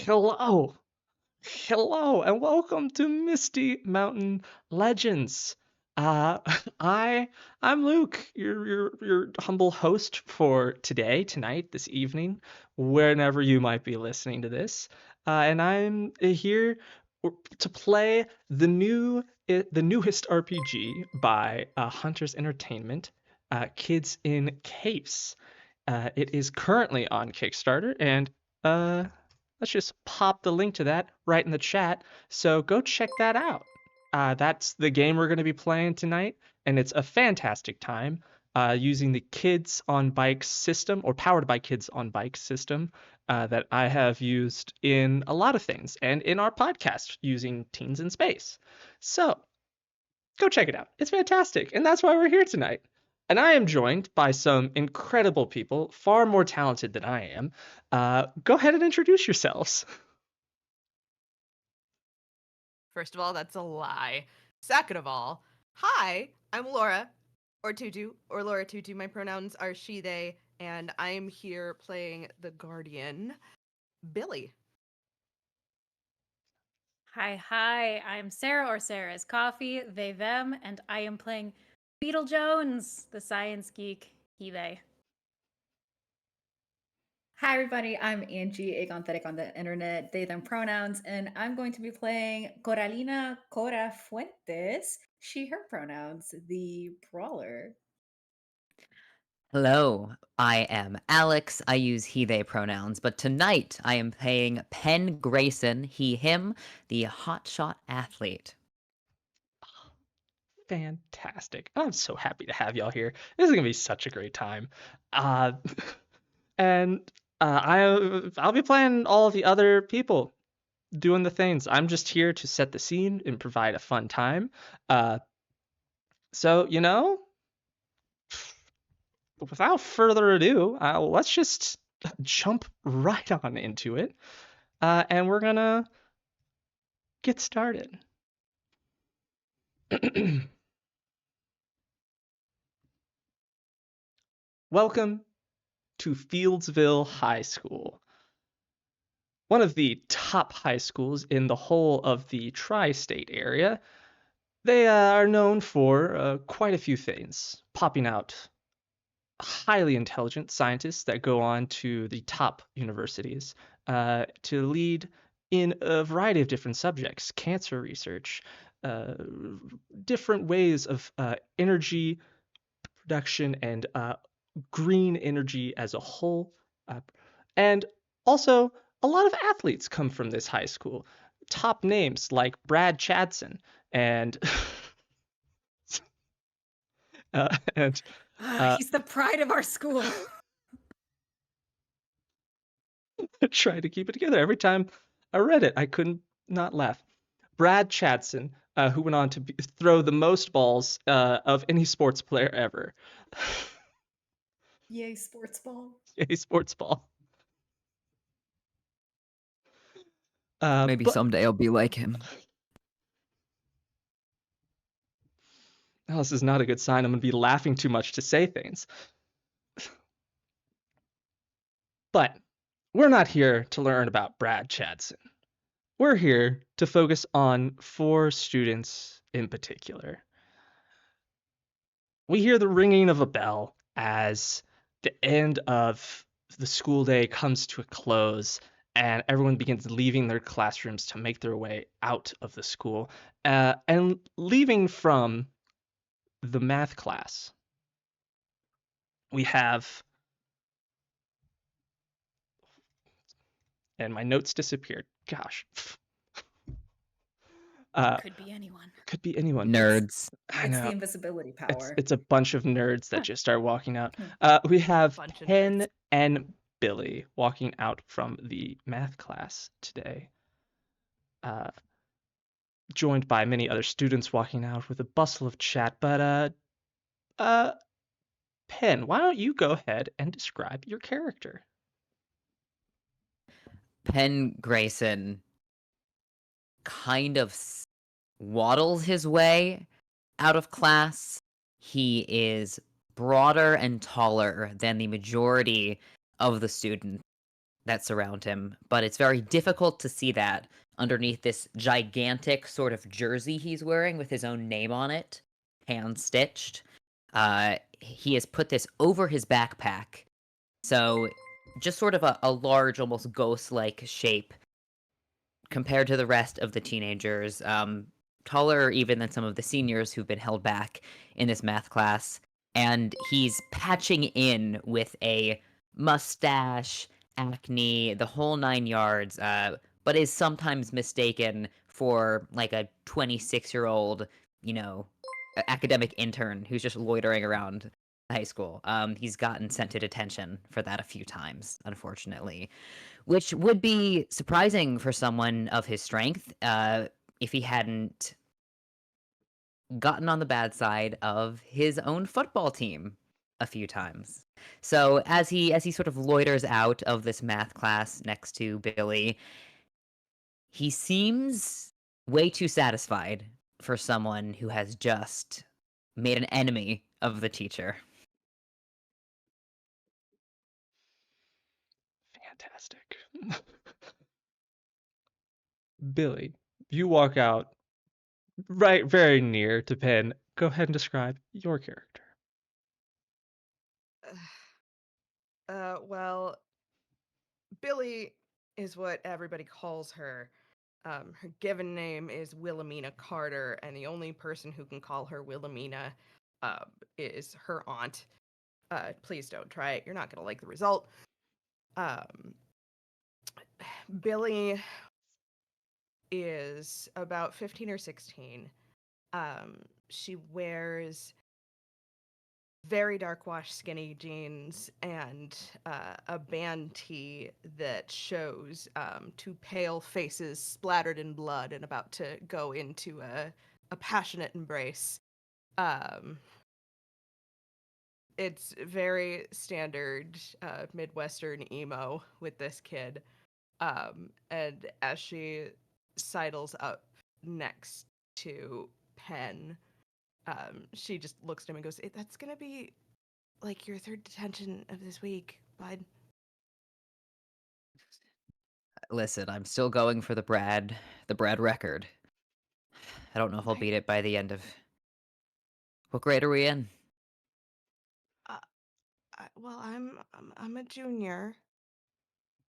Hello, hello, and welcome to Misty Mountain Legends. Uh, I I'm Luke, your humble host for today, tonight, this evening, whenever you might be listening to this, and I'm here to play the newest RPG by Hunters Entertainment, Kids in Caves. It is currently on Kickstarter, and uh, let's just pop the link to that right in the chat. So go check that out. That's the game we're going to be playing tonight, and it's a fantastic time using the Kids on Bikes system, or powered by Kids on Bikes system, that I have used in a lot of things, and in our podcast using Teens in Space. So go check it out. It's fantastic, and that's why we're here tonight. And I am joined by some incredible people, far more talented than I am. Go ahead and introduce yourselves. First of all, that's a lie. Second of all, hi, I'm Laura, or Tutu, or Laura Tutu. My pronouns are she, they, and I'm here playing the Guardian, Billie. Hi, I'm Sarah or Sarah's Coffee, they, them, and I am playing Beetle Jones, the science geek, he, they. Hi, everybody. I'm Angie, Agonthetic on the internet, they, them pronouns, and I'm going to be playing Coralina Cora Fuentes, she, her pronouns, the brawler. Hello, I am Alex. I use he, they pronouns, but tonight I am playing Penn Grayson, he, him, the hotshot athlete. Fantastic. I'm so happy to have y'all here. This is going to be such a great time. Uh, and I'll be playing all of the other people doing the things. I'm just here to set the scene and provide a fun time. So, without further ado, let's just jump right on into it. And we're gonna get started. Welcome to Fieldsville High School, one of the top high schools in the whole of the tri-state area. They are known for quite a few things, popping out highly intelligent scientists that go on to the top universities to lead in a variety of different subjects, cancer research, different ways of energy production and green energy as a whole. And also, a lot of athletes come from this high school. Top names like Brad Chadson and and He's the pride of our school. try to keep it together. Every time I read it, I couldn't not laugh. Brad Chadson, who went on to throw the most balls of any sports player ever. Yay, sports ball. Yay, sports ball. Maybe someday I'll be like him. Oh, this is not a good sign. I'm going to be laughing too much to say things. But we're not here to learn about Brad Chadson. We're here to focus on 4 students in particular. We hear the ringing of a bell as the end of the school day comes to a close and everyone begins leaving their classrooms to make their way out of the school. And leaving from the math class, we have, and my notes disappeared. Gosh. Could be anyone. Could be anyone. Nerds. I It's know. the invisibility power. It's a bunch of nerds that just start walking out. We have Bunch of Penn nerds. and Billie walking out from the math class today. Joined by many other students walking out with a bustle of chat. But Penn, why don't you go ahead and describe your character? Penn Grayson kind of waddles his way out of class. He is broader and taller than the majority of the students that surround him, but it's very difficult to see that underneath this gigantic sort of jersey he's wearing with his own name on it, hand stitched. He has put this over his backpack, so just sort of a large, almost ghost-like shape compared to the rest of the teenagers. Taller even than some of the seniors who've been held back in this math class. And he's patching in with a mustache, acne, the whole 9 yards, but is sometimes mistaken for like a 26-year-old, you know, academic intern who's just loitering around high school. He's gotten sent to detention for that a few times, unfortunately, which would be surprising for someone of his strength if he hadn't gotten on the bad side of his own football team a few times. So as he sort of loiters out of this math class next to Billie, he seems way too satisfied for someone who has just made an enemy of the teacher. Fantastic. Billie, you walk out right very near to Penn. Go ahead and describe your character. Well, Billie is what everybody calls her. Her given name is Wilhelmina Carter, and the only person who can call her Wilhelmina uh, is her aunt. Please don't try it. You're not going to like the result. Um, Billie is about 15 or 16. She wears very dark wash skinny jeans and a band tee that shows two pale faces splattered in blood and about to go into a passionate embrace. Um, it's very standard Midwestern emo with this kid. And as she sidles up next to Penn, she just looks at him and goes, That's gonna be like your third detention of this week, bud. Listen, I'm still going for the Brad record. I don't know if I'll I, beat it by the end of. What grade are we in? uh, well, I'm a junior,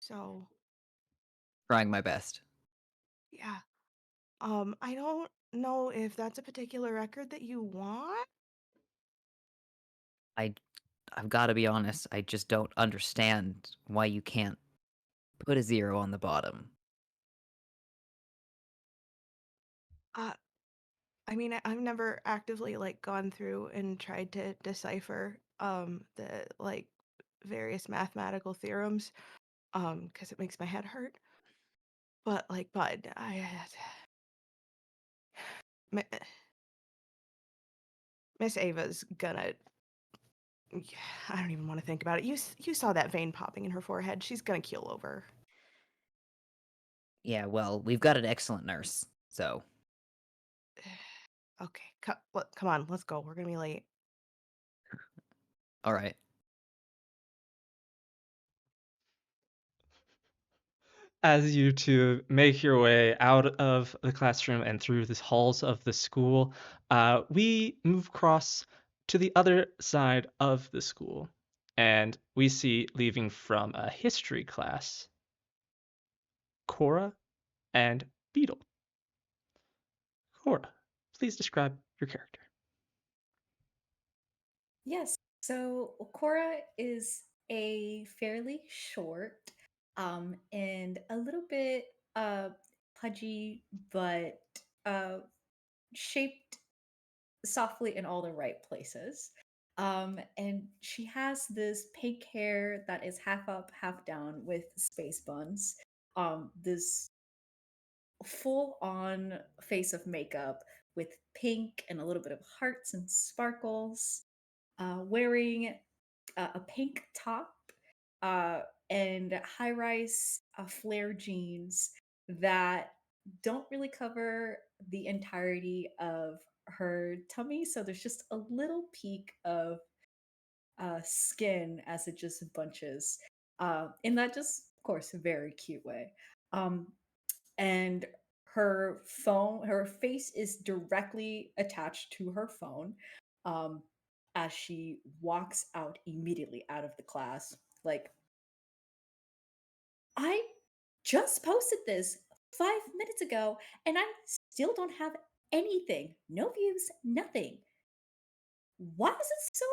so Trying my best. yeah. I don't know if that's a particular record that you want. I I've got to be honest, I just don't understand why you can't put a 0 on the bottom. Uh, I mean, I've never actively like gone through and tried to decipher the like various mathematical theorems because it makes my head hurt. But like, bud, Mi- Miss Ava's gonna. I don't even want to think about it. You saw that vein popping in her forehead. She's gonna keel over. Yeah, well, we've got an excellent nurse, so Okay, come on, let's go. We're gonna be late. all right. As you two make your way out of the classroom and through the halls of the school, we move across to the other side of the school, and we see leaving from a history class, Cora and Beetle. Cora, please describe your character. Yes. So Cora is a fairly short and a little bit pudgy, but uh shaped softly in all the right places. And she has this pink hair that is half up, half down with space buns. This full on face of makeup with pink and a little bit of hearts and sparkles, wearing a pink top uh, and high rise flare jeans that don't really cover the entirety of her tummy. So there's just a little peak of skin as it just bunches. And that just of course, a very cute way. And her face is directly attached to her phone, um, as she walks out immediately out of the class. Like, I just posted this 5 minutes ago, and I still don't have anything. No views, nothing. Why is it so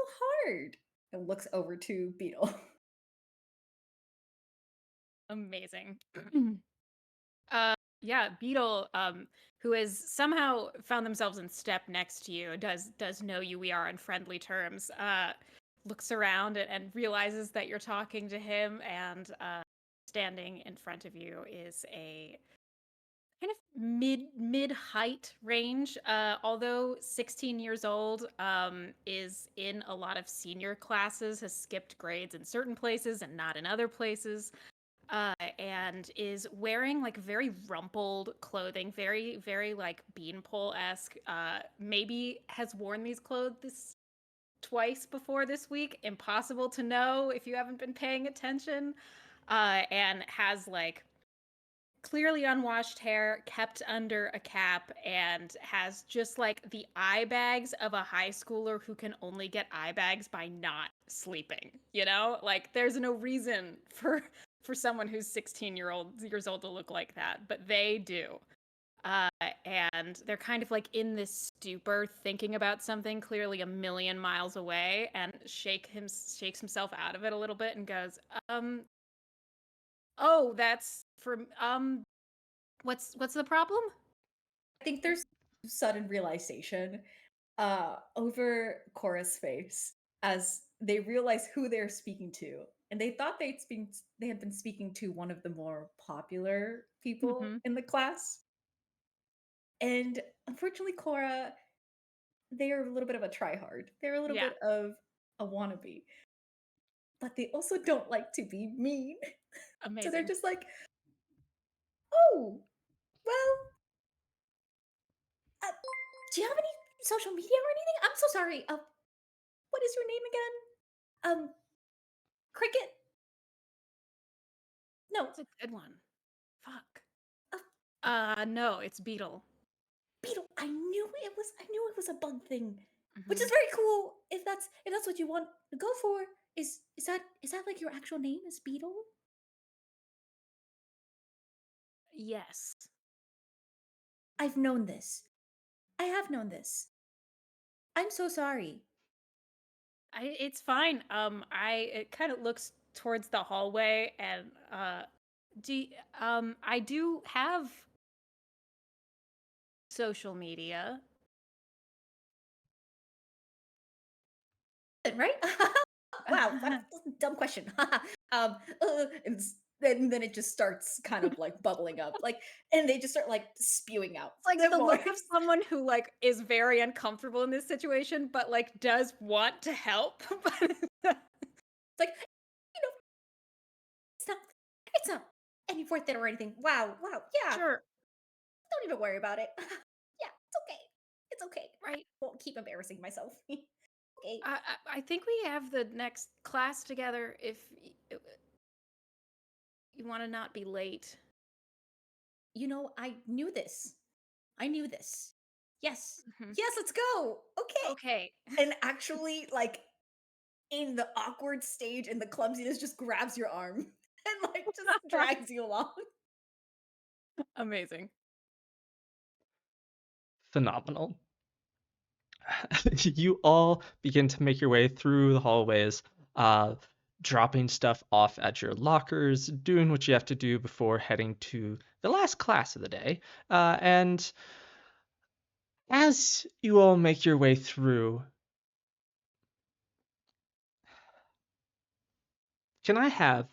hard? And looks over to Beetle. Amazing. Yeah, Beetle, who has somehow found themselves in step next to you, does know you. We are on friendly terms. Looks around and realizes that you're talking to him, and standing in front of you is a kind of mid height range. Although 16 years old, is in a lot of senior classes, has skipped grades in certain places and not in other places. And is wearing like very rumpled clothing, very like beanpole-esque. Maybe has worn these clothes twice before this week. Impossible to know if you haven't been paying attention. And has like clearly unwashed hair kept under a cap, and has just like the eye bags of a high schooler who can only get eye bags by not sleeping. Like there's no reason for someone who's 16 years old to look like that, but they do. And they're kind of like in this stupor, thinking about something clearly a million miles away, and shakes himself out of it a little bit and goes, oh, that's from what's the problem? I think there's sudden realization over Cora's face as they realize who they're speaking to. And they thought they had been speaking to one of the more popular people Mm-hmm. in the class. And unfortunately, Cora, they are a little bit of a tryhard. They're a little Yeah, bit of a wannabe. But they also don't like to be mean. So they're amazing. just like, oh, well, do you have any social media or anything? I'm so sorry. What is your name again? Cricket? No, That's a good one. Fuck. uh, No, it's Beetle. Beetle. I knew it was a bug thing, which Mhm. is very cool. If that's what you want to go for, is that like your actual name is Beetle? Yes. I've known this. I have known this. I'm so sorry. It's fine. It kind of looks towards the hallway, and do I do have social media. Right? Wow, what a dumb question. And then it just starts kind of like bubbling up, like, and they just start like spewing out It's like the more. look of someone who like is very uncomfortable in this situation, but like does want to help. It's like, you know, it's not, it's not any worth it or anything. Wow, wow, yeah. Sure. Don't even worry about it. Yeah, it's okay. It's okay. I Right. won't keep embarrassing myself. Okay. I think we have the next class together if you want to not be late. You know, I knew this. I knew this. Yes. Mhm. Yes, let's go. Okay. Okay. And actually, like, in the awkward stage and the clumsiness, just grabs your arm and, like, just drags you along. Amazing. Phenomenal. You all begin to make your way through the hallways, uh, dropping stuff off at your lockers, doing what you have to do before heading to the last class of the day. And as you all make your way through, can I have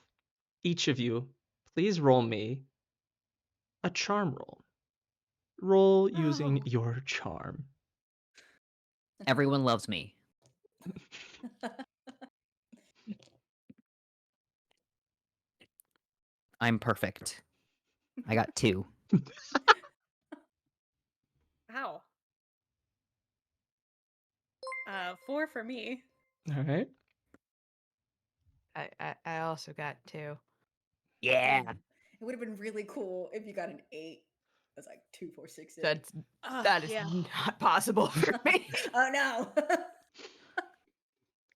each of you please roll me a charm roll? Roll using No. your charm. Everyone loves me. I'm perfect. I got 2. Ow. 4 for me. All right. I also got 2. Yeah. It would have been really cool if you got an 8. That's like 2, 4, 6, 8. That's Ah, that is yeah. not possible for me. Oh no.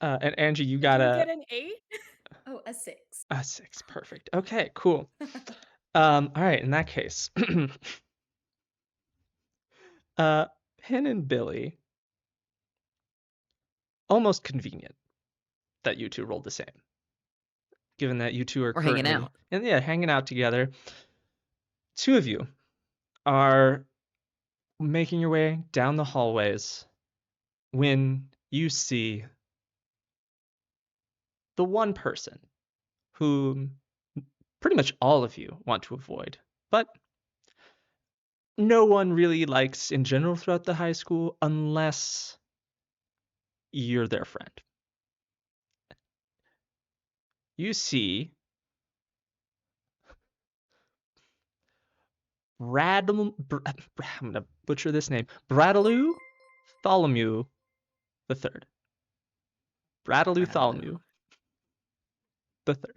And Angie, you Did got you get an 8? Oh, a 6. a 6. Perfect. Okay, cool. All right, in that case, Penn and Billie, almost convenient that you two rolled the same, given that you two are We're hanging currently out. hanging out together. Two of you are making your way down the hallways when you see the one person who pretty much all of you want to avoid, but no one really likes in general throughout the high school unless you're their friend. You see I'm gonna butcher this name. Bradaloo Tholomew the Third. Bradaloo Bradaloo. Tholomew the Third,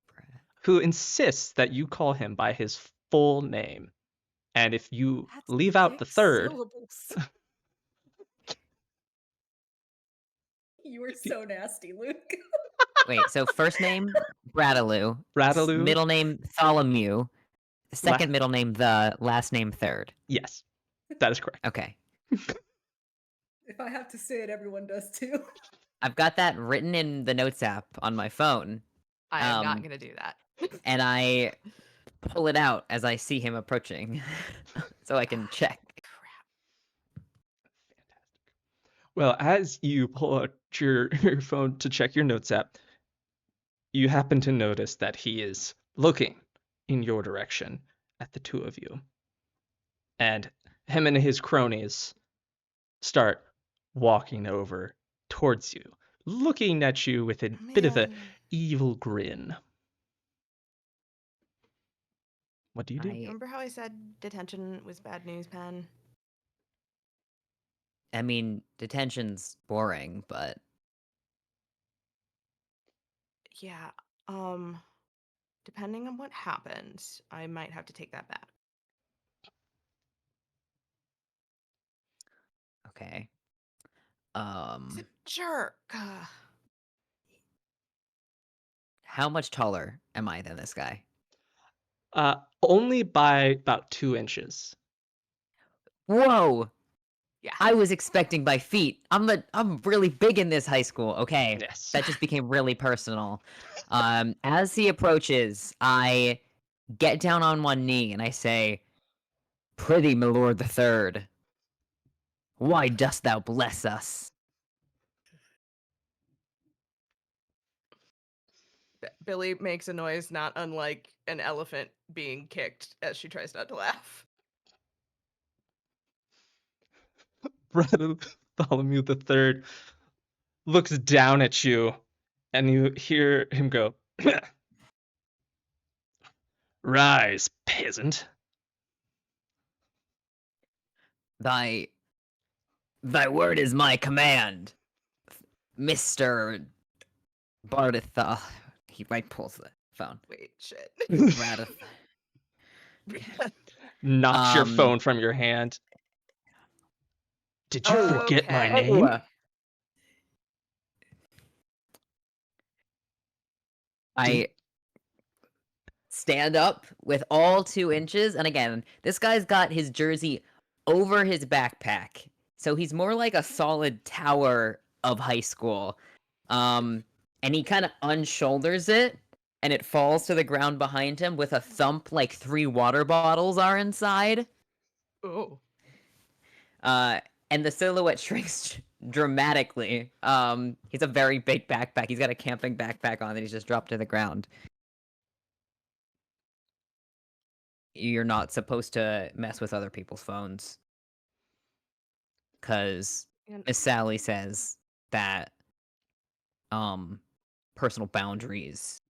Brad. who insists that you call him by his full name. And if you That's leave out the 6 third, syllables. You were so nasty, Luke. Wait, so first name Bradaloo, Bradaloo, middle name Tholomew, la- second middle name the, last name third. yes, that is correct. Okay. If I have to say it, everyone does too. I've got that written in the notes app on my phone, I am not Um, gonna do that. and I pull it out as I see him approaching, so I can check. Crap. Well, as you pull out your phone to check your notes app, you happen to notice that he is looking in your direction at the two of you. And him and his cronies start walking over towards you, looking at you with a bit of a Man. evil grin. What do you do? Remember how I said detention was bad news, Penn? I mean, detention's boring, but Yeah. Depending on what happens, I might have to take that back. okay. He's a jerk. How much taller am I than this guy? Only by about 2 inches. Whoa! Yeah. I was expecting by feet. I'm really big in this high school. Okay. Yes. That just became really personal. As he approaches, I get down on one knee and I say, "Prithee, my lord the third, why dost thou bless us?" Billie makes a noise not unlike an elephant being kicked as she tries not to laugh. Bartholomew the Third looks down at you, and you hear him go, "Rise, peasant." Thy word is my command, Mr. Barditha. He right pulls the phone. Wait, shit. Bradith. Knocks your phone from your hand. Did you forget my Okay. name? I stand up with all 2 inches, and again, this guy's got his jersey over his backpack, so he's more like a solid tower of high school. And he kind of unshoulders it, and it falls to the ground behind him with a thump like 3 water bottles are inside. Oh. And the silhouette shrinks dramatically. He's a very big backpack. He's got a camping backpack on that he's just dropped to the ground. You're not supposed to mess with other people's phones. Because And Miss Sally says that personal boundaries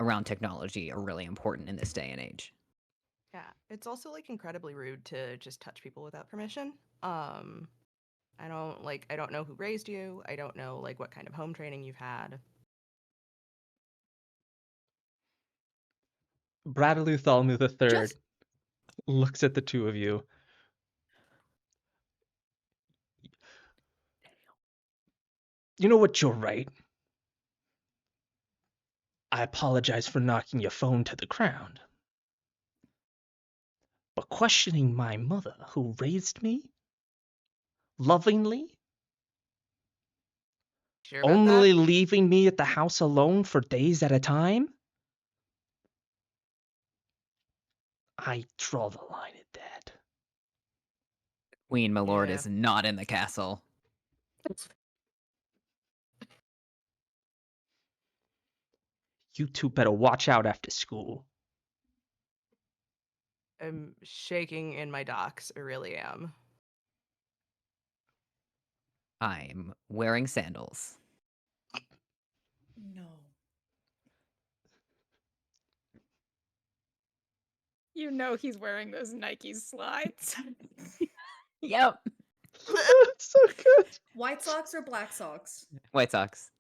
around technology are really important in this day and age. yeah, it's also like incredibly rude to just touch people without permission. I don't know who raised you. I don't know like what kind of home training you've had. Bradley the third Just looks at the two of you. You know what? You're right. I apologize for knocking your phone to the ground. But questioning my mother, who raised me lovingly, Sure about that? only leaving me at the house alone for days at a time? I draw the line at that. Queen Milord Yeah. is not in the castle. You two better watch out after school. I'm shaking in my docks. I really am. I'm wearing sandals. No. You know he's wearing those Nike slides. Yep. So good. White socks or black socks? White socks.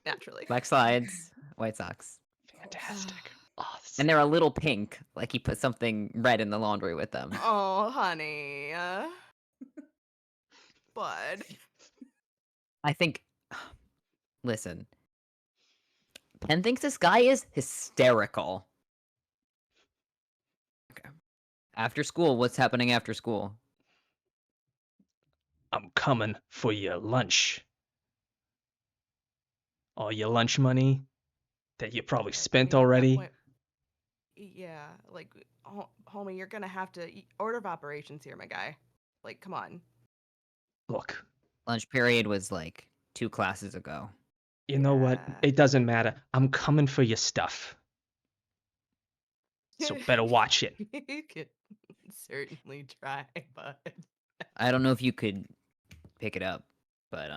Naturally. Black slides. White socks. Fantastic. Oh, And they're a little pink, like he put something red in the laundry with them. Oh, honey. Bud. I think. Listen. Penn thinks this guy is hysterical. Okay. After school, what's happening after school? I'm coming for your lunch. All your lunch money that you probably I spent mean, at that already. point- yeah, like, homie, you're gonna have to order of operations here, my guy. Like, come on. Look, Lunch period was like 2 classes ago. you know what? Yeah. It doesn't matter. I'm coming for your stuff. So better watch it. You could certainly try, bud. I don't know if you could pick it up, but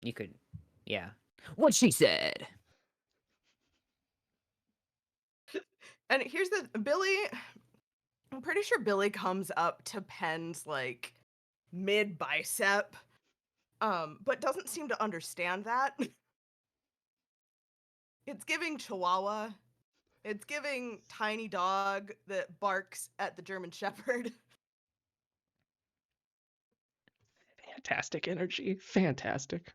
you could. Yeah. What she said. And here's the Billie. I'm pretty sure Billie comes up to Penn's like mid bicep, but doesn't seem to understand that. It's giving Chihuahua. It's giving tiny dog that barks at the German Shepherd. Fantastic energy. Fantastic.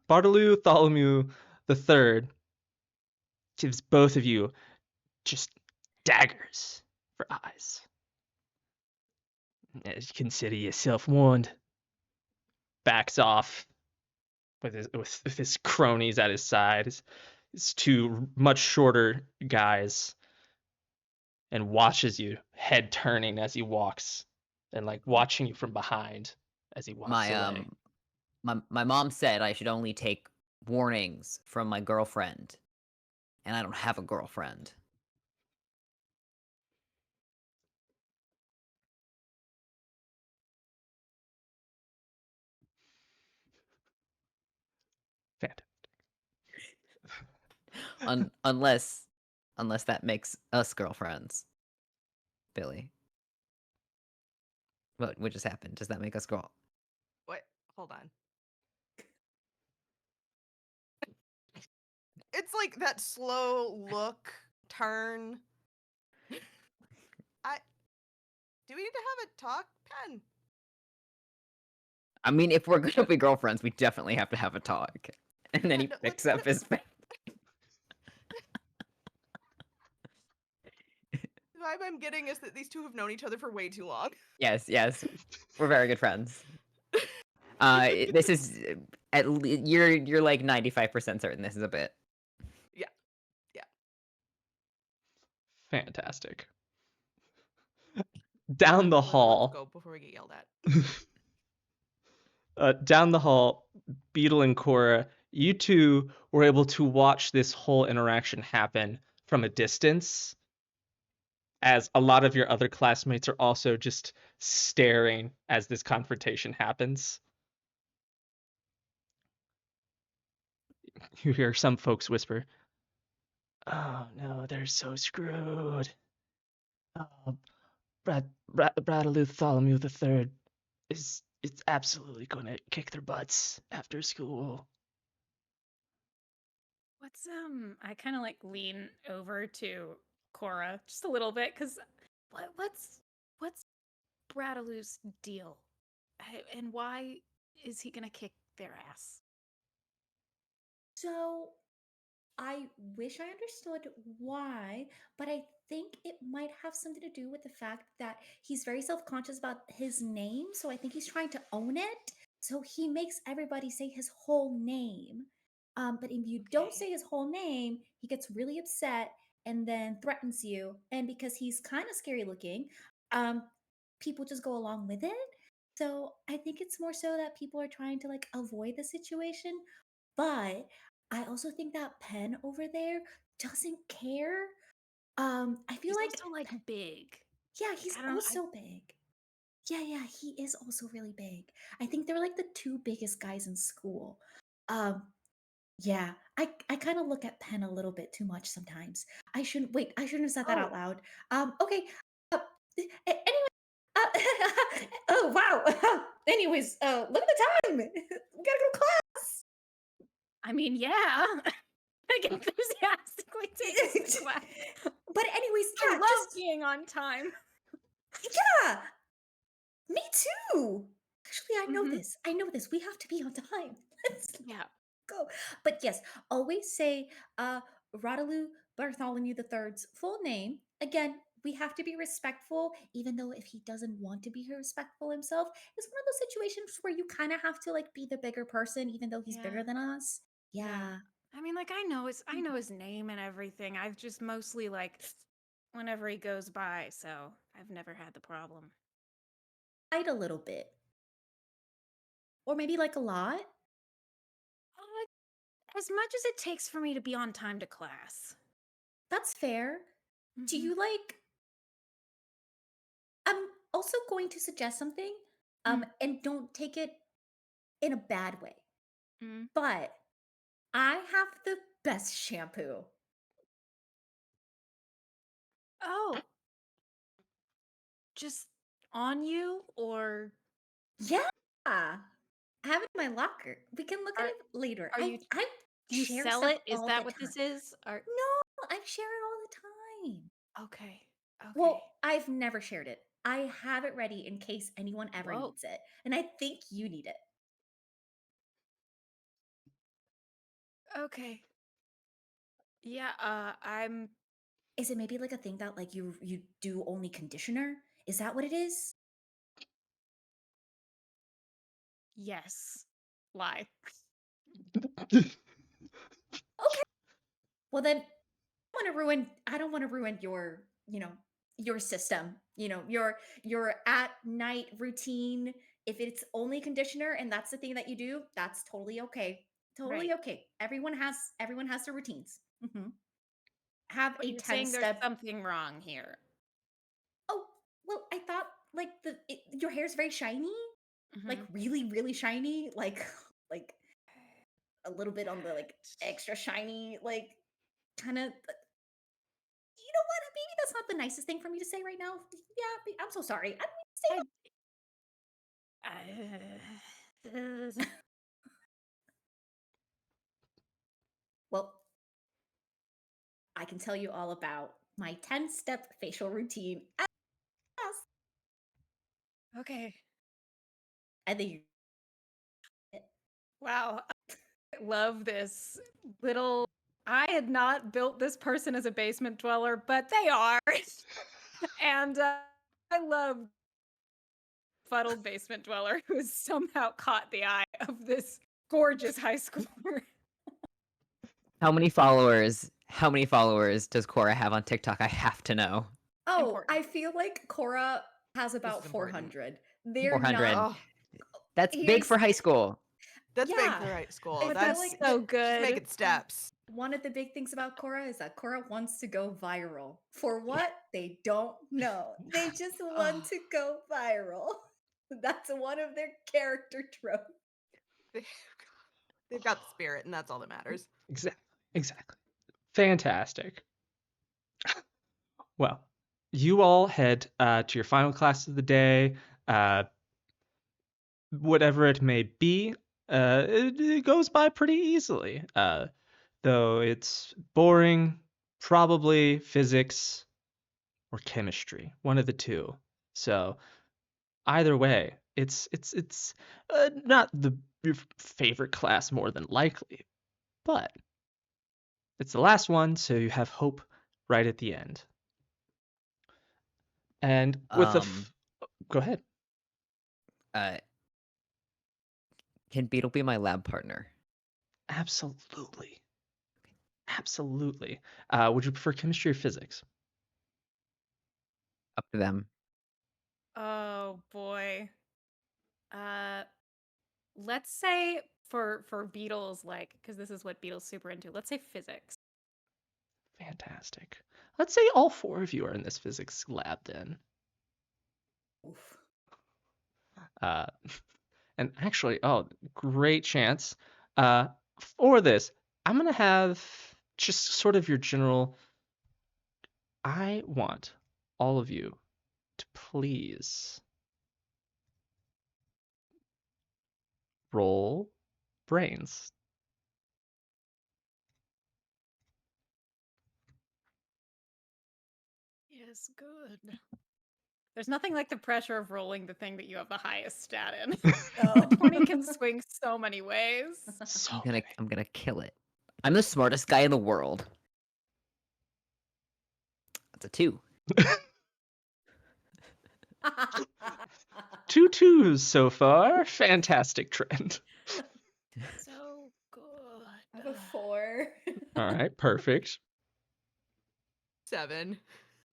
Bartholomew the third gives both of you just daggers for eyes. As you consider yourself warned, backs off with his cronies at his side, his two much shorter guys, and watches you, head turning as he walks, and like watching you from behind as he walks My away. my mom said I should only take warnings from my girlfriend, and I don't have a girlfriend. Fantastic. Unless that makes us girlfriends. Billie. What just happened? Does that make us girl? What? Hold on. It's like that slow look turn. Do we need to have a talk, Penn? I mean, if we're gonna be girlfriends, we definitely have to have a talk. And then he Yeah, picks let's- up his pen. The vibe I'm getting is that these two have known each other for way too long. Yes, we're very good friends. This is you're like 95% certain this is a bit. Fantastic. Down the Let's hall. go before we get yelled at. Down the hall, Beetle and Cora, you two were able to watch this whole interaction happen from a distance, as a lot of your other classmates are also just staring as this confrontation happens. You hear some folks whisper, "Oh no, they're so screwed. Oh, Bartholomew the third it's absolutely going to kick their butts after school." What's I kind of like lean over to Cora just a little bit because what's Bradaloo's deal, and why is he gonna kick their ass? So I wish I understood why, but I think it might have something to do with the fact that he's very self conscious about his name. So I think he's trying to own it. So he makes everybody say his whole name. But if you don't Okay. say his whole name, he gets really upset and then threatens you. And because he's kind of scary looking, um, people just go along with it. So I think it's more so that people are trying to like avoid the situation. But I also think that Penn over there doesn't care. I feel He's like also like big. yeah, he's I don't know. also big. Yeah, yeah, he is also really big. I think they're like the two biggest guys in school. Um, yeah, I kind of look at Penn a little bit too much sometimes. I shouldn't have said that Oh, out loud. Okay. Anyway, uh, oh wow. Anyways, look at the time. We gotta go to class. I mean, yeah. Like enthusiastically takes the class. But anyways, I yeah, love just being on time. yeah, me too. Actually, Mhm. I know this. We have to be on time. Let's Yeah. go. But yes, always say Rodaloo Bartholomew the Third's full name. Again, we have to be respectful, even though if he doesn't want to be respectful himself, it's one of those situations where you kind of have to like be the bigger person, even though he's Yeah. bigger than us. Yeah. Yeah. I mean, like I know his name and everything. I've just mostly like whenever he goes by, so I've never had the problem. Fight a little bit. Or maybe like a lot. As much as it takes for me to be on time to class. That's fair. Do Mhm. you like I'm also going to suggest something, Mm. and don't take it in a bad way. Mm. But I have the best shampoo. Oh, just on you or Yeah, I have it in my locker. We can look at are it later. are you I do you share sell stuff it? Is all the that what time. this is? Or No, I share it all the time. okay. Okay. Well, I've never shared it. I have it ready in case anyone ever Whoa. needs it, and I think you need it. Okay. Yeah, I'm Is it maybe like a thing that like you do only conditioner? Is that what it is? yes. Lie. Okay. Well then I don't want to ruin your, your system, your at night routine. If it's only conditioner and that's the thing that you do, that's totally okay. Right. Totally okay. Everyone has their routines. Have But a you're 10 saying there's step. something wrong here. Oh, well, I thought like your hair's very shiny, like Mhm. really really shiny, like like a little bit on the like extra shiny, like kind of. You know what? Maybe that's not the nicest thing for me to say right now. Yeah, I'm so sorry. I don't mean to say I, that. Well, I can tell you all about my 10-step facial routine. Yes. okay. I think Wow. I love this little. I had not built this person as a basement dweller, but they are. And I love fuddled basement dweller who has somehow caught the eye of this gorgeous high schooler. How many followers? How many followers does Cora have on TikTok? I have to know. Oh, Important. I feel like Cora has This about is important. 400. They're not 400. Oh, That's big here's for high school. that's big yeah. for high school. I But feel that's That's like so she's good. making steps. one of the big things about Cora is that Cora wants to go viral. For what? They don't know. They just want Oh, to go viral. That's one of their character tropes. they- they've got the spirit, and that's all that matters. Exactly. Exactly. Fantastic. Well, you all head to your final class of the day. Uh, whatever it may be, it goes by pretty easily. though it's boring, probably physics or chemistry, one of the two. So either way, it's not your favorite class more than likely, but it's the last one, so you have hope right at the end. And with go ahead. Uh, can Beetle be my lab partner? Absolutely. Absolutely. Would you prefer chemistry or physics? Up to them. Oh boy. Uh, let's say for Beetle's because this is what Beetle's super into. Let's say physics. Fantastic. Let's say all four of you are in this physics lab then. Oof. Uh, and actually, oh, great chance. For this, I'm gonna have just sort of your general. I want all of you to please roll brains. Yes, good. There's nothing like the pressure of rolling the thing that you have the highest stat in. Oh. 20 can swing so many ways. So I'm gonna kill it. I'm the smartest guy in the world. That's a 2. two twos so far. Fantastic trend. So good. I have a 4. All right, perfect. 7.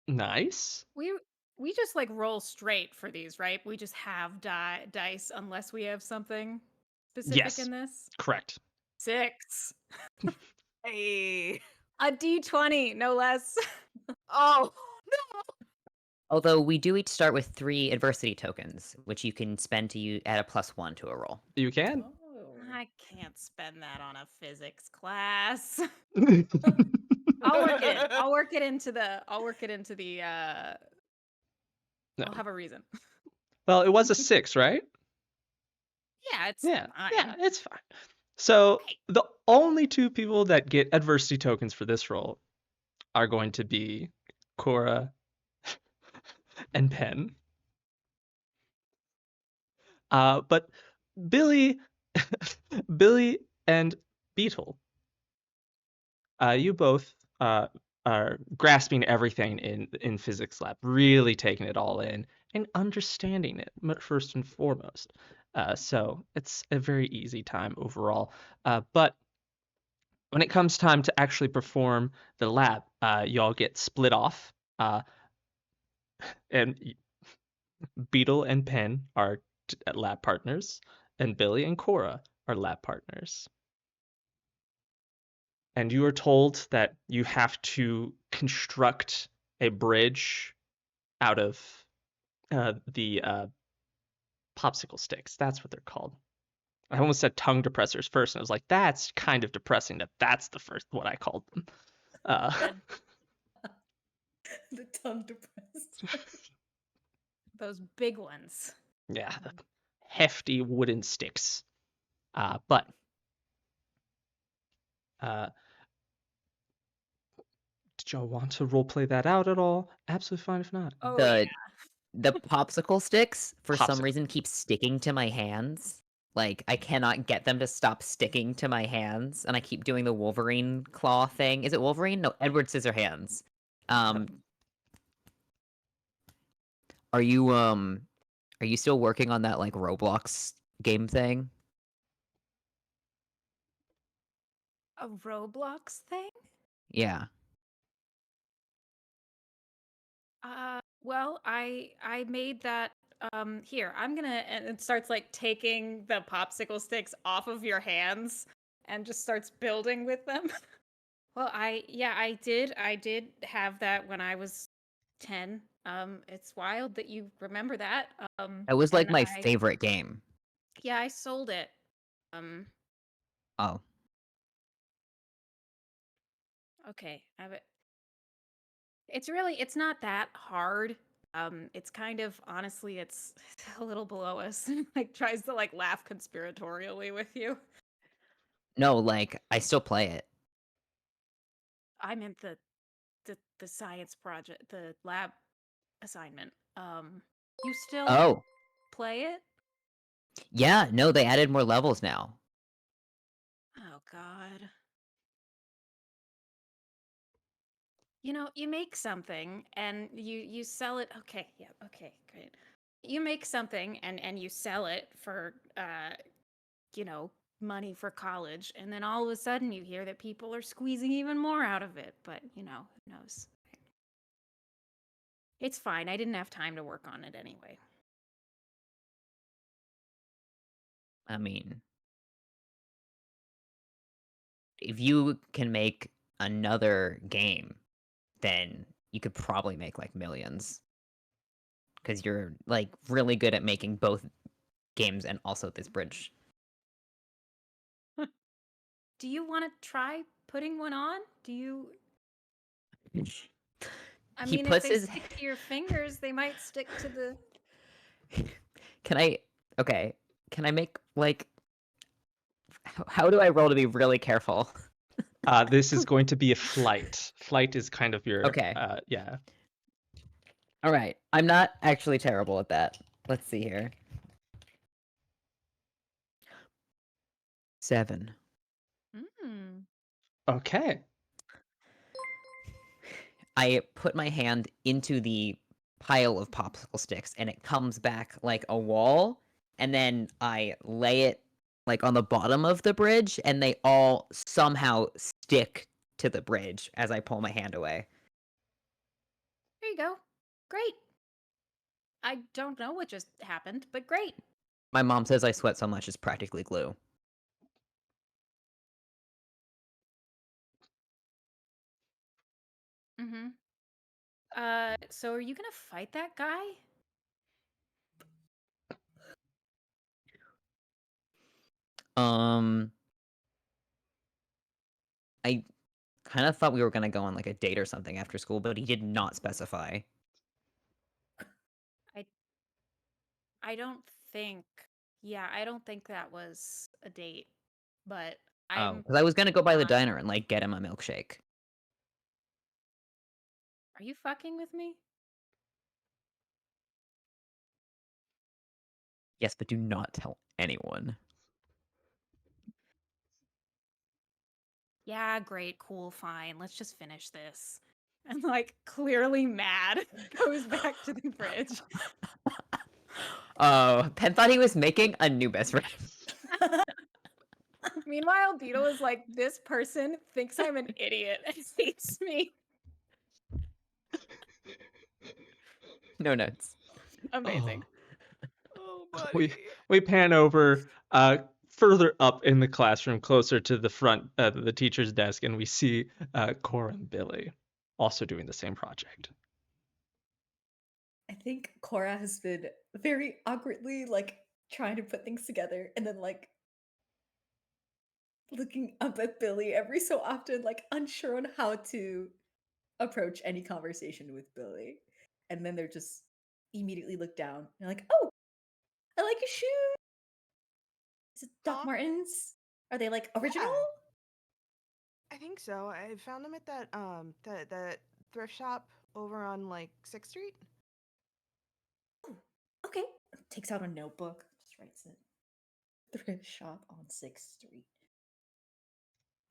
Nice. We just roll straight for these, right? We just have dice unless we have something specific Yes. in this. Correct. 6. Hey. A D20, no less. Oh no. Although we do each start with 3 adversity tokens, which you can spend to add a +1 to a roll. You can. Oh. I can't spend that on a physics class. No. I'll work it in. I'll work it into the I'll have a reason. Well, it was a 6, right? Yeah, it's Yeah. fine. Yeah, it's fine. So the only 2 people that get adversity tokens for this roll are going to be Cora and Penn. But Billie, Billie and Beetle, you both are grasping everything in physics lab, really taking it all in and understanding it first and foremost. So it's a very easy time overall. But when it comes time to actually perform the lab, y'all get split off. And Beetle and Penn are lab partners, and Billie and Cora are lab partners. And you are told that you have to construct a bridge out of the popsicle sticks. That's what they're called. I almost said tongue depressors first, and I was like, that's kind of depressing that that's the first what I called them. The tongue depressed. Those big ones. Yeah, the hefty wooden sticks. But did y'all want to roleplay that out at all? Absolutely fine if not. Oh the yeah. the popsicle sticks for some Popsicle. reason keep sticking to my hands. Like I cannot get them to stop sticking to my hands, and I keep doing the Wolverine claw thing. Is it Wolverine? No, Edward Scissorhands. Are you still working on that Roblox game thing? A Roblox thing? Yeah. Well, I made that here. I'm gonna and it starts taking the popsicle sticks off of your hands and just starts building with them. Well, I did have that when I was 10. It's wild that you remember that. It was and my I favorite game. yeah, I sold it. Oh. Okay. It's not that hard. It's kind of honestly, it's a little below us. Tries to laugh conspiratorially with you. No, I still play it. I meant the science project, the lab assignment. You still Oh, play it? yeah, no, they added more levels now. Oh God. You know, you make something and you sell it. Okay, yeah, okay, great. You make something and you sell it for you know, money for college, and then all of a sudden you hear that people are squeezing even more out of it, but you know, who knows. It's fine. I didn't have time to work on it anyway. I mean, if you can make another game, then you could probably make like millions because you're like really good at making both games and also this bridge. Do you want to try putting one on? Do you I He mean, if puts they his stick to your fingers, they might stick to the Can I okay, can I make like how do I roll to be really careful? This is going to be a flight. Flight is kind of your Okay. yeah. All right. I'm not actually terrible at that. Let's see here. 7. Mm. Okay. I put my hand into the pile of popsicle sticks and it comes back like a wall, and then I lay it like on the bottom of the bridge and they all somehow stick to the bridge as I pull my hand away. There you go. Great. I don't know what just happened, but great. My mom says I sweat so much it's practically glue. Mm-hmm. So are you gonna fight that guy? Um I kind of thought we were going to go on like a date or something after school, but he did not specify. I don't think. Yeah, I don't think that was a date. But Oh, I'm because I was going to go by the not. diner and like get him a milkshake. Are you fucking with me? Yes, but do not tell anyone. Yeah, great, cool, fine. Let's just finish this. And like clearly mad, goes back to the bridge. Oh, Penn thought he was making a new best friend. Meanwhile, Beetle is like, this person thinks I'm an idiot and hates me. No notes. Amazing. Oh, we buddy. we pan over further up in the classroom, closer to the front, the teacher's desk, and we see Cora and Billie also doing the same project. I think Cora has been very awkwardly like trying to put things together and then like looking up at Billie every so often, like unsure on how to approach any conversation with Billie. And then they're just immediately look down and they're like, oh, I like your shoes. Is it Doc Huh? Martens? Are they like original? Yeah, I think so. I found them at that thrift shop over on like 6th Street. Oh, okay. Takes out a notebook, just writes it. Thrift shop on 6th Street.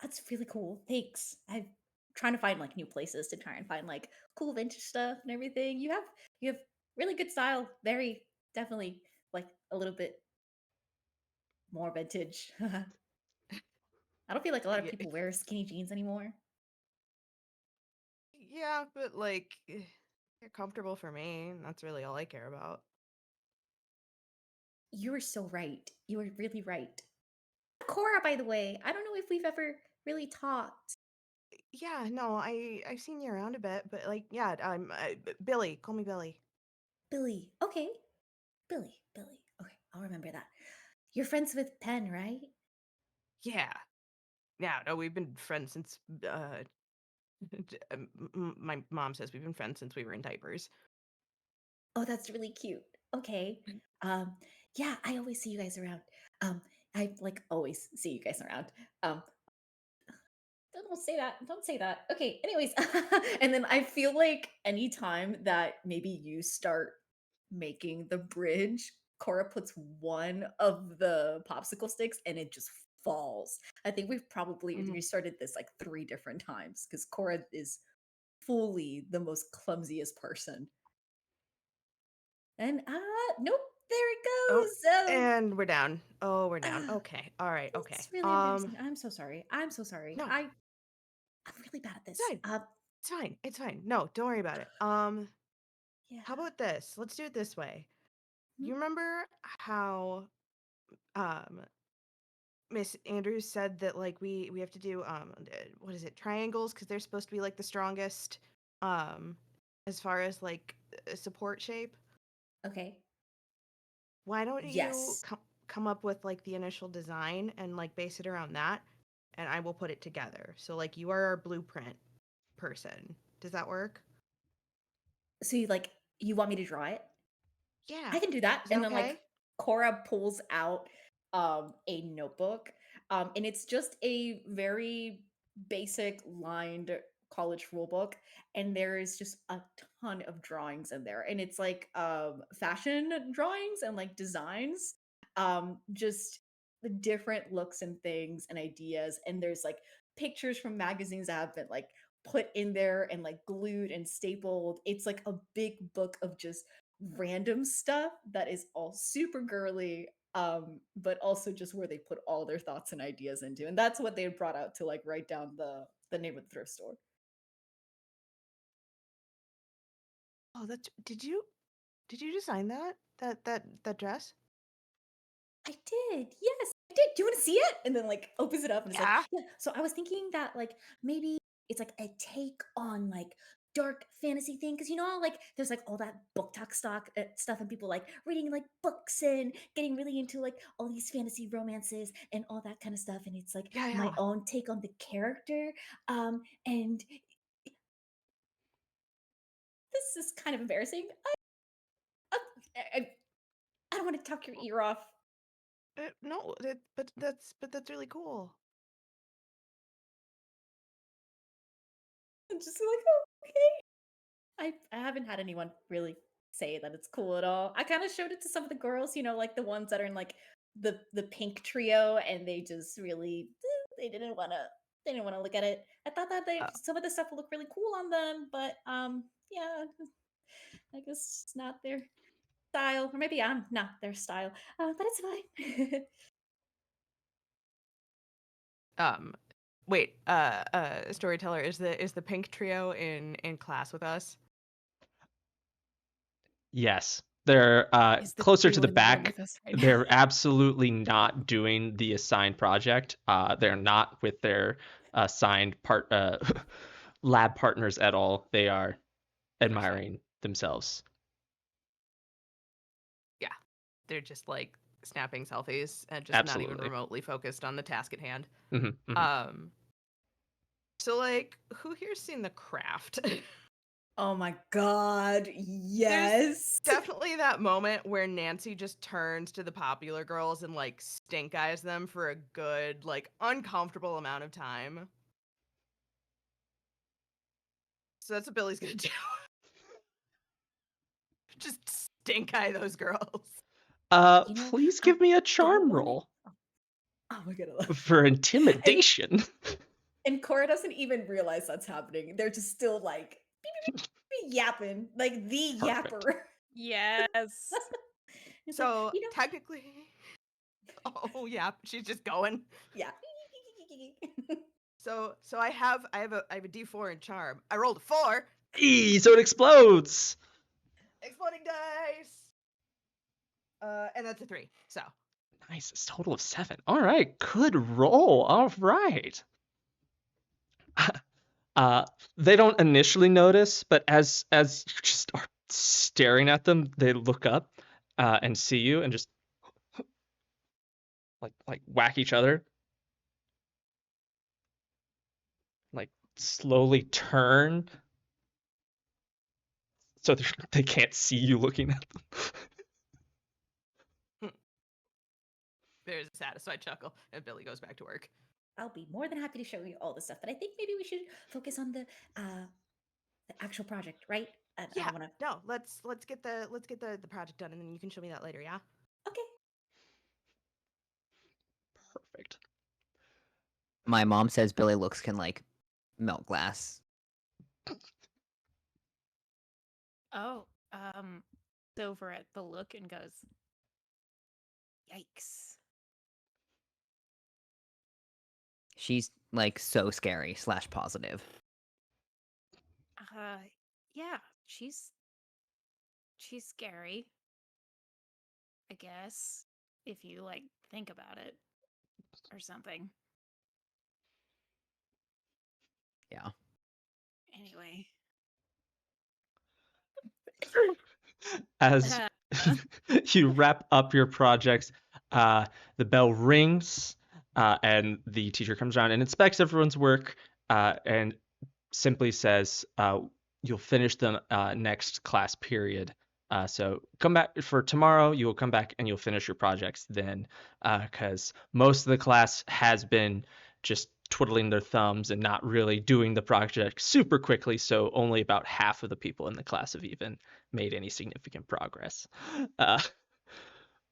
That's really cool. Thanks. I'm trying to find like new places to try and find like cool vintage stuff and everything. You have really good style. Very definitely like a little bit more vintage. I don't feel like a lot of Yeah, people wear skinny jeans anymore. yeah, but like they're comfortable for me. And that's really all I care about. You were so right. You were really right. Cora, by the way, I don't know if we've ever really talked. Yeah, no, I've seen you around a bit, but like, yeah, I'm Billy. Call me Billy. Billie. Okay. Billie. Okay, I'll remember that. You're friends with Penn, right? Yeah, yeah. No, we've been friends since. My mom says we've been friends since we were in diapers. Oh, that's really cute. Okay. Um, yeah, I always see you guys around. Um, I like always see you guys around. Um, don't say that. Don't say that. Okay, anyways. And then I feel like anytime that maybe you start making the bridge, Cora puts one of the popsicle sticks and it just falls. I think we've probably Mhm. restarted this like 3 different times because Cora is fully the most clumsiest person. And nope, there it Oh, goes. So and we're down. Oh, we're down. uh, Okay. All right. Okay. it's really embarrassing. I'm so sorry. I'm so sorry. No, I'm really bad at it's this. fine. It's fine. It's fine. No, don't worry about it. Yeah. How about this? Let's do it this way. Hmm? You remember how um Miss Andrews said that like we have to do what is it, triangles, because they're supposed to be like the strongest um as far as like support shape. Okay. Why don't you Yes. come up with like the initial design and like base it around that, and I will put it together. So like you are our blueprint person. Does that work? So you want me to draw it? Yeah. I can do that. Is that And then like okay? Cora pulls out a notebook. And it's just a very basic lined college rule book, and there is just a ton of drawings in there. And it's like fashion drawings and like designs. Just the different looks and things and ideas, and there's like pictures from magazines that have been like put in there and like glued and stapled. It's like a big book of just random stuff that is all super girly, but also just where they put all their thoughts and ideas into. And that's what they had brought out to like write down the name of the thrift store. Oh, that's did you design that dress? I did. Yes, I did. Do you want to see it? And then like opens it up and it's like, Yeah. yeah. So I was thinking that like maybe it's like a take on like dark fantasy thing, because you know how, like there's like all that book talk stock stuff and people like reading like books and getting really into like all these fantasy romances and all that kind of stuff, and it's like Yeah, my yeah. own take on the character. And this is kind of embarrassing. I, I don't want to talk your ear off. No, but that's really cool. I'm just like, oh, okay. I haven't had anyone really say that it's cool at all. I kind of showed it to some of the girls, like the ones that are in like the pink trio, and they just really they didn't want to look at it. I thought that Uh, some of the stuff would look really cool on them, but yeah, I guess it's not their style, or maybe I'm not their style. But it's fine. um, wait. Storyteller, is the pink trio in class with us? Yes, they're Is the closer to trio the in the room back. with us right now? They're absolutely not doing the assigned project. They're not with their assigned lab partners at all. They are Understood. admiring themselves. Yeah, they're just like snapping selfies and just not even Absolutely. remotely focused on the task at hand. Hmm, hmm. Um, so like, who here's seen The Craft? Oh my god, There's yes. definitely that moment where Nancy just turns to the popular girls and like stink eyes them for a good, like, uncomfortable amount of time. So that's what Billy's gonna do. Just stink eye those girls. Please I give me a don't charm want it. roll Oh my god. for And intimidation. and Cora doesn't even realize that's happening. They're just still like beep, beep, beep, beep, yapping, like the Perfect. yapper. Yes. It's like, So technically, oh yeah, she's just going. yeah. So I have a D4 in charm. I rolled a 4. So it explodes. Exploding dice. And that's a 3. So Nice. It's a total of 7. All right. Good roll. All right. They don't initially notice, but as you just are staring at them, they look up and see you and just like whack each other, like slowly turn so they can't see you looking at them. there's a satisfied chuckle, and Billy goes back to work. I'll be more than happy to show you all the stuff. But I think maybe we should focus on the actual project, right? I Yeah. don't want to. No, let's get the project done, and then you can show me that later. Yeah. Okay. Perfect. My mom says Billy looks can like melt glass. Oh, over at the look and goes, "Yikes!" She's like so scary / positive. Yeah, she's scary, I guess, if you like think about it or something. Yeah. Anyway, As you wrap up your projects, the bell rings, and the teacher comes around and inspects everyone's work, and simply says, "You'll finish the next class period. So come back for tomorrow. You will come back and you'll finish your projects then, because most of the class has been just twiddling their thumbs and not really doing the project super quickly. So only about half of the people in the class have even made any significant progress. Uh,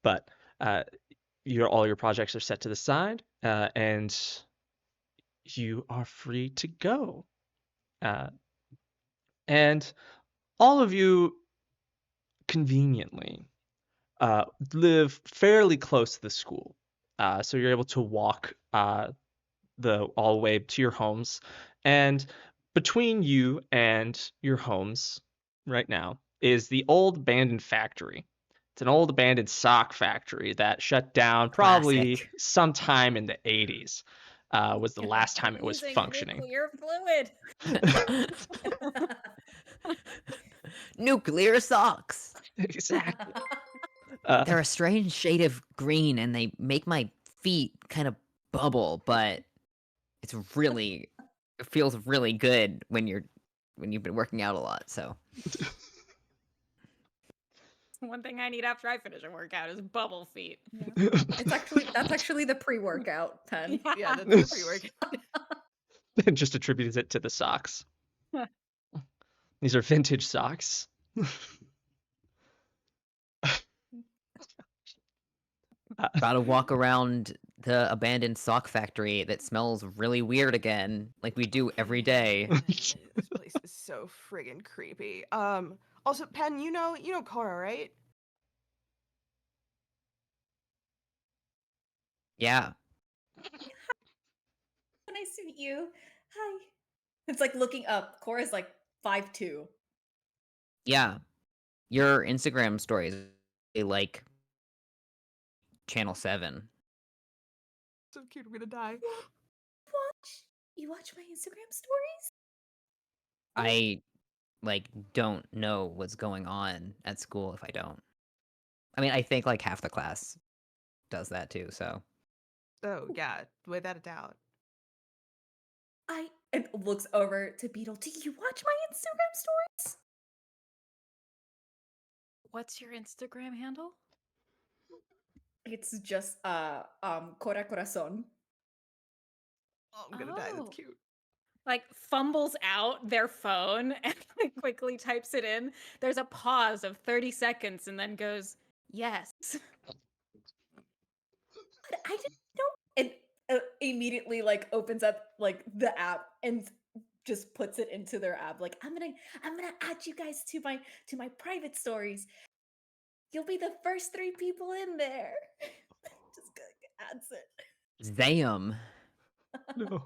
but all your projects are set to the side, and you are free to go. Uh, and all of you conveniently live fairly close to the school. So you're able to walk all the way to your homes. And between you and your homes right now is the old abandoned factory. It's an old abandoned sock factory that shut down probably Classic. sometime in the 80s. Was the last time it was using functioning. nuclear fluid. Nuclear socks. Exactly. They're a strange shade of green and they make my feet kind of bubble, but it feels really good when you've been working out a lot, so. One thing I need after I finish a workout is bubble feet. Yeah. That's actually the pre-workout, Penn. Yeah, that's the pre-workout. And just attributes it to the socks. These are vintage socks. About to walk around the abandoned sock factory that smells really weird again, like we do every day. This place is so friggin' creepy. Also, Penn, you know Cora, right? Yeah. Nice to meet you. Hi. It's like looking up. Cora's like 5'2". Yeah. Your Instagram stories, they like Channel 7. So cute, I'm gonna die. You watch my Instagram stories? I like don't know what's going on at school if I don't. I mean, I think like half the class does that too, so. Oh yeah, without a doubt. And looks over to Beetle. Do you watch my Instagram stories? What's your Instagram handle? It's just Cora Corazon. Oh, I'm gonna die. That's Oh. cute. Like fumbles out their phone and like quickly types it in. There's a pause of 30 seconds and then goes, "Yes." But I just don't. And immediately like opens up like the app and just puts it into their app. Like I'm gonna add you guys to my private stories. You'll be the first 3 people in there. Just adds it. Zam. No.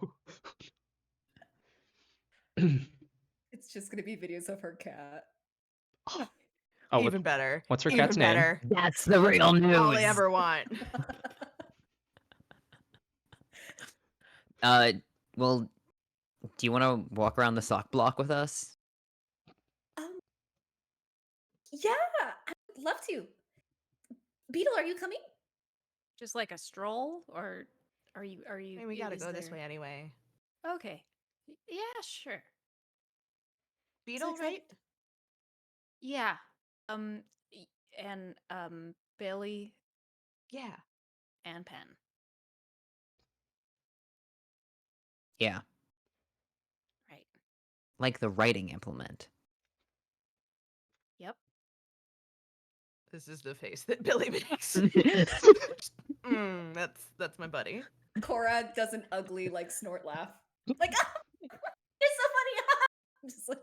It's just gonna be videos of her cat. Oh, Even better. what's her Even cat's name? better. That's the real news. All I ever want. Well, do you want to walk around the sock block with us? Yeah, I'd love to. Beetle, are you coming? Just like a stroll, or are you? Hey, we gotta is go this there- way anyway. Okay. Yeah, sure. Beetle, excited. right? Yeah. And Billie Yeah. and Penn. Yeah, Right. like the writing implement. Yep. This is the face that Billie makes. That's my buddy. Cora does an ugly like snort laugh. Like, "Ah, it's so funny." Just like,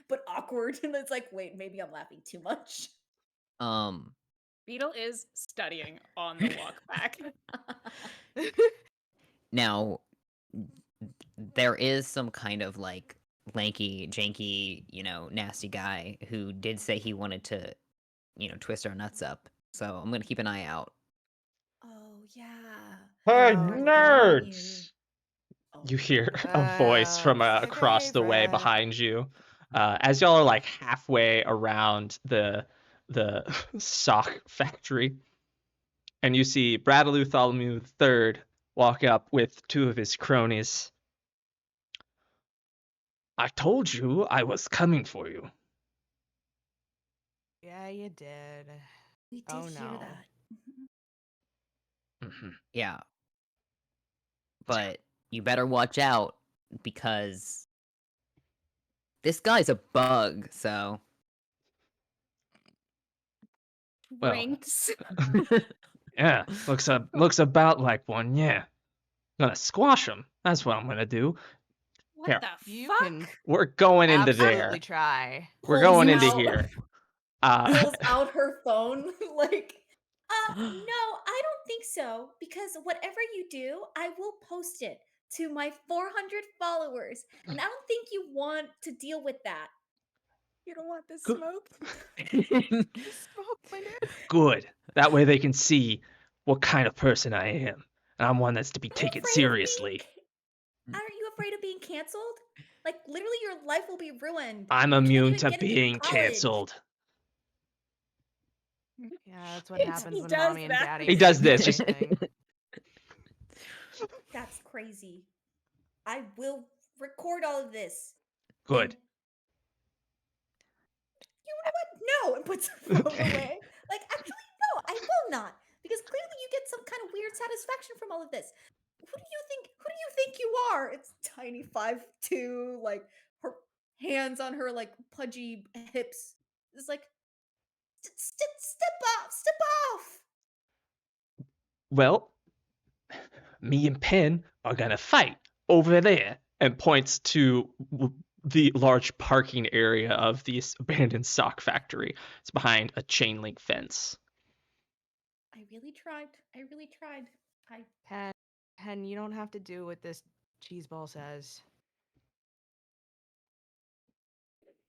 but awkward. And it's like, wait, maybe I'm laughing too much. Um, Beetle is studying on the walk back. now there is some kind of like lanky, janky, nasty guy who did say he wanted to, twist our nuts up. So I'm gonna keep an eye out. Oh yeah. Hey, Oh, Hard to count on you. nerds! Oh. You hear a voice from my across the way favorite. behind you, as y'all are like halfway around the sock factory, and you see Bradley Tholomew III walk up with two of his cronies. I told you I was coming for you. Yeah, you did. We did Oh, hear no. that. Mhm. Yeah, but you better watch out because this guy's a bug. So Well, Winks. yeah, looks about like one. Yeah, gonna squash him. That's what I'm gonna do. What Here, the You fuck? can we're going into absolutely there. try. We're Pulls going into out- here. Pulls out her phone, like, no, I don't think so. Because whatever you do, I will post it to my 400 followers. And I don't think you want to deal with that. You don't want this Good. smoke? Smoke, my dude. Good. That way they can see what kind of person I am. And I'm one that's to be Are you taken afraid of seriously. Aren't you afraid of being canceled? Like, literally, your life will be ruined. I'm You can't immune even to get into being college. canceled. Yeah, that's what He happens when does mommy and that. daddy He make does you this, do just- anything. That's crazy. I will record all of this. Good. And you know what? No, and puts the phone away. Like, actually, no, I will not. Because clearly you get some kind of weird satisfaction from all of this. Who do you think you are? It's tiny 5'2", like her hands on her like pudgy hips. It's like, step off. Well, me and Penn are gonna fight over there, and points to the large parking area of this abandoned sock factory. It's behind a chain link fence. I really tried. Penn, you don't have to do what this cheeseball says.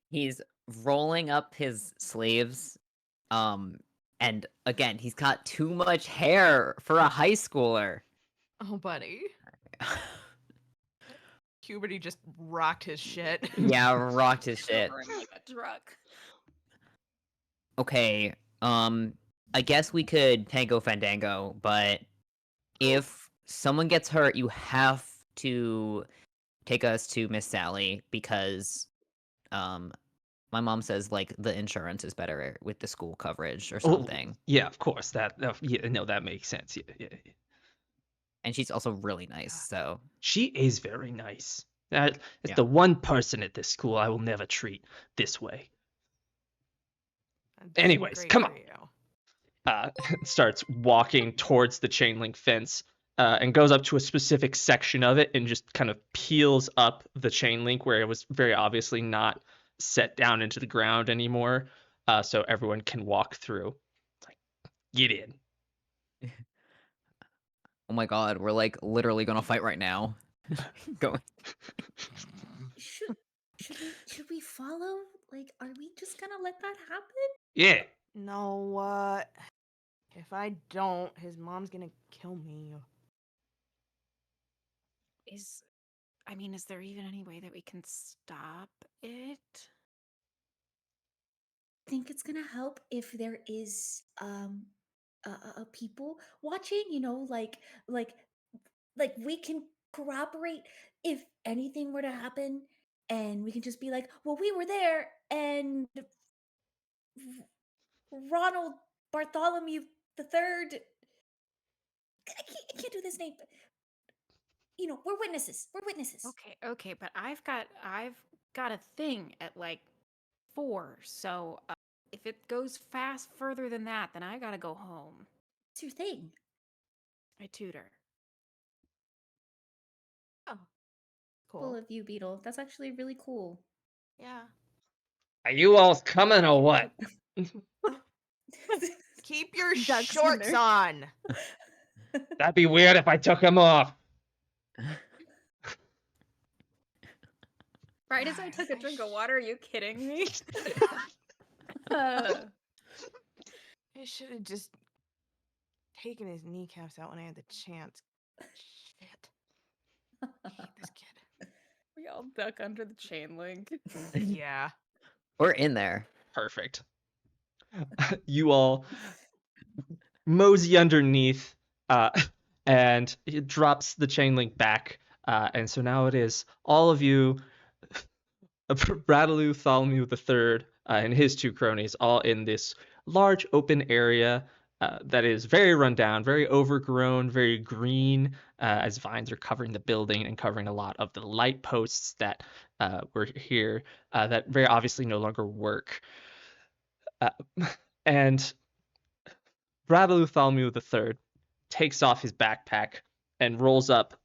He's rolling up his sleeves. And again, he's got too much hair for a high schooler. Oh, buddy. Puberty just rocked his shit. Yeah, rocked his shit. Over him like a truck. Okay, I guess we could Tango Fandango, but if someone gets hurt, you have to take us to Miss Sally because, my mom says like the insurance is better with the school coverage or Oh, something, yeah, of course. Yeah, no, that makes sense. Yeah. and she's also really nice. So She is very nice. That is Yeah. the one person at this school I will never treat this way. That's Anyways, great come for on. you. Starts walking towards the chain link fence, and goes up to a specific section of it and just kind of peels up the chain link where it was very obviously not set down into the ground anymore, so everyone can walk through. It's like, get in. oh my god, we're like literally gonna fight right now. Go. Should we follow? Like, are we just gonna let that happen? Yeah. No, what? If I don't, his mom's gonna kill me. Is there even any way that we can stop it? Think it's gonna help if there is people watching. Like we can corroborate if anything were to happen, and we can just be like, well, we were there, and Ronald Bartholomew the Third. I can't do this name. we're witnesses. We're witnesses. Okay, but I've got a thing at like 4, so if it goes further than that, then I gotta go home. It's your thing. I tutor. Oh, Cool cool. of you, Beetle. That's actually really cool. Yeah. Are you all coming or what? Keep your Ducks in shorts there. on. That'd be weird if I took them off. Right as I took a drink of water, are you kidding me? I should have just taken his kneecaps out when I had the chance. Shit. I hate this kid. We all duck under the chain link. Yeah. We're in there. Perfect. You all mosey underneath, and it drops the chain link back. And so now it is all of you, Bradaloo, Tholomew III, and his 2 cronies, all in this large open area that is very run down, very overgrown, very green, as vines are covering the building and covering a lot of the light posts that were here that very obviously no longer work. And Bradaloo Tholomew III takes off his backpack and rolls up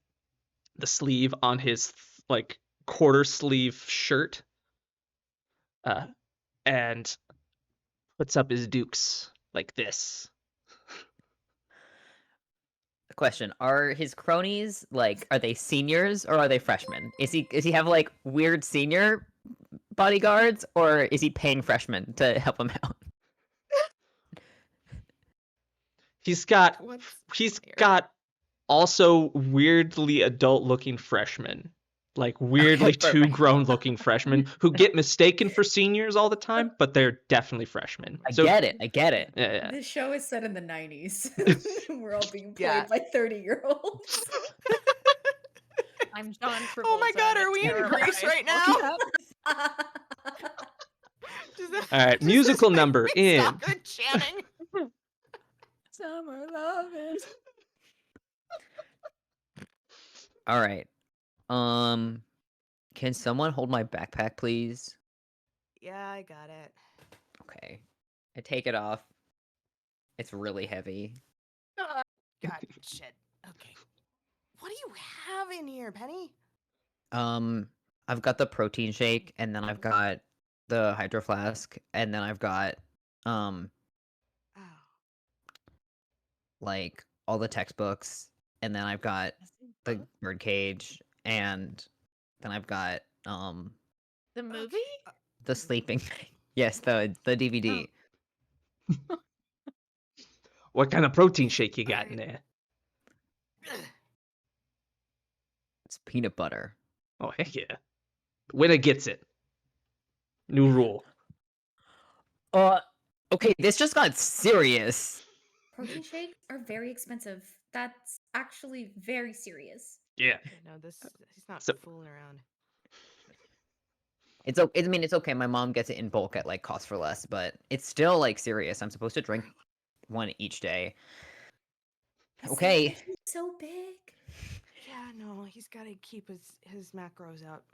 the sleeve on his like quarter sleeve shirt, and puts up his dukes like this. Question: are his cronies like, are they seniors or are they freshmen? Is he have like weird senior bodyguards, or is he paying freshmen to help him out? He's got What's also weirdly adult looking freshmen. Like weirdly too Perfect. grown looking freshmen who get mistaken for seniors all the time, but they're definitely freshmen. I get it. Yeah. This show is set in the 90s. We're all being played Yeah. by 30-year-olds. I'm John Travolta. Oh my God, and are it's we in terrible. Greece I right fucked now? up. All right, musical number in. Good chanting. Summer lovin'. All right. Can someone hold my backpack, please? Yeah, I got it. Okay. I take it off. It's really heavy. God, shit. Okay. What do you have in here, Penny? I've got the protein shake, and then I've got the hydro flask, and then I've got Oh. like all the textbooks, and then I've got the bird cage, and then I've got The movie? the sleeping yes, the DVD. What kind of protein shake you got in there? It's peanut butter. Oh, heck yeah. Winner gets it. New rule. Okay, this just got serious. Protein shakes are very expensive. That's actually very serious. Yeah. No, he's not So- fooling around. I mean, it's okay. My mom gets it in bulk at like cost for less, but it's still like serious. I'm supposed to drink one each day. Okay. He's so big. Yeah, no, he's got to keep his macros up.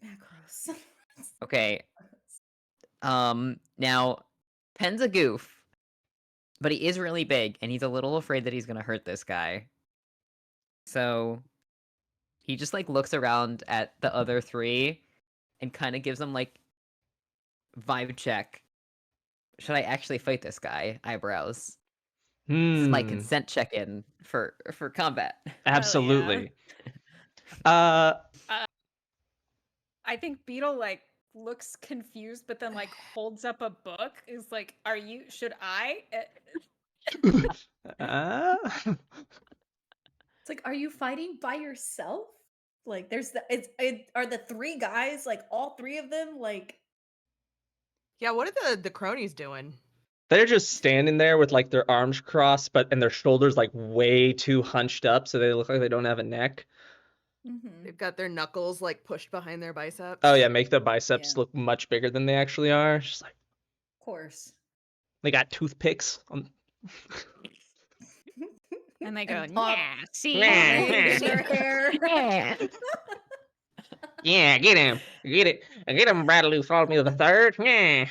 Macros. Okay. Now, Penn's a goof, but he is really big, and he's a little afraid that he's gonna hurt this guy. So he just like looks around at the other 3 and kind of gives them like vibe check. Should I actually fight this guy? Eyebrows. This is my consent check-in for combat. Absolutely. I think Beetle like looks confused, but then like holds up a book. Is like, should I? It's like, are you fighting by yourself? Like, there's are the 3 guys, like all 3 of them, like. Yeah, what are the cronies doing? They're just standing there with like their arms crossed, and their shoulders like way too hunched up, so they look like they don't have a neck. They've got their knuckles like pushed behind their biceps. Oh yeah, make the biceps Yeah. look much bigger than they actually are. It's just like Of course. they got toothpicks on. And they go, And pop yeah, see? pomade in their hair. Yeah, get him. Get him, Bradley. Follow me to the third. Yeah.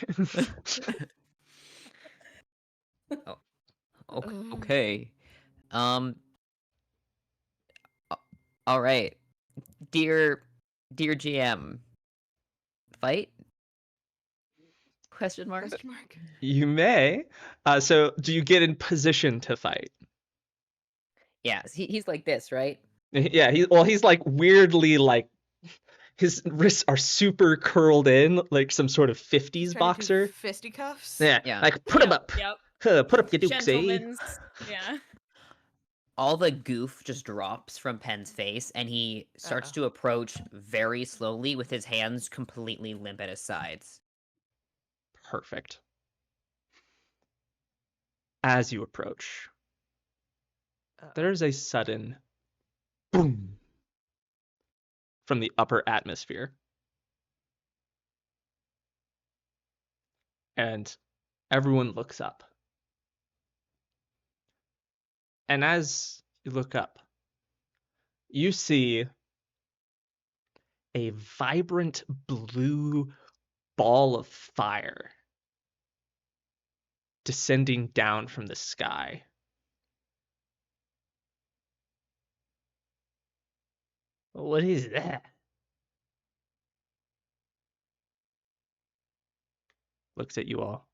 Okay. Um. All right, dear GM. Fight? Question mark. Question mark. You may. So do you get in position to fight? Yeah, he's like this, right? Yeah, he's like weirdly like his wrists are super curled in like some sort of 50s Trying to do boxer. fisticuffs. Yeah, Yeah. like put him up. Yep. Put up your dukesy. Gentlemen's. Yeah. All the goof just drops from Penn's face, and he starts to approach very slowly with his hands completely limp at his sides. Perfect. As you approach, there's a sudden boom from the upper atmosphere. And everyone looks up. And as you look up, you see a vibrant blue ball of fire descending down from the sky. What is that? Looks at you all.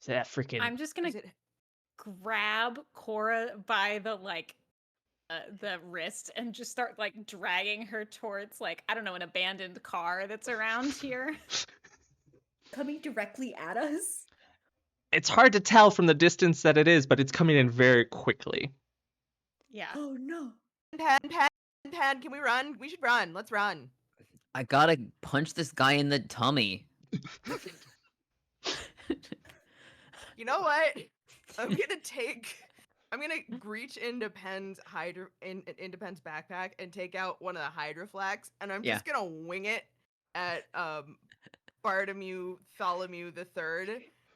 Is that freaking... I'm just gonna Is it grab Cora by the wrist and just start like dragging her towards like, I don't know, an abandoned car that's around here. Coming directly at us? It's hard to tell from the distance that it is, but it's coming in very quickly. Yeah. Oh no. Penn, can we run? We should run. Let's run. I gotta punch this guy in the tummy. You know what? I'm gonna reach into Penn's into Penn's backpack and take out one of the hydroflax, and I'm just gonna wing it at Bartholomew the Third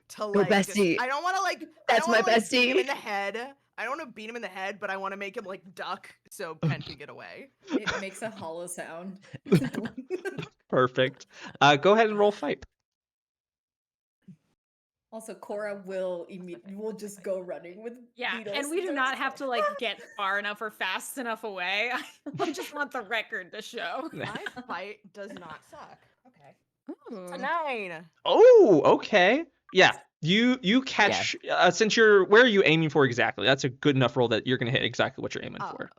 to like. bestie. I don't want to like. That's my beat him bestie. in the head. I don't want to beat him in the head, but I want to make him like duck so Penn can get away. It makes a hollow sound. Perfect. Go ahead and roll fight. Also, Cora will just go running with Yeah, Beetle. and we do not have to like get far enough or fast enough away. I just want the record to show. My fight does not suck. Okay. Ooh. A 9. Oh, okay. Yeah. You catch since where are you aiming for exactly? That's a good enough roll that you're gonna hit exactly what you're aiming for.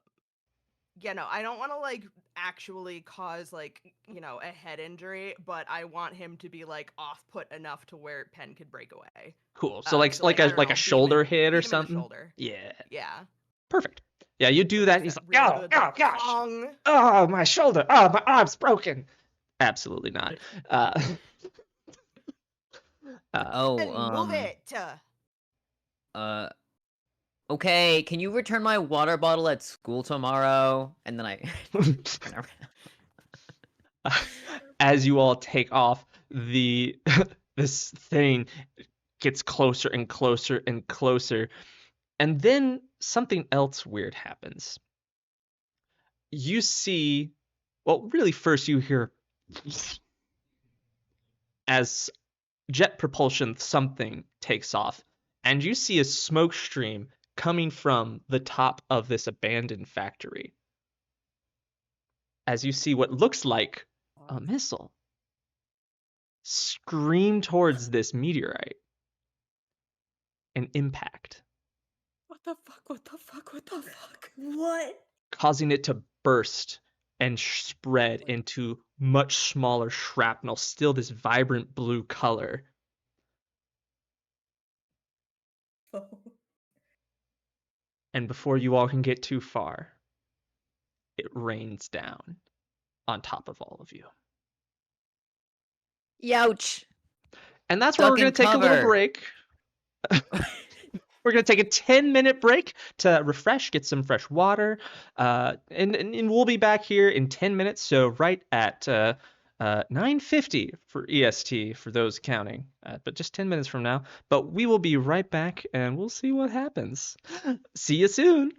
Yeah, no, I don't want to like actually cause like, you know, a head injury, but I want him to be like off-put enough to where Penn could break away. Cool. So I like don't know, a shoulder beat him hit or in the something. shoulder. Yeah. Yeah. Perfect. Yeah, you do that. He's like, Really oh, good, oh like, gosh. pong. Oh, my shoulder. Oh, my arm's broken. Absolutely not. And move it. Okay, can you return my water bottle at school tomorrow? And then I turn around. As you all take off, this thing gets closer and closer and closer. And then something else weird happens. You see, well, really first you hear as jet propulsion something takes off, and you see a smoke stream coming from the top of this abandoned factory. As you see what looks like a missile scream towards this meteorite and impact, What the fuck? What the fuck? What the fuck? What? causing it to burst and spread into much smaller shrapnel, still this vibrant blue color. Oh. And before you all can get too far, it rains down on top of all of you. Youch! And that's where we're going to take a little break. We're going to take a 10-minute break to refresh, get some fresh water, and we'll be back here in 10 minutes. So right at 9:50 for EST for those counting, but just 10 minutes from now. But we will be right back and we'll see what happens. See you soon.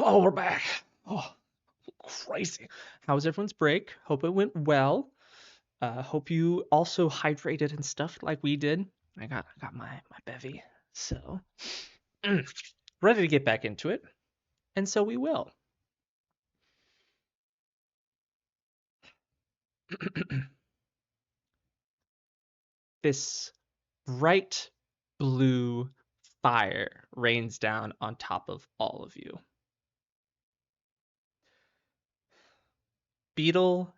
Oh, we're back. Oh, crazy. How was everyone's break? Hope it went well. Hope you also hydrated and stuff like we did. I got my bevy. So ready to get back into it. And so we will. This bright blue fire rains down on top of all of you. Beetle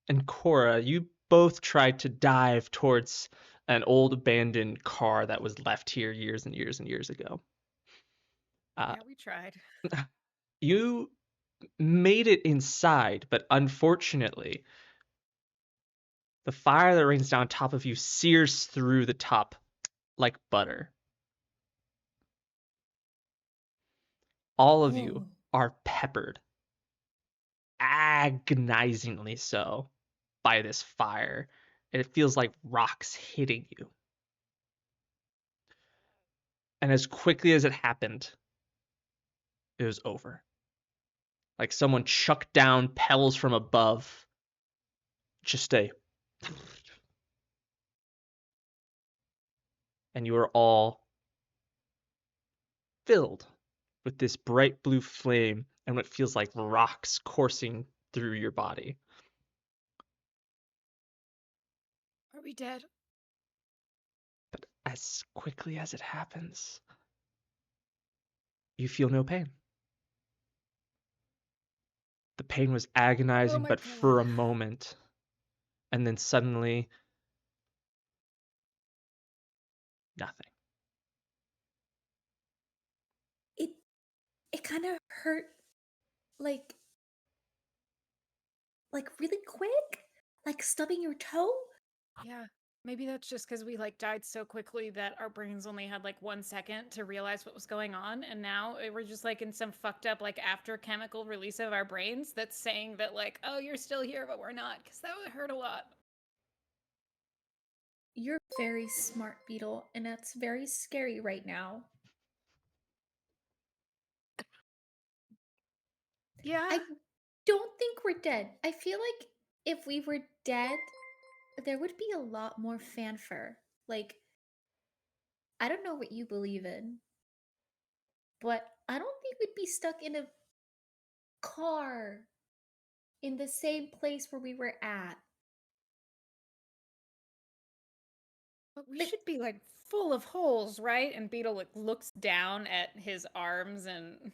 and Cora, you both tried to dive towards an old abandoned car that was left here years and years and years ago. Uh, Yeah, we tried. you made it inside, but unfortunately, the fire that rains down on top of you sears through the top like butter. All of you Oh, are peppered, agonizingly so, by this fire. And it feels like rocks hitting you. And as quickly as it happened, it was over. Like someone chucked down pebbles from above. Just a. And you are all filled with this bright blue flame and what feels like rocks coursing through your body. Are we dead? But as quickly as it happens, you feel no pain. The pain was Oh agonizing, my but for a god. moment. And then suddenly, nothing. it it kind of hurt like really quick, like stubbing your toe. Yeah. Maybe that's just because we like died so quickly that our brains only had like 1 second to realize what was going on, and now we're just like in some fucked up like after chemical release of our brains that's saying that like, oh, you're still here, but we're not, because that would hurt a lot. You're very smart, Beetle, and that's very scary right now. Yeah. I don't think we're dead. I feel like if we were dead, there would be a lot more fanfare. Like, I don't know what you believe in, but I don't think we'd be stuck in a car in the same place where we were at. But we Like, should be like full of holes, right? And Beetle like looks down at his arms and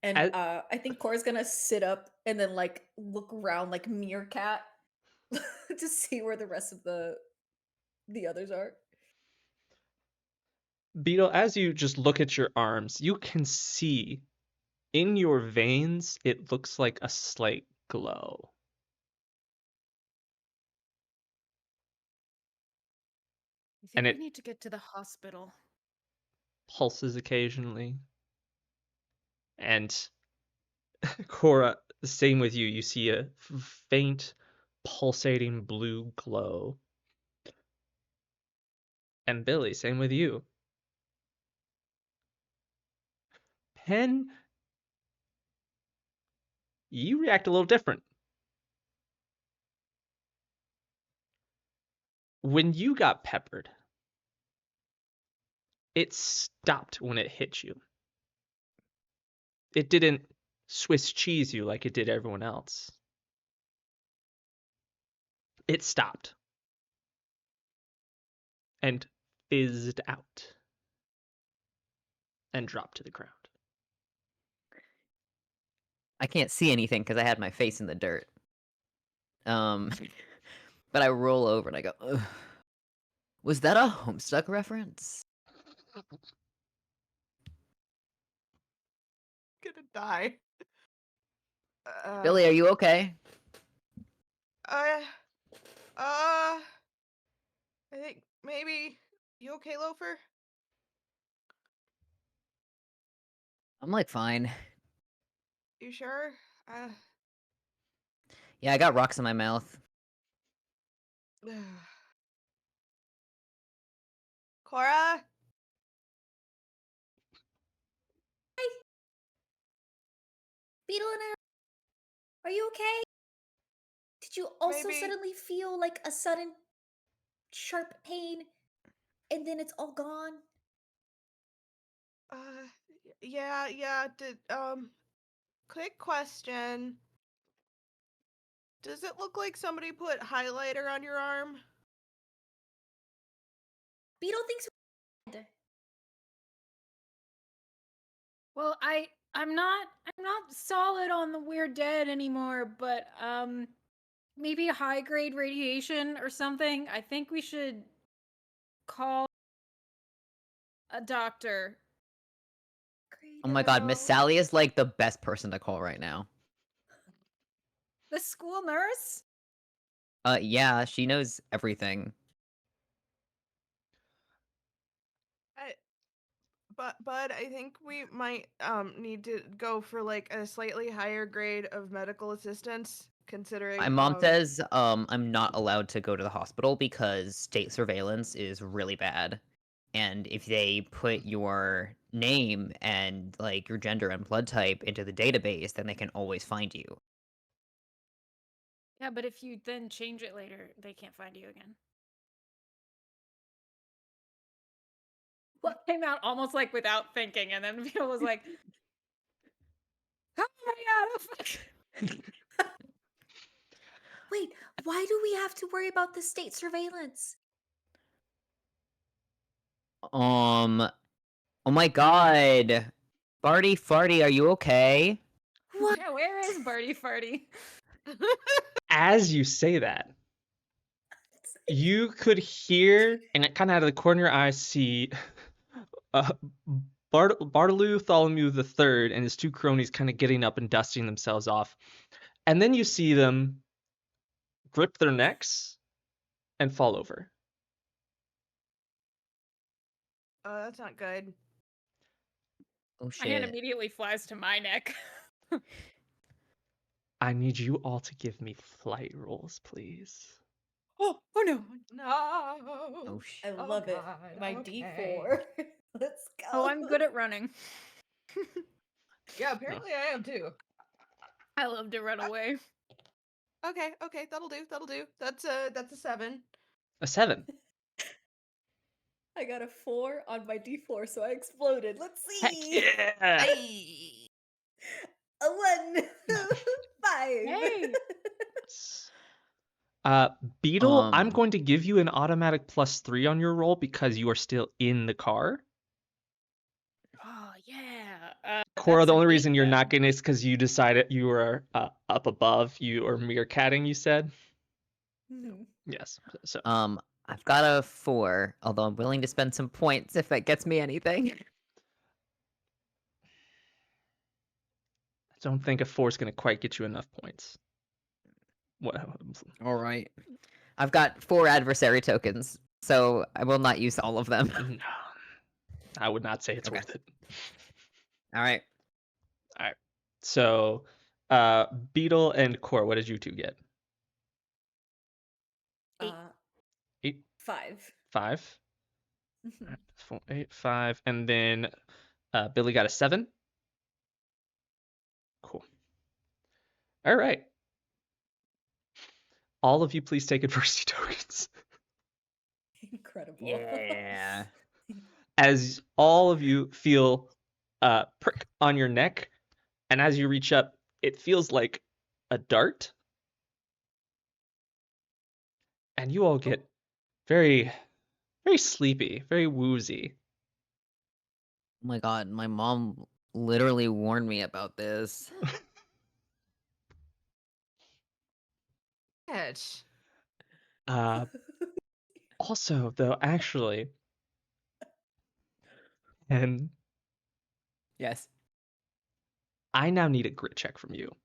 and As, I think Cora's gonna sit up and then like look around like meerkat to see where the rest of the others are. Beetle, as you just look at your arms, you can see in your veins, it looks like a slight glow. I And think we it need to get to the hospital. pulses occasionally. And Cora, the same with you. You see a faint, pulsating blue glow. And Billie, same with you. Penn, you react a little different. When you got peppered, it stopped when it hit you. It didn't Swiss cheese you like it did everyone else. It stopped and fizzed out and dropped to the ground. I can't see anything because I had my face in the dirt. Um, but I roll over and I go, ugh. Was that a Homestuck reference? Gonna die. Billie, are you okay? Uh, I think maybe. You okay, Loafer? I'm like fine. You sure? Uh, Yeah, I got rocks in my mouth. Cora? feeling it? Are you okay? Did you also Maybe. suddenly feel like a sudden sharp pain and then it's all gone? Yeah. Quick question. Does it look like somebody put highlighter on your arm? Beetle thinks we're dead. Well, I'm not solid on the we're dead anymore, but maybe high grade radiation or something. I think we should call a doctor. Great Oh my god, Miss girl. Sally is like the best person to call right now. The school nurse? Yeah, she knows everything. But I think we might need to go for like a slightly higher grade of medical assistance, considering My mom says I'm not allowed to go to the hospital because state surveillance is really bad. And if they put your name and like your gender and blood type into the database, then they can always find you. Yeah, but if you then change it later, they can't find you again. What came out almost like without thinking, and then Beetle was like, "Oh my god!" Wait, why do we have to worry about the state surveillance? Oh my god. Barty Farty, are you okay? What? Yeah, where is Birdie Farty? As you say that, you could hear, and kind of out of the corner of your eye, see uh, Bartolou Tholomew III and his two cronies kind of getting up and dusting themselves off. And then you see them grip their necks and fall over. Oh, that's not good. Oh My hand shit. immediately flies to my neck. I need you all to give me flight rolls, please. Oh no! No. Oh I shit. love it. God, My okay. D4. Let's go. Oh, I'm good at running. Yeah, apparently I am too. I love to run away. Okay, that'll do. That's a 7. A 7. I got a 4 on my D4, so I exploded. Let's Heck see. yeah! Hey. A 1. 5. Hey! Beetle, I'm Um, going to give you an automatic +3 on your roll because you are still in the car. Oh yeah. Cora, That's the an only 8 reason you're then. not getting it is because you decided you were up above. You are meerkatting, you said? Mhm. Yes. So I've got a 4, although I'm willing to spend some points if that gets me anything. I don't think a 4 is going to quite get you enough points. What? All right. I've got 4 adversary tokens, so I will not use all of them. No, I would not say it's Okay. worth it. All right. All right. So, Beetle and Cora, what did you two get? 8. 8, 5. 5. Mhm. All right, 4, 8, 5, and then Billie got a 7. Cool. All right. All of you, please take adversity tokens. Incredible. Yeah. As all of you feel prick on your neck, and as you reach up, it feels like a dart, and you all get very, very sleepy, very woozy. Oh my god, my mom literally warned me about this. Bitch. Also, though, actually, and Yes. I now need a grit check from you.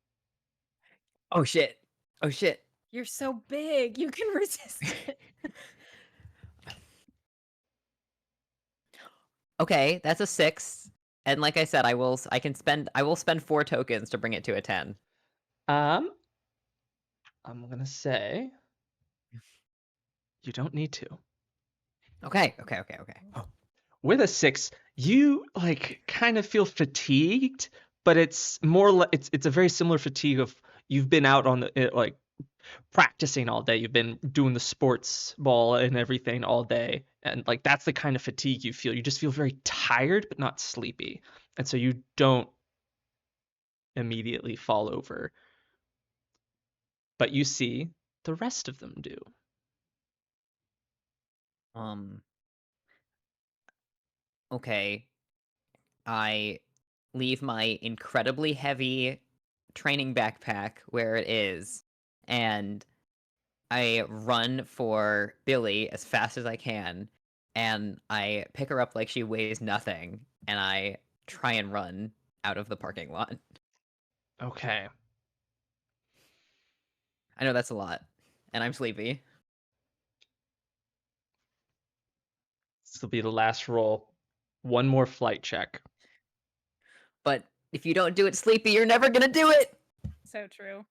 Oh shit. Oh shit. You're so big, you can resist it. Okay, that's a 6. And like I said, I will spend 4 tokens to bring it to a 10. I'm gonna say you don't need to. Okay. With a 6, you like kind of feel fatigued, but it's more it's a very similar fatigue of you've been out on the like practicing all day, you've been doing the sports ball and everything all day, and like that's the kind of fatigue you feel. You just feel very tired but not sleepy, and so you don't immediately fall over, but you see the rest of them do. Um, okay. I leave my incredibly heavy training backpack where it is, and I run for Billie as fast as I can, and I pick her up like she weighs nothing, and I try and run out of the parking lot. Okay. I know that's a lot, and I'm sleepy. This will be the last roll. One more flight check. But if you don't do it sleepy, you're never gonna do it! So true.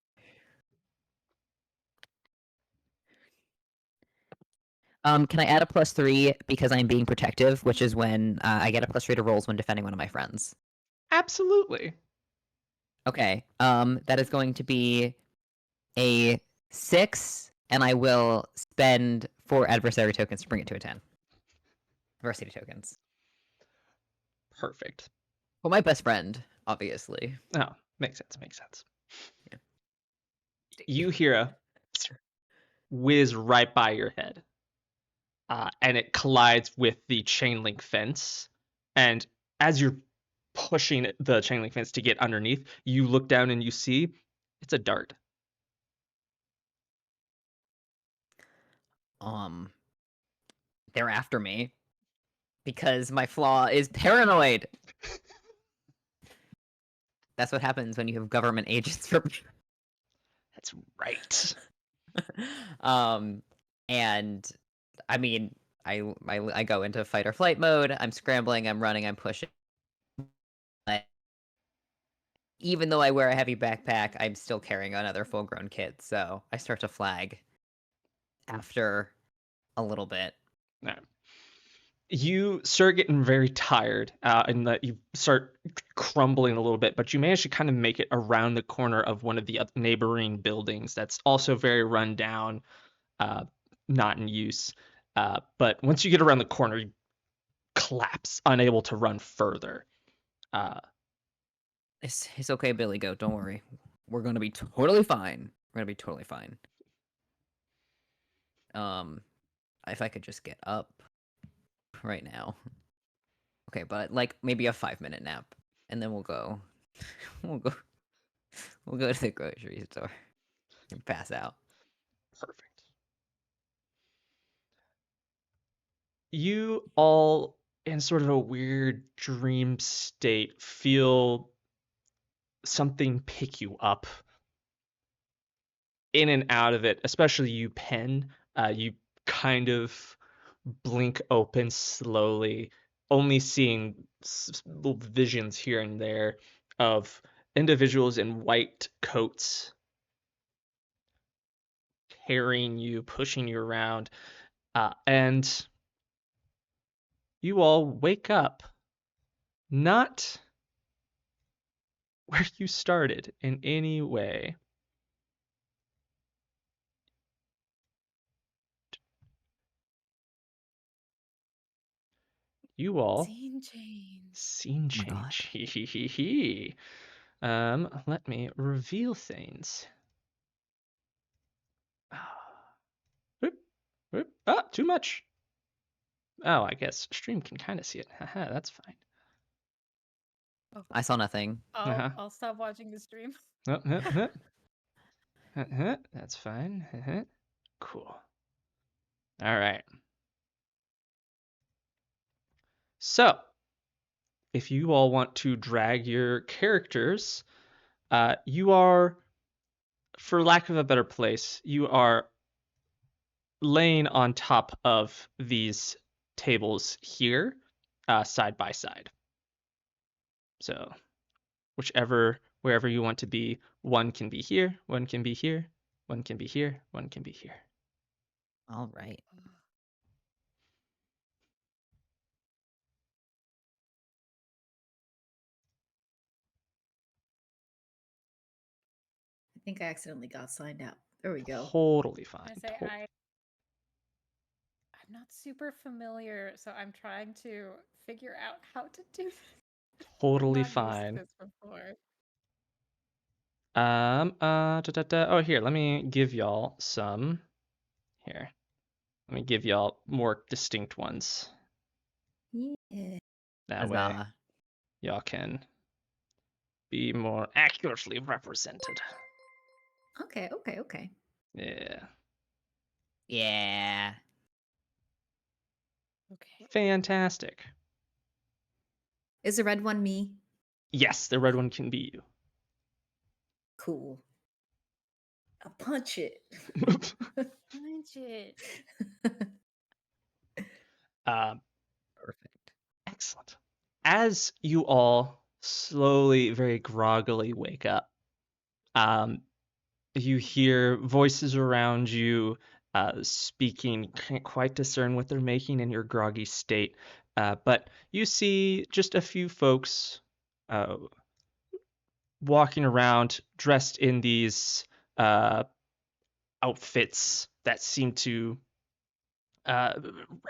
Can I add a +3 because I'm being protective, which is when I get a +3 to rolls when defending one of my friends. Absolutely. Okay. That is going to be a 6, and I will spend 4 adversary tokens to bring it to a 10. Adversity tokens. Perfect. Well, my best friend, obviously. Oh, makes sense. Makes sense. Yeah. You hear a whiz right by your head, and it collides with the chain link fence. And as you're pushing the chain link fence to get underneath, you look down and you see it's a dart. They're after me because my flaw is paranoid. That's what happens when you have government agents for. That's right. And I mean, I go into fight or flight mode. I'm scrambling. I'm running. I'm pushing. But even though I wear a heavy backpack, I'm still carrying another full-grown kid. So I start to flag after a little bit. No. You start getting very tired, and that you start crumbling a little bit, but you manage to kind of make it around the corner of one of the neighboring buildings that's also very run down, not in use. But once you get around the corner, you collapse, unable to run further. Uh, It's okay, Billy. Go. Don't worry. We're gonna be totally fine. We're gonna be totally fine. If I could just get up right now. Okay, but like maybe a 5-minute nap, and then we'll go. We'll go. We'll go to the grocery store and pass out. Perfect. You all, in sort of a weird dream state, feel something pick you up in and out of it, especially you, Penn. You kind of blink open slowly, only seeing little visions here and there of individuals in white coats carrying you, pushing you around, and you all wake up not where you started in any way. You all Scene change. scene Oh my God. change. Let me reveal things. Whoop, whoop. Ah, too much. Oh, I guess stream can kind of see it. Haha, that's fine. I saw nothing. Uh-huh. I'll stop watching the stream. That's fine. Cool. All right. So, if you all want to drag your characters, you are, for lack of a better place, you are laying on top of these tables here, side by side. So, wherever you want to be, one can be here, one can be here, one can be here, one can be here. All right. think I accidentally got signed out. There we go. Totally fine. I say I'm not super familiar, so I'm trying to figure out how to do this. Totally Not used to fine. this before. Oh, here, let me give y'all some. Here, let me give y'all more distinct ones. Yeah. That way, Huzzah. y'all can be more accurately represented. Okay, okay, okay. Yeah. Yeah. Okay. Fantastic. Is the red one me? Yes, the red one can be you. Cool. I'll punch it. Punch it. Perfect. Excellent. As you all slowly, very groggily wake up, you hear voices around you speaking. Can't quite discern what they're making in your groggy state, but you see just a few folks walking around dressed in these outfits that seem to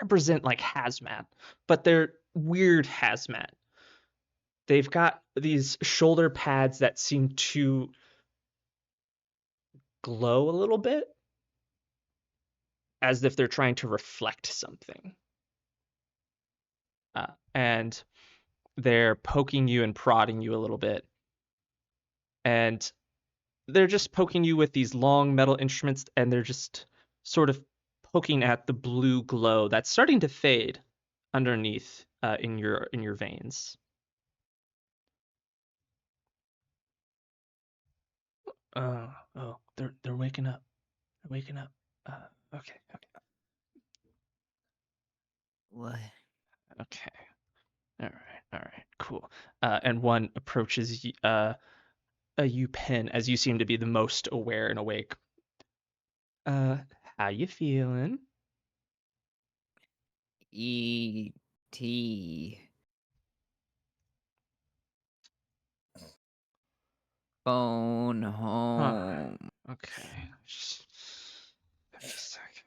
represent like hazmat, but they're weird hazmat. They've got these shoulder pads that seem to glow a little bit, as if they're trying to reflect something. And they're poking you and prodding you a little bit. And they're just poking you with these long metal instruments, and they're just sort of poking at the blue glow that's starting to fade underneath in your veins. Oh, they're waking up. They're waking up. Okay, What? okay. All right, cool. And one approaches you, Penn, as you seem to be the most aware and awake. How you feeling? E.T. Phone Huh. home. Okay. Just a sec.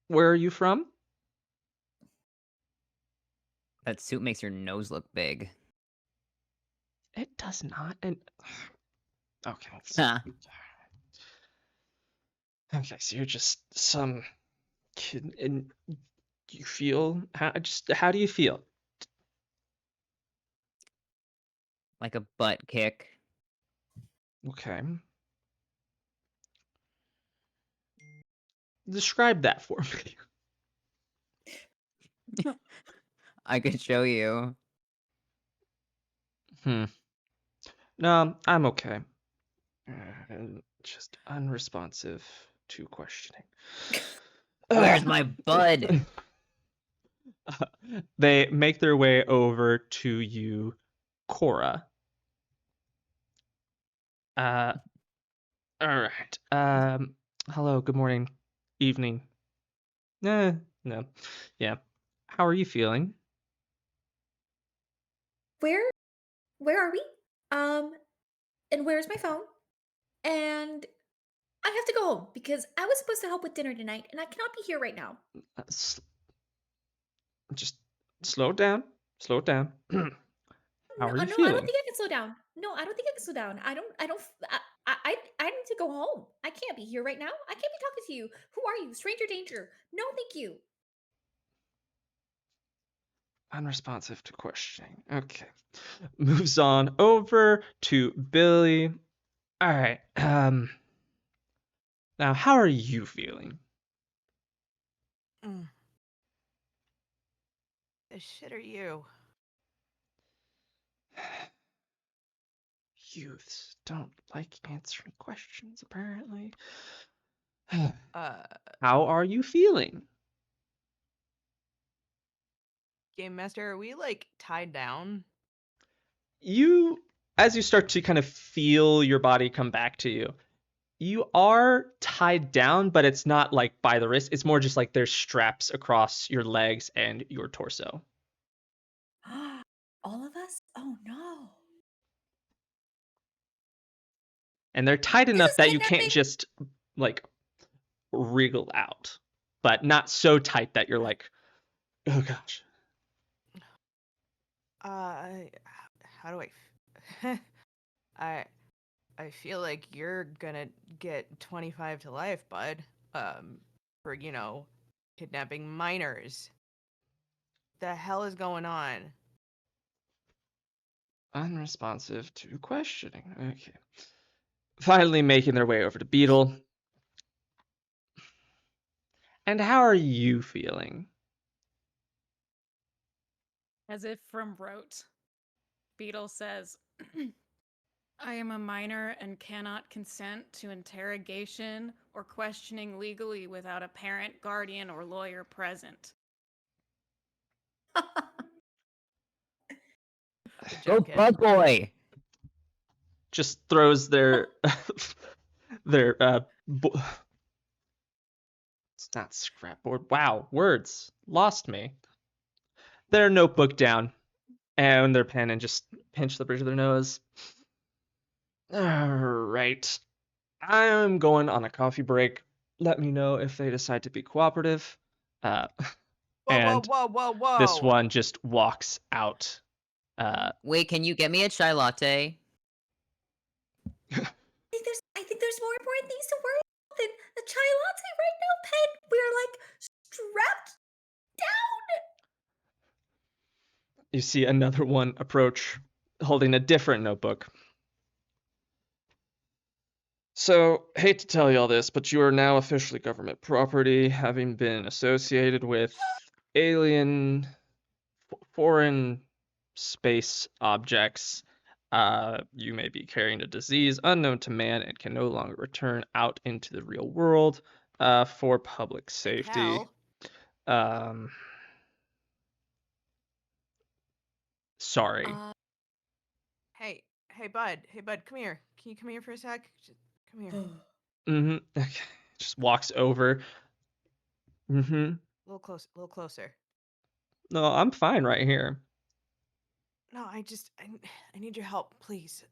Where are you from? That suit makes your nose look big. It does not. And okay. Huh. Okay, so you're just some kid, and you feel how do you feel? Like a butt kick. Okay. Describe that for me. I could show you. No, I'm okay. Just unresponsive to questioning. Where's my bud? They make their way over to you, Cora. All right. Hello, good morning, evening. No. Yeah. How are you feeling? Where are we? And where's my phone? And I have to go home because I was supposed to help with dinner tonight and I cannot be here right now. Just slow down. Slow it down. How No, are you no, I don't feeling? think I can slow down. No, I don't think I can slow down. I need to go home. I can't be here right now. I can't be talking to you. Who are you? Stranger danger. No, thank you. Unresponsive to questioning. Okay. Moves on over to Billie. All right. Now, how are you feeling? The shit are you? Youths don't like answering questions, apparently. How are you feeling? Game Master, are we like tied down? As you start to kind of feel your body come back to you, you are tied down, but it's not like by the wrist. It's more just like there's straps across your legs and your torso. All of us? Oh no. and they're tight This enough is that you can't kidnapping. just like wriggle out, but not so tight that you're like, oh gosh. How do I? I feel like you're gonna get 25 to life, bud. For kidnapping minors. The hell is going on? Unresponsive to questioning. Okay. Finally making their way over to Beetle. And how are you feeling? As if from rote, Beetle says, I am a minor and cannot consent to interrogation or questioning legally without a parent, guardian, or lawyer present. Good Go job, kid. bug boy. Just throws their their it's not scrapboard. Wow, words lost me. Their notebook down and their pen and just pinch the bridge of their nose. All right. I'm going on a coffee break. Let me know if they decide to be cooperative. Uh, Whoa, and whoa, whoa, whoa, whoa! this one just walks out. Wait, can you get me a chai latte? I think there's more important things to worry about than a chai latte right now, Penn. We're like strapped down. You see another one approach holding a different notebook. So, hate to tell you all this, but you are now officially government property, having been associated with alien, foreign space objects. You may be carrying a disease unknown to man and can no longer return out into the real world for public safety. Hell. Sorry. Hey, bud. Hey, bud. Come here. Can you come here for a sec? Just come here. Mm-hmm. Just walks over. Mm-hmm. A little closer. No, I'm fine right here. No, I need your help, please.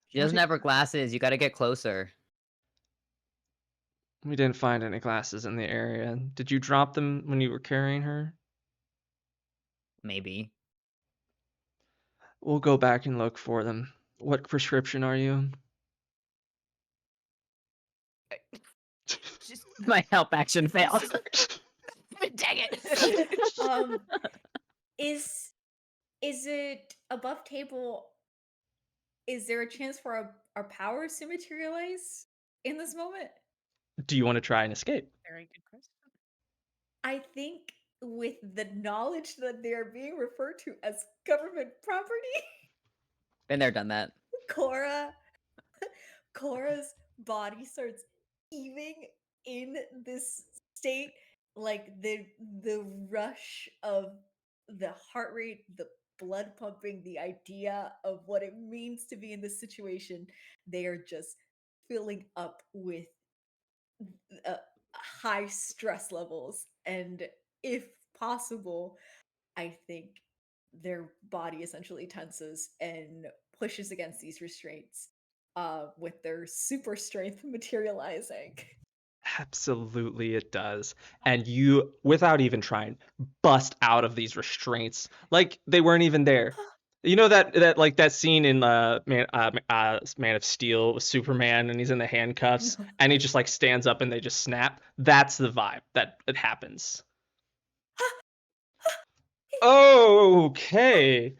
She doesn't have her glasses. You gotta get closer. We didn't find any glasses in the area. Did you drop them when you were carrying her? Maybe. We'll go back and look for them. What prescription are you? Just My help action failed. dang it. Is it above table? Is there a chance for our powers to materialize in this moment? Do you want to try and escape? Very good question. I think with the knowledge that they are being referred to as government property, Been there, done that. Cora's body starts heaving in this state, like the rush of the heart rate, the blood pumping, the idea of what it means to be in this situation. They are just filling up with high stress levels, and if possible, I think their body essentially tenses and pushes against these restraints, with their super strength materializing. Absolutely, it does. And you, without even trying, bust out of these restraints like they weren't even there. You know that scene in Man of Steel with Superman and he's in the handcuffs No. and he just like stands up and they just snap. That's the vibe that it happens. Okay.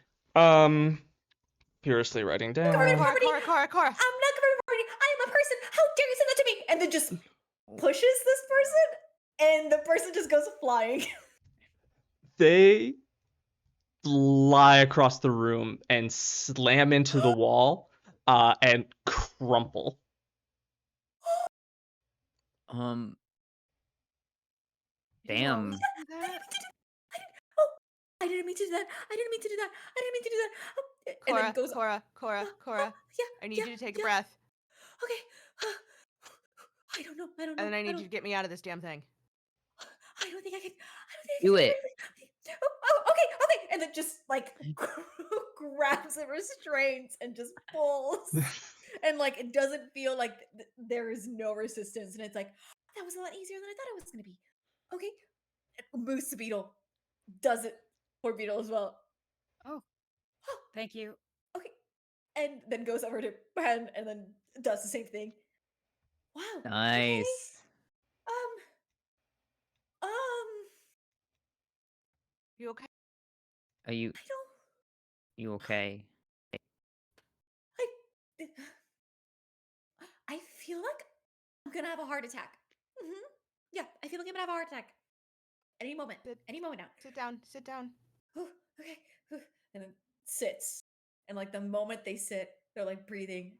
Furiously writing down. Government Cora, property. Cora. I'm not government property. I am a person. How dare you say that to me? And then just pushes this person, and the person just goes flying. They fly across the room and slam into the wall and crumple. Damn. I didn't mean to do that. I didn't mean to do that. I didn't mean to do that. Oh, and then goes, Cora. yeah, I need you to take a breath. Okay. I don't know. And then I need you to get me out of this damn thing. I don't think I can. I don't think Do I can. it. Okay. And then just like grabs the restraints and just pulls And like it doesn't feel like there is no resistance, and it's like that was a lot easier than I thought it was gonna be. Okay, and moves to Beetle, does it for Beetle as well. Oh, thank you. Okay, and then goes over to Penn and then does the same thing. Wow. Okay. Nice. Um. You okay? Are you I don't. you okay? I. I feel like I'm gonna have a heart attack. Yeah, I feel like I'm gonna have a heart attack any moment. Sit- Any moment now. Sit down. Sit down. Okay. And then sits. And like the moment they sit, they're like breathing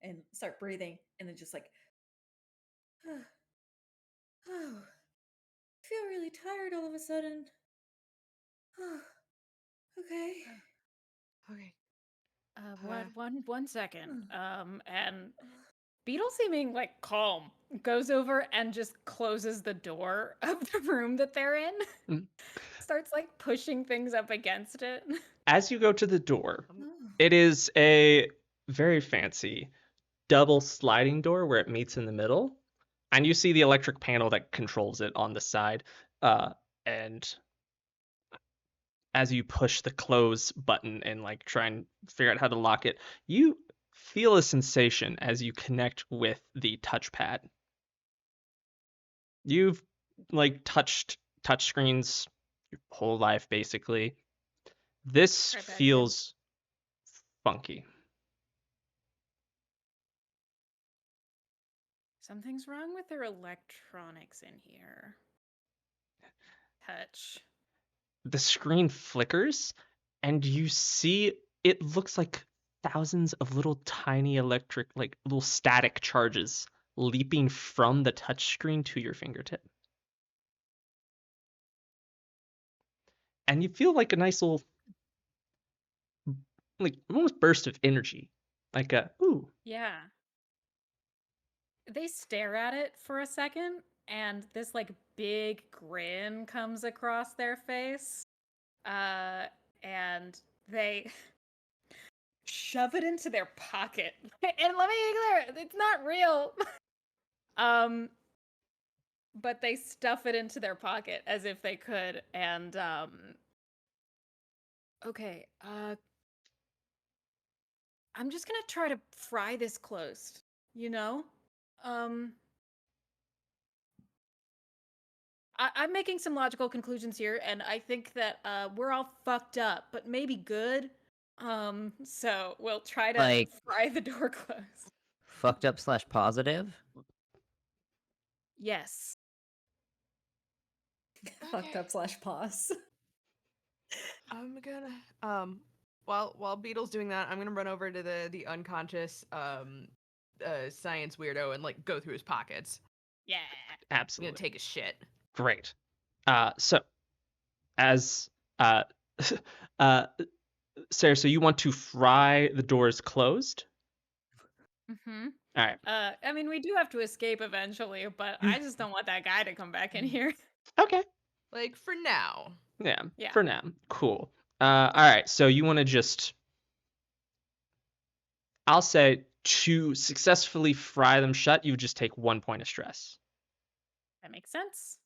and start breathing, and then just like, oh, I feel really tired all of a sudden. Okay. Okay. One second. And Beetle, seeming like calm, goes over and just closes the door of the room that they're in. Mm. Starts like pushing things up against it. As you go to the door, Oh. it is a very fancy double sliding door where it meets in the middle. And you see the electric panel that controls it on the side. And as you push the close button and like try and figure out how to lock it, you feel a sensation as you connect with the touchpad. You've like touched touchscreens your whole life basically. This Right back in. feels funky. Something's wrong with their electronics in here. Touch. The screen flickers and you see it looks like thousands of little tiny electric, like little static charges leaping from the touchscreen to your fingertip. And you feel like a nice little, like almost burst of energy. Like a, ooh. Yeah. They stare at it for a second, and this like big grin comes across their face. And they shove it into their pocket. And let me be clear, it's not real. But they stuff it into their pocket as if they could, and okay, I'm just gonna try to fry this closed, you know? I'm making some logical conclusions here, and I think that we're all fucked up, but maybe good. So we'll try to Like fry the door closed. fucked up / positive? Yes. Fucked up / pause. I'm gonna while Beetle's doing that, I'm gonna run over to the unconscious science weirdo and like go through his pockets. Yeah. I'm Absolutely. gonna take his shit. Great. So as uh Sarah, so you want to fry the doors closed? Mm-hmm. All right. I mean, we do have to escape eventually, but I just don't want that guy to come back in here. Okay. Like for now. Yeah. Yeah. For now. Cool. All right. So you want to just, I'll say to successfully fry them shut, you would just take 1 point of stress. That makes sense.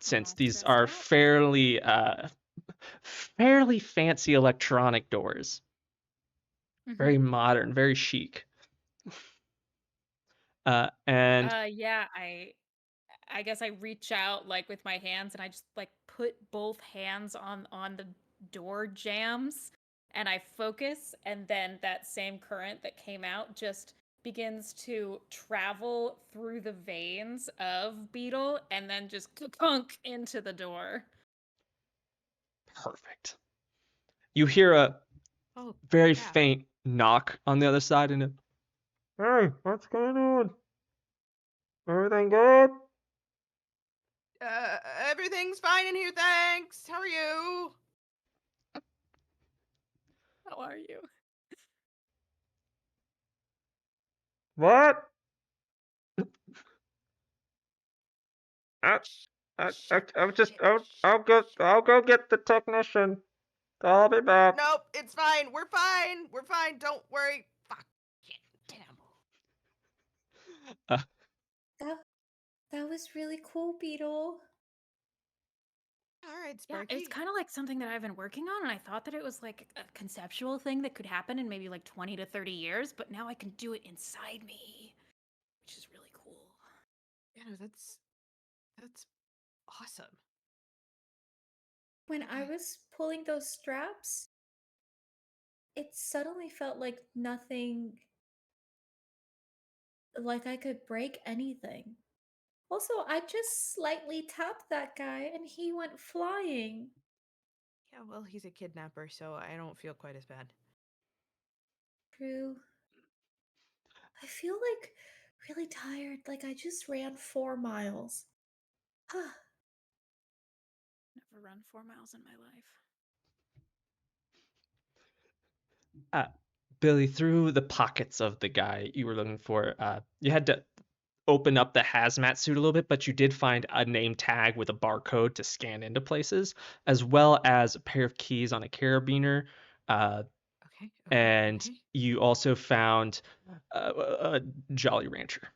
Since I'll these stress are out. fairly fancy electronic doors. Very Mhm. modern, very chic. And Yeah, I guess I reach out like with my hands and I just like put both hands on the door jams and I focus, and then that same current that came out just begins to travel through the veins of Beetle and then just clunk into the door. perfect. You hear a Oh, very crap. faint knock on the other side, and hey, what's going on? Everything good? Everything's fine in here, thanks. How are you? How are you? What? I, I'm just, Shit, I'll go get the technician. I'll be back. Nope, it's fine. We're fine. We're fine. Don't worry. Fuck. Shit. Damn. That was really cool, Beetle. All right, Yeah, Sparky. it's kind of like something that I've been working on, and I thought that it was like a conceptual thing that could happen in maybe like 20 to 30 years, but now I can do it inside me, which is really cool. Yeah, no, that's awesome. When I Okay. was pulling those straps, it suddenly felt like nothing, like I could break anything. Also, I just slightly tapped that guy and he went flying. Yeah, well, he's a kidnapper, so I don't feel quite as bad. True. I feel like really tired, like I just ran 4 miles. Never run 4 miles in my life. Billy, through the pockets of the guy you were looking for, you had to open up the hazmat suit a little bit, but you did find a name tag with a barcode to scan into places, as well as a pair of keys on a carabiner. Okay. And Okay. you also found a Jolly Rancher.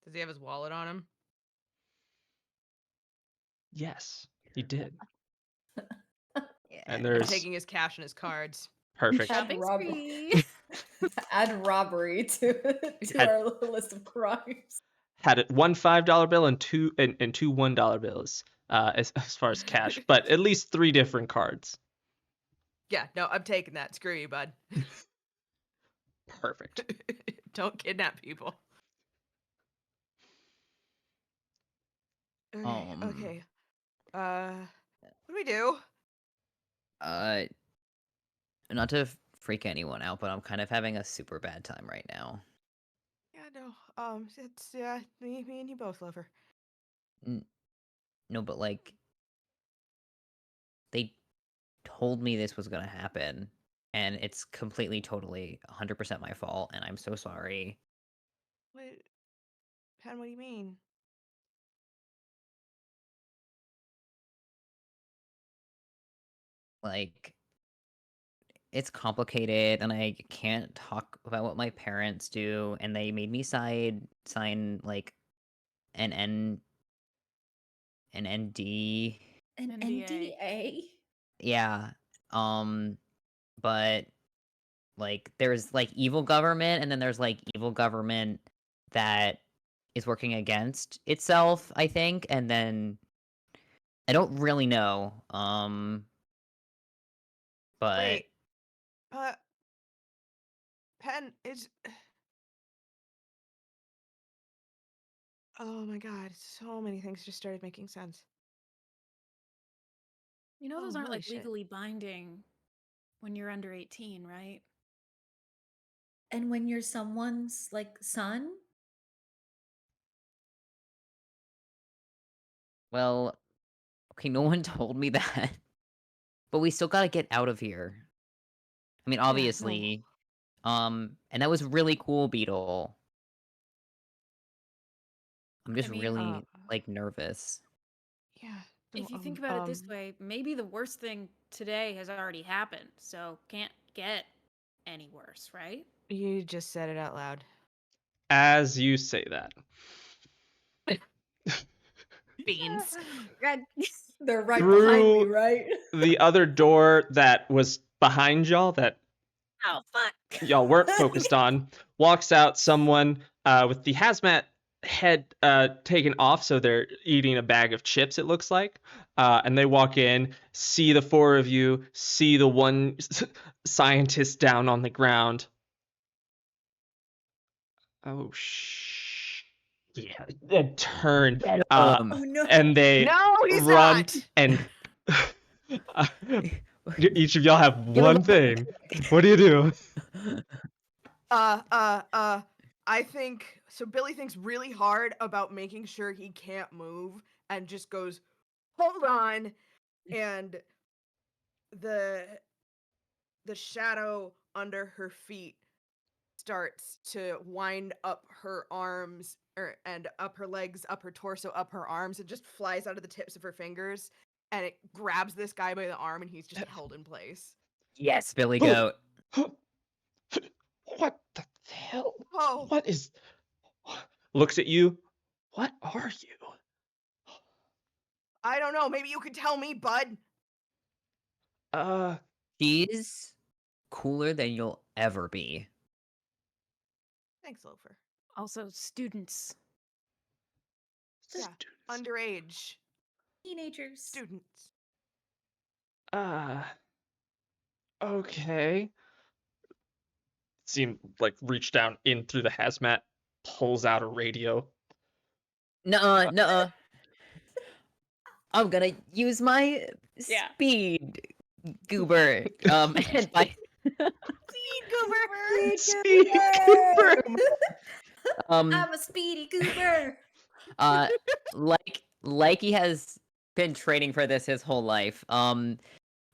Does he have his wallet on him? Yes, he did. Yeah. And I'm there's taking his cash and his cards. perfect. Shopping rob- spree. Add robbery to Had- our list of crimes. Had it one $5 bill and two $1 bills, as far as cash, but at least 3 different cards. Yeah, no, I'm taking that. Screw you, bud. Perfect. Don't kidnap people. Okay. Okay. What do we do? Not to freak anyone out, but I'm kind of having a super bad time right now. Yeah, no. It's me and you both, lover. No, but like, they told me this was gonna happen, and it's completely, totally, 100% my fault, and I'm so sorry. What, Penn? What do you mean? Like, it's complicated, and I can't talk about what my parents do, and they made me sign like an ND. An NDA. NDA? Yeah. But like there's like evil government, and then there's like evil government that is working against itself, I think, and then I don't really know. But Wait. Penn is. Oh my god, so many things just started making sense. You know, Oh, those aren't holy like shit. legally binding when you're under 18, right? And when you're someone's like son? well, okay, no one told me that. But we still gotta get out of here. I mean, Yeah, no. obviously. And that was really cool, Beetle. I'm just I mean, really like nervous. Yeah. if you think about it this way, maybe the worst thing today has already happened, so can't get any worse, right? You just said it out loud. As you say that, Beans. They're right behind me, through right? the other door that was behind y'all, that Oh, fuck. y'all weren't focused on, walks out someone with the hazmat head taken off, so they're eating a bag of chips, it looks like. And they walk in, see the 4 of you, see the one scientist down on the ground. Oh, yeah, and turn, Oh no. and they No, he's run, not. and each of y'all have Give him one thing. What do you do? I think so. Billy thinks really hard about making sure he can't move and just goes, "Hold on," and the shadow under her feet starts to wind up her arms and up her legs, up her torso, up her arms, and just flies out of the tips of her fingers and it grabs this guy by the arm, and he's just held in place. Yes, Billy Oh. Goat. What the hell? Oh, What is... Looks at you. What are you? I don't know. Maybe you could tell me, bud. She's cooler than you'll ever be. Thanks, Loafer. Also, students. Yeah, Students. underage Teenagers. students. Okay. Seem like reach down in through the hazmat, pulls out a radio. Nuh-uh, nuh-uh. I'm gonna use my Yeah. speed goober. And by Speed Cooper. um I'm a speedy goober. like he has been training for this his whole life.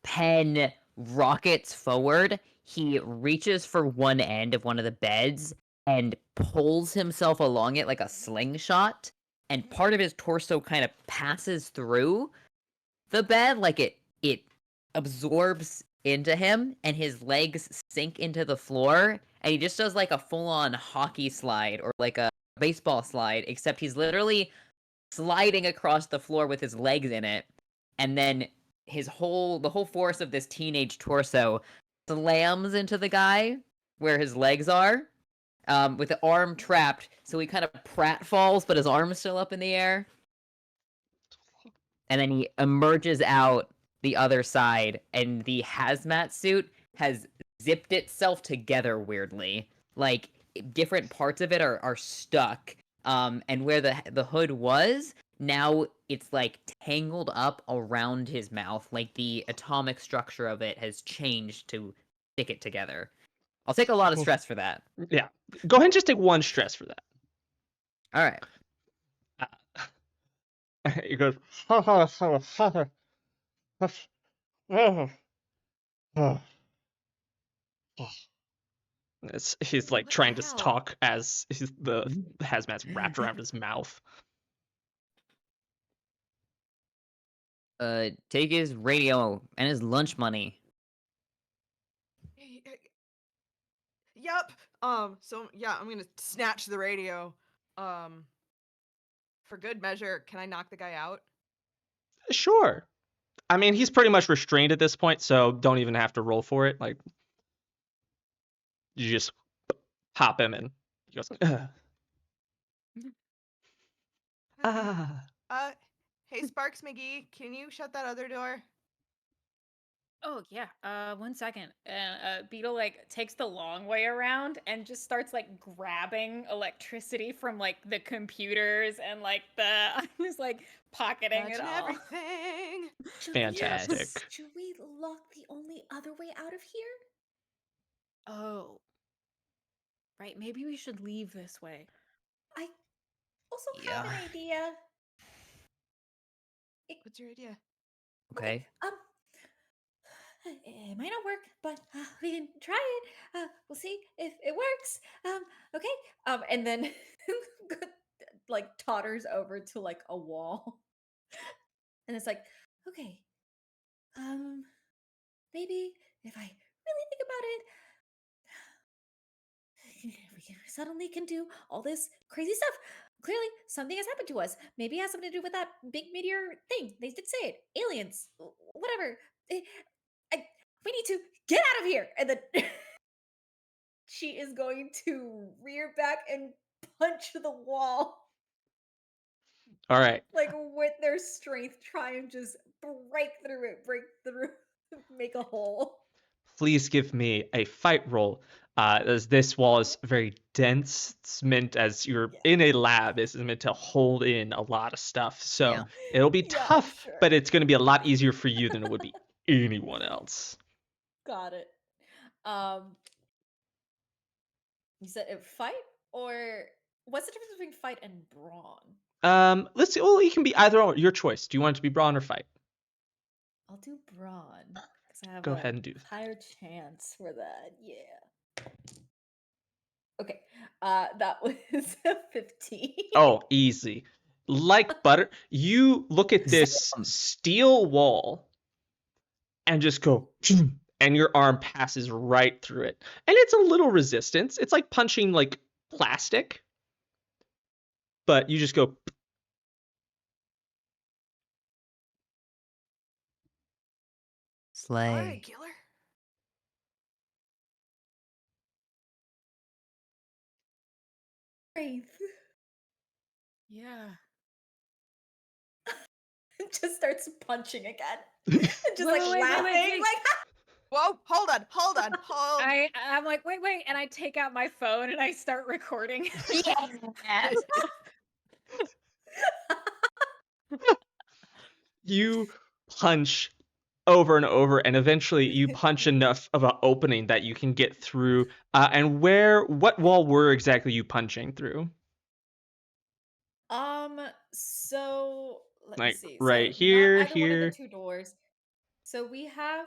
Penn rockets forward. He reaches for one end of one of the beds and pulls himself along it like a slingshot, and part of his torso kind of passes through the bed, like it absorbs into him, and his legs sink into the floor, and he just does like a full-on hockey slide or like a baseball slide, except he's literally sliding across the floor with his legs in it, and then the whole force of this teenage torso slams into the guy where his legs are, with the arm trapped, so he kind of pratfalls, but his arm's still up in the air. And then he emerges out the other side, and the hazmat suit has zipped itself together weirdly. Like, different parts of it are stuck. And where the hood was, now it's like tangled up around his mouth. Like the atomic structure of it has changed to stick it together. I'll take a lot of stress for that. Yeah. Go ahead and just take one stress for that. All right. He goes, he's like What the trying to hell? talk as the hazmat's wrapped around his mouth. Take his radio and his lunch money. Yep. So yeah, I'm gonna snatch the radio. For good measure, can I knock the guy out? Sure. I mean, he's pretty much restrained at this point, so don't even have to roll for it. Like, you just hop him in. He goes, ah. Hey Sparks McGee, can you shut that other door? Oh yeah. 1 second. And Beetle like takes the long way around and just starts like grabbing electricity from like the computers and like the just like pocketing it Touching all. everything. Fantastic. Should we lock the only other way out of here? Oh. Right, maybe we should leave this way. I also have an Yeah. idea. What's your idea? Okay. It might not work, but we can try it. We'll see if it works. Okay. And then like totters over to like a wall, and it's like, okay. Maybe if I really think about it, we suddenly can do all this crazy stuff. Clearly, something has happened to us. Maybe it has something to do with that big meteor thing. They did say it. Aliens. Whatever. We need to get out of here. And then she is going to rear back and punch the wall. All right. Like with their strength, try and just break through, make a hole. Please give me a fight roll. As this wall is very dense. It's meant, as you're in a lab, this is meant to hold in a lot of stuff. So Yeah. it'll be Yeah, tough, sure. but it's going to be a lot easier for you than it would be anyone else. Got it. You said fight, or what's the difference between fight and brawn? Let's see. Well, you can be either or. Your choice. Do you want it to be brawn or fight? I'll do brawn because I have Go a ahead and do. higher chance for that. Yeah. Okay. That was a 15. Oh, easy. like butter. You look at this Sam. steel wall and just go, and your arm passes right through it. And it's a little resistance. It's like punching like plastic, but you just go. All Slay. right, killer. Brave. Yeah. Just starts punching again. And just Wait, like wait, wait, laughing. wait, wait. Like Whoa, hold on. I'm like, wait, and I take out my phone and I start recording. Yes. You punch over and over, and eventually you punch enough of an opening that you can get through. And what wall were exactly you punching through? so let me Like see. right So not here, either one of the here. two doors. So we have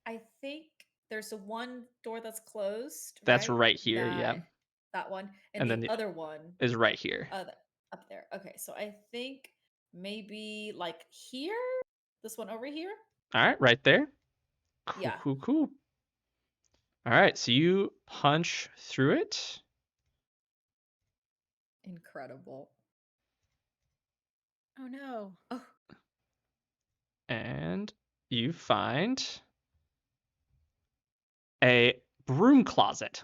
I think there's a one door that's closed, That's right? right here, yeah. That one. And And then the the other one is right here. up there. Okay, so I think maybe like here? This one over here? All right, right there. Cool, Yeah. cool, cool. All right, so you punch through it. Incredible. Oh no. Oh, And you find a broom closet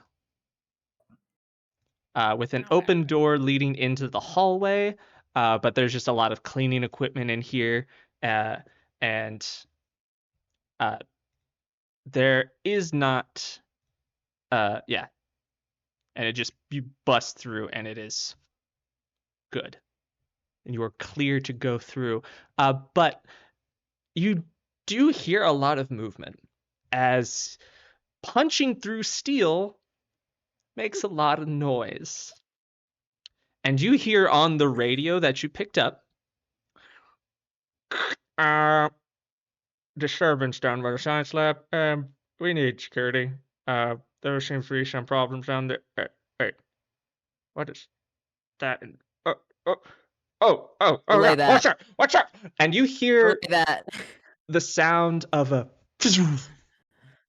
with an Wow. open door leading into the hallway, but there's just a lot of cleaning equipment in here, and there is not, yeah, and it just you bust through, and it is good, and you are clear to go through, but you do hear a lot of movement as punching through steel makes a lot of noise. And you hear on the radio that you picked up, disturbance down by the science lab. We need security. There seems to be some problems down there. Wait, what is that? Oh, oh, Relay yeah. that. Watch out! And you hear Relay that. the sound of a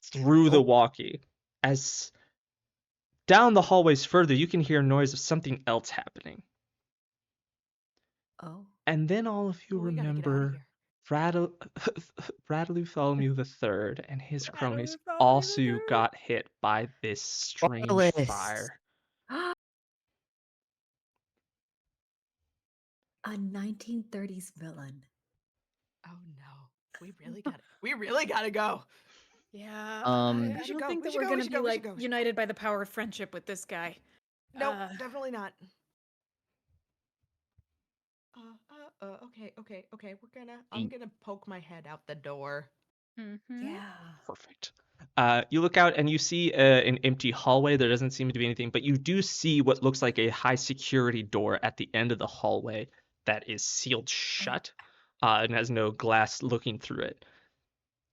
through the Oh. walkie. As down the hallways further, you can hear noise of something else happening. Oh. And then all of you We gotta get out of remember here. Bartholomew III and his cronies Bartholomew also III. got hit by this strange Bartolus. fire. a 1930s villain. Oh no. We really gotta go. Yeah. Um, I We should don't go, think we that should we're go, we gonna should be go, we like should go, we should united by the power of friendship with this guy. No, Uh, definitely not. Okay. I'm gonna poke my head out the door. mhm. Yeah. Perfect. You look out and you see an empty hallway. There doesn't seem to be anything, but you do see what looks like a high security door at the end of the hallway that is sealed shut and has no glass looking through it.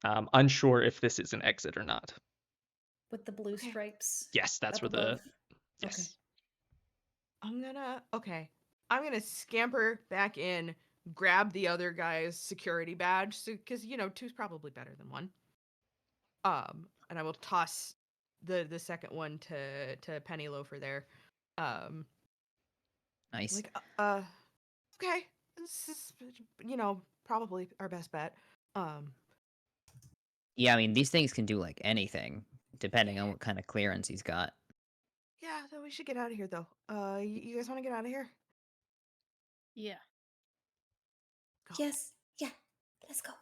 Unsure if this is an exit or not. With the blue Okay. stripes. Yes, that's up where the above. yes. I'm gonna scamper back in, grab the other guy's security badge, because two's probably better than one. And I will toss the second one to Penny Loafer there. nice. Like, okay, this is probably our best bet. Yeah, I mean, these things can do like anything, depending on what kind of clearance he's got. Yeah, so we should get out of here though. You guys want to get out of here? Yeah. Go. Yes. Yeah. Let's go.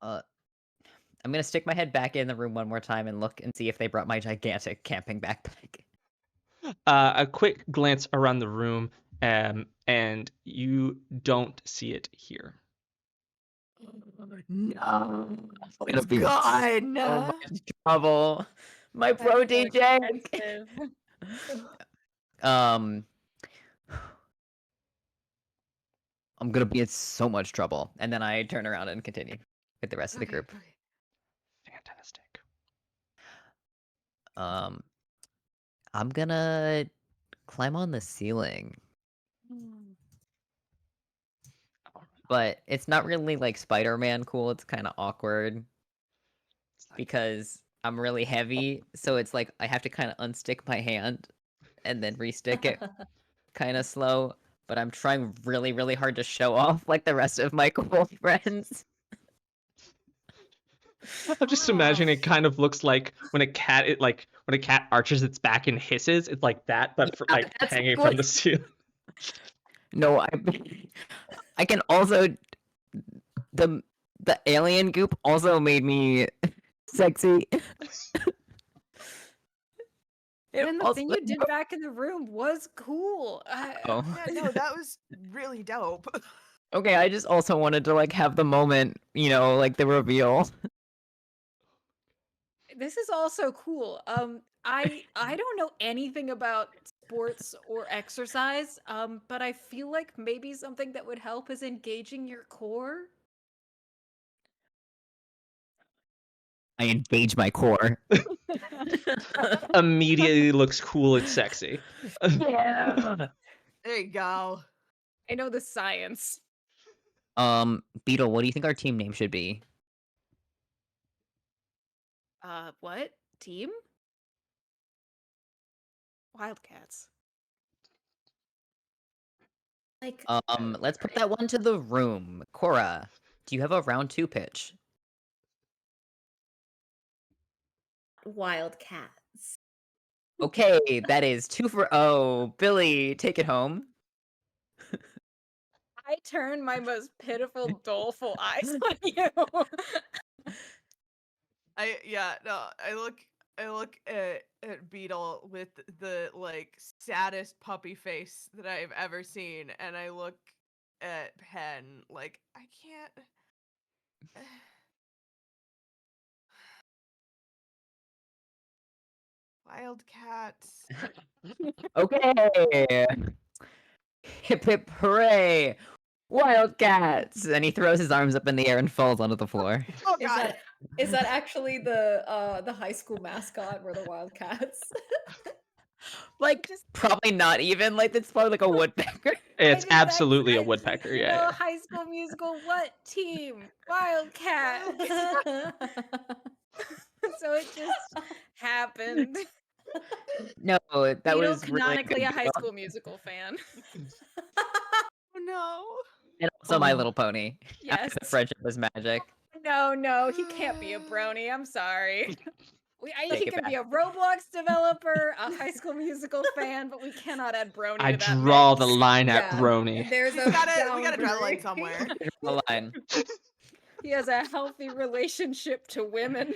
I'm gonna stick my head back in the room one more time and look and see if they brought my gigantic camping backpack. A quick glance around the room, and you don't see it here. No, It'll it's be gone. so much trouble. My That's pro so DJ. expensive. I'm gonna be in so much trouble. And then I turn around and continue with the rest of the group. Okay. Fantastic. I'm gonna climb on the ceiling. but it's not really like Spider-Man cool. It's kind of awkward because I'm really heavy, so it's like I have to kind of unstick my hand and then restick it kind of slow. But I'm trying really, really hard to show off like the rest of my cool friends. I'm just imagining it kind of looks like when a cat arches its back and hisses. It's like that, but for, Yeah, like that's hanging what- from the ceiling. No, I can also the alien goop also made me sexy. And the also- thing you did back in the room was cool. Oh. Yeah, no, that was really dope. Okay, I just also wanted to like have the moment, you know, like the reveal. This is also cool. I don't know anything about sports or exercise. But I feel like maybe something that would help is engaging your core. I engage my core. Immediately looks cool and sexy. Yeah. There you go. I know the science. Beetle, what do you think our team name should be? What? Team? Wildcats. Like, Let's put that one to the room. Cora, do you have a round 2 pitch? wildcats. Okay, that is 2 for Billie, take it home. I turn my most pitiful, doleful eyes on you. I look at Beetle with the like saddest puppy face that I've ever seen, and I look at Penn like I can't. Wildcats. Okay. Hip hip hooray! Wildcats! And he throws his arms up in the air and falls onto the floor. Oh Is god. that actually the high school mascot were the Wildcats? Like, probably not even. Like, it's probably like a woodpecker. It's I just- absolutely a I- woodpecker. You Yeah. know, Yeah. High School Musical. What team? Wildcat. So it just happened. No, that Beetle, was really canonically good. a High School Musical fan. Oh no. And also My Oh. Little Pony. Yes. After the friendship was magic. No, he can't be a brony. I'm sorry. Take He it can back. be a Roblox developer, a High School Musical fan, but we cannot add brony I to that draw mix. the line at Yeah. brony. There's We a gotta draw the boundary. line somewhere. The line. He has a healthy relationship to women.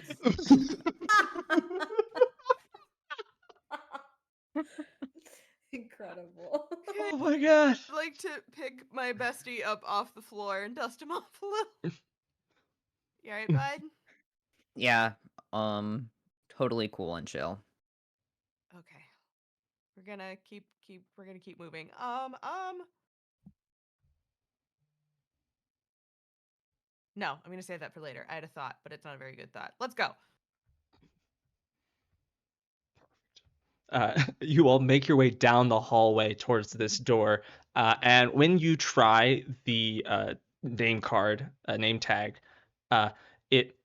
Incredible. Oh my god. I'd like to pick my bestie up off the floor and dust him off a little. You alright, bud? Yeah. Totally cool and chill. Okay. We're gonna keep moving. No, I'm gonna save that for later. I had a thought, but it's not a very good thought. Let's go. You all make your way down the hallway towards this door, and when you try the name card, name tag, it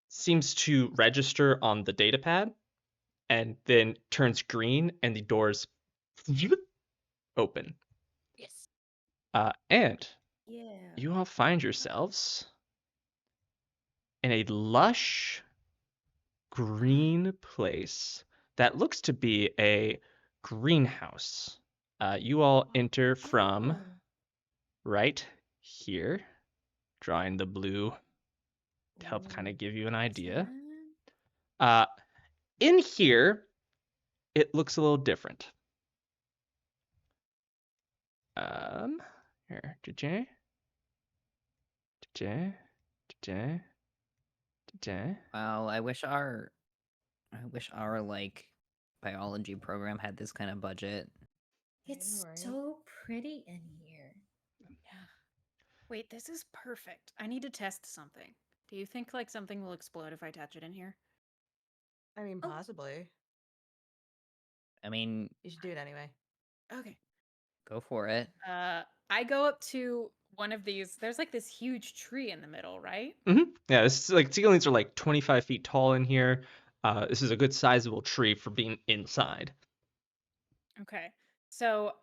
seems to register on the data pad, and then turns green, and the doors open. Yes. And Yeah. you all find yourselves in a lush green place that looks to be a greenhouse. You all enter from Oh. right here, drawing the blue to help kind of give you an idea. In here, it looks a little different. Here, Wow, I wish our like biology program had this kind of budget. It's know, right? so pretty in here. Yeah. Wait, this is perfect. I need to test something. Do you think like something will explode if I touch it in here? I mean, Oh. possibly. I mean, You should do it anyway. Okay. go for it. I go up to one of these. There's like this huge tree in the middle, right? Yeah, this is like ceilings are like 25 feet tall in here. This is a good sizable tree for being inside. Okay. So,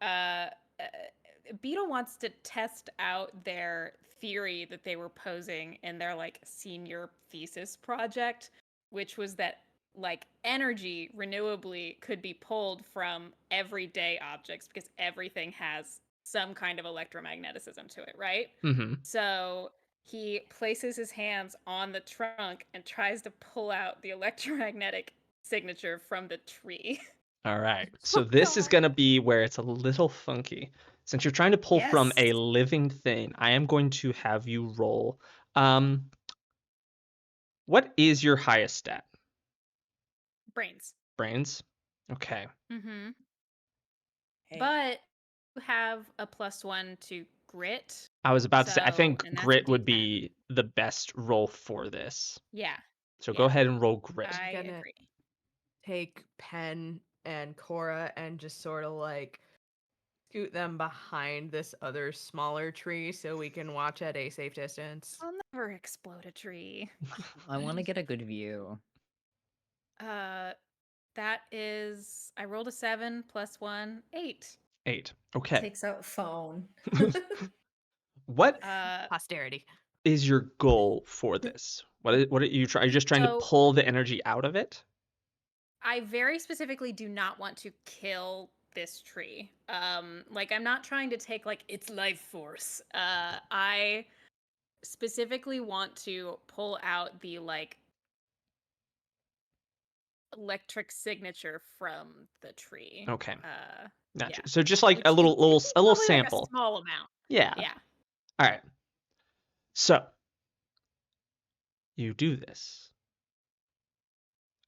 Beetle wants to test out their theory that they were posing in their like senior thesis project, which was that like energy renewably could be pulled from everyday objects because everything has some kind of electromagneticism to it, right? Mm-hmm. So he places his hands on the trunk and tries to pull out the electromagnetic signature from the tree. All right. So Oh, this is God. going to be where it's a little funky. Since you're trying to pull from Yes. a living thing, I am going to have you roll. Um, what is your highest stat? Brains. Brains? Okay. Mm-hmm. Hey. But you have a +1 to grit. I was about to say, I So, think and that's a grit would D10. be the best roll for this. Yeah. So go Yeah. ahead and roll grit. I Gonna- agree. Take Penn and Cora and just sort of like scoot them behind this other smaller tree so we can watch at a safe distance. I'll never explode a tree. I want to get a good view. That is, I rolled a 7 +1, 8. 8. Okay. Takes out phone. What Posterity. is your goal for this? What are you trying? Are you just trying to So- pull the energy out of it? I very specifically do not want to kill this tree. Like I'm not trying to take like its life force. I specifically want to pull out the like electric signature from the tree. Okay. Gotcha. yeah. So just like a It's little probably, like, a sample. small amount. Yeah. Yeah. All right. So you do this.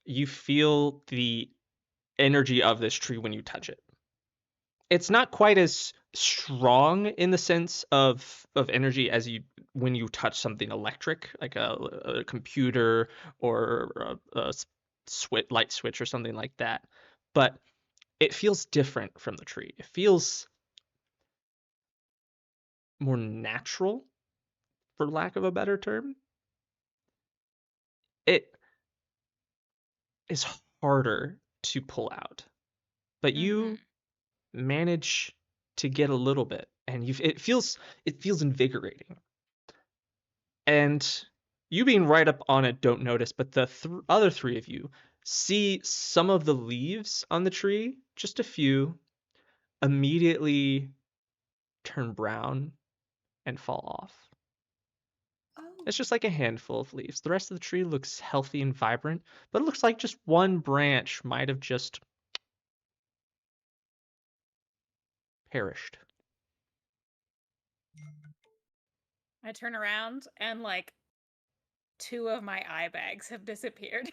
You feel the energy of this tree when you touch it. It's not quite as strong in the sense of energy as you when you touch something electric, like a computer or a light switch or something like that. But it feels different from the tree. It feels more natural, for lack of a better term. It is harder to pull out, but you manage to get a little bit, and it feels invigorating. And you being right up on it don't notice, but the other three of you see some of the leaves on the tree, just a few, immediately turn brown and fall off. Oh. It's just like a handful of leaves. The rest of the tree looks healthy and vibrant, but it looks like just one branch might have just perished. I turn around and like 2 of my eye bags have disappeared.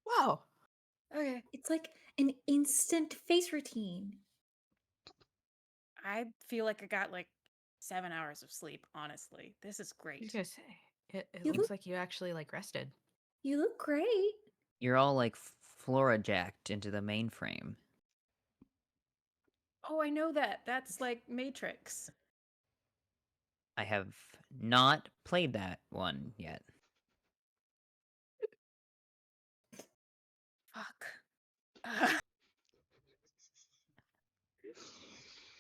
Wow. Okay. It's like an instant face routine. I feel like I got like 7 hours of sleep, honestly. This is I was great. gonna say it You looks look- like you actually like rested. You look great. You're all like flora jacked into the mainframe. Oh, I know that. That's like Matrix. I have not played that one yet. Fuck.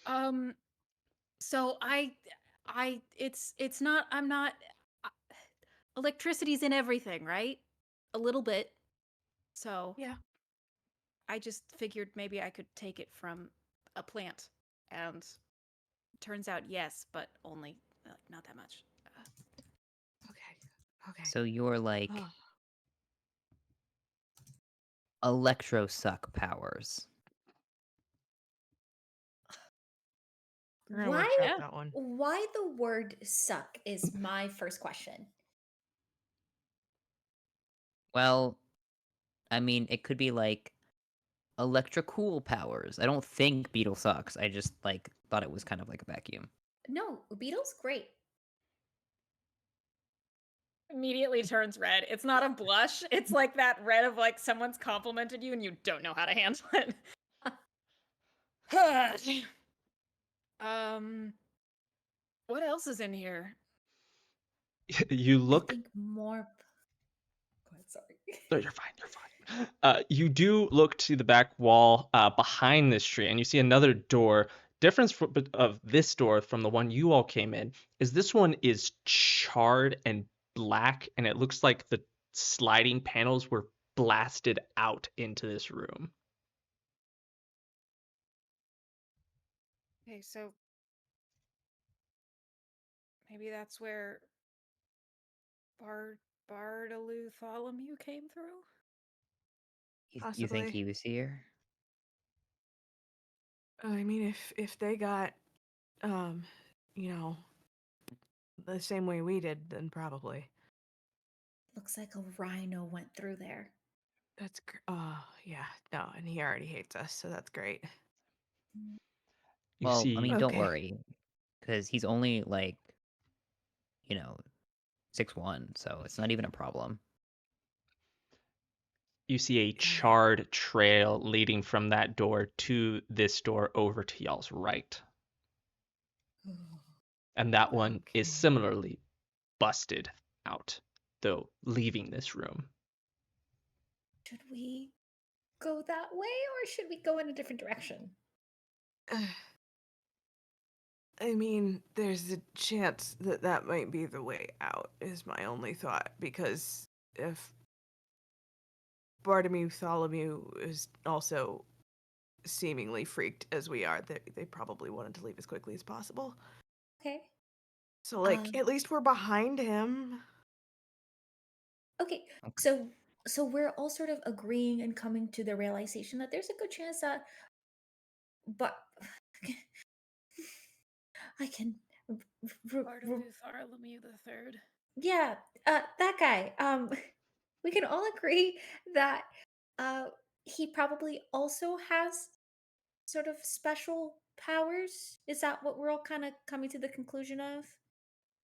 Uh, so it's not, I'm not, uh, electricity's in everything, right? A little bit. So Yeah. I just figured maybe I could take it from a plant, and turns out yes, but only not that much. Okay. So you're like Oh. electrosuck powers. We're gonna Why? workshop Yeah. that one. Why the word suck is my first question. Well, I mean, it could be like electrocool powers. I don't think Beetle sucks. I just like thought it was kind of like a vacuum. No, Beetle's great. Immediately turns red. It's not a blush. It's like that red of like someone's complimented you and you don't know how to handle it. What else is in here? You I look. think more. Go ahead, sorry. No, you're fine. You're fine. You do look to the back wall behind this tree, and you see another door. Difference of this door from the one you all came in is this one is charred and black, and it looks like the sliding panels were blasted out into this room. Okay, so maybe that's where Bartholomew came through? You think Possibly. he was here? I mean, if they got, um, you know, the same way we did, then probably. Looks like a rhino went through there. That's yeah, no, and he already hates us, so that's great. You Well, I see, mean, don't Okay. worry, because he's only like, you know, 6'1", so it's not even a problem. you see a Got charred trail leading from that door to this door over to y'all's right, and that it. one is Okay. similarly busted out, though leaving this room. Should we go that way or should we go in a different direction? I mean, there's a chance that that might be the way out, is my only thought, because if Bartholomew is also seemingly freaked as we are, they probably wanted to leave as quickly as possible. Okay. So, like, Um, at least we're behind him. okay. Okay. So we're all sort of agreeing and coming to the realization that there's a good chance that but I can Bartholomew the Third. yeah, that guy. We can all agree that uh he probably also has sort of special powers. Is that what we're all kind of coming to the conclusion of?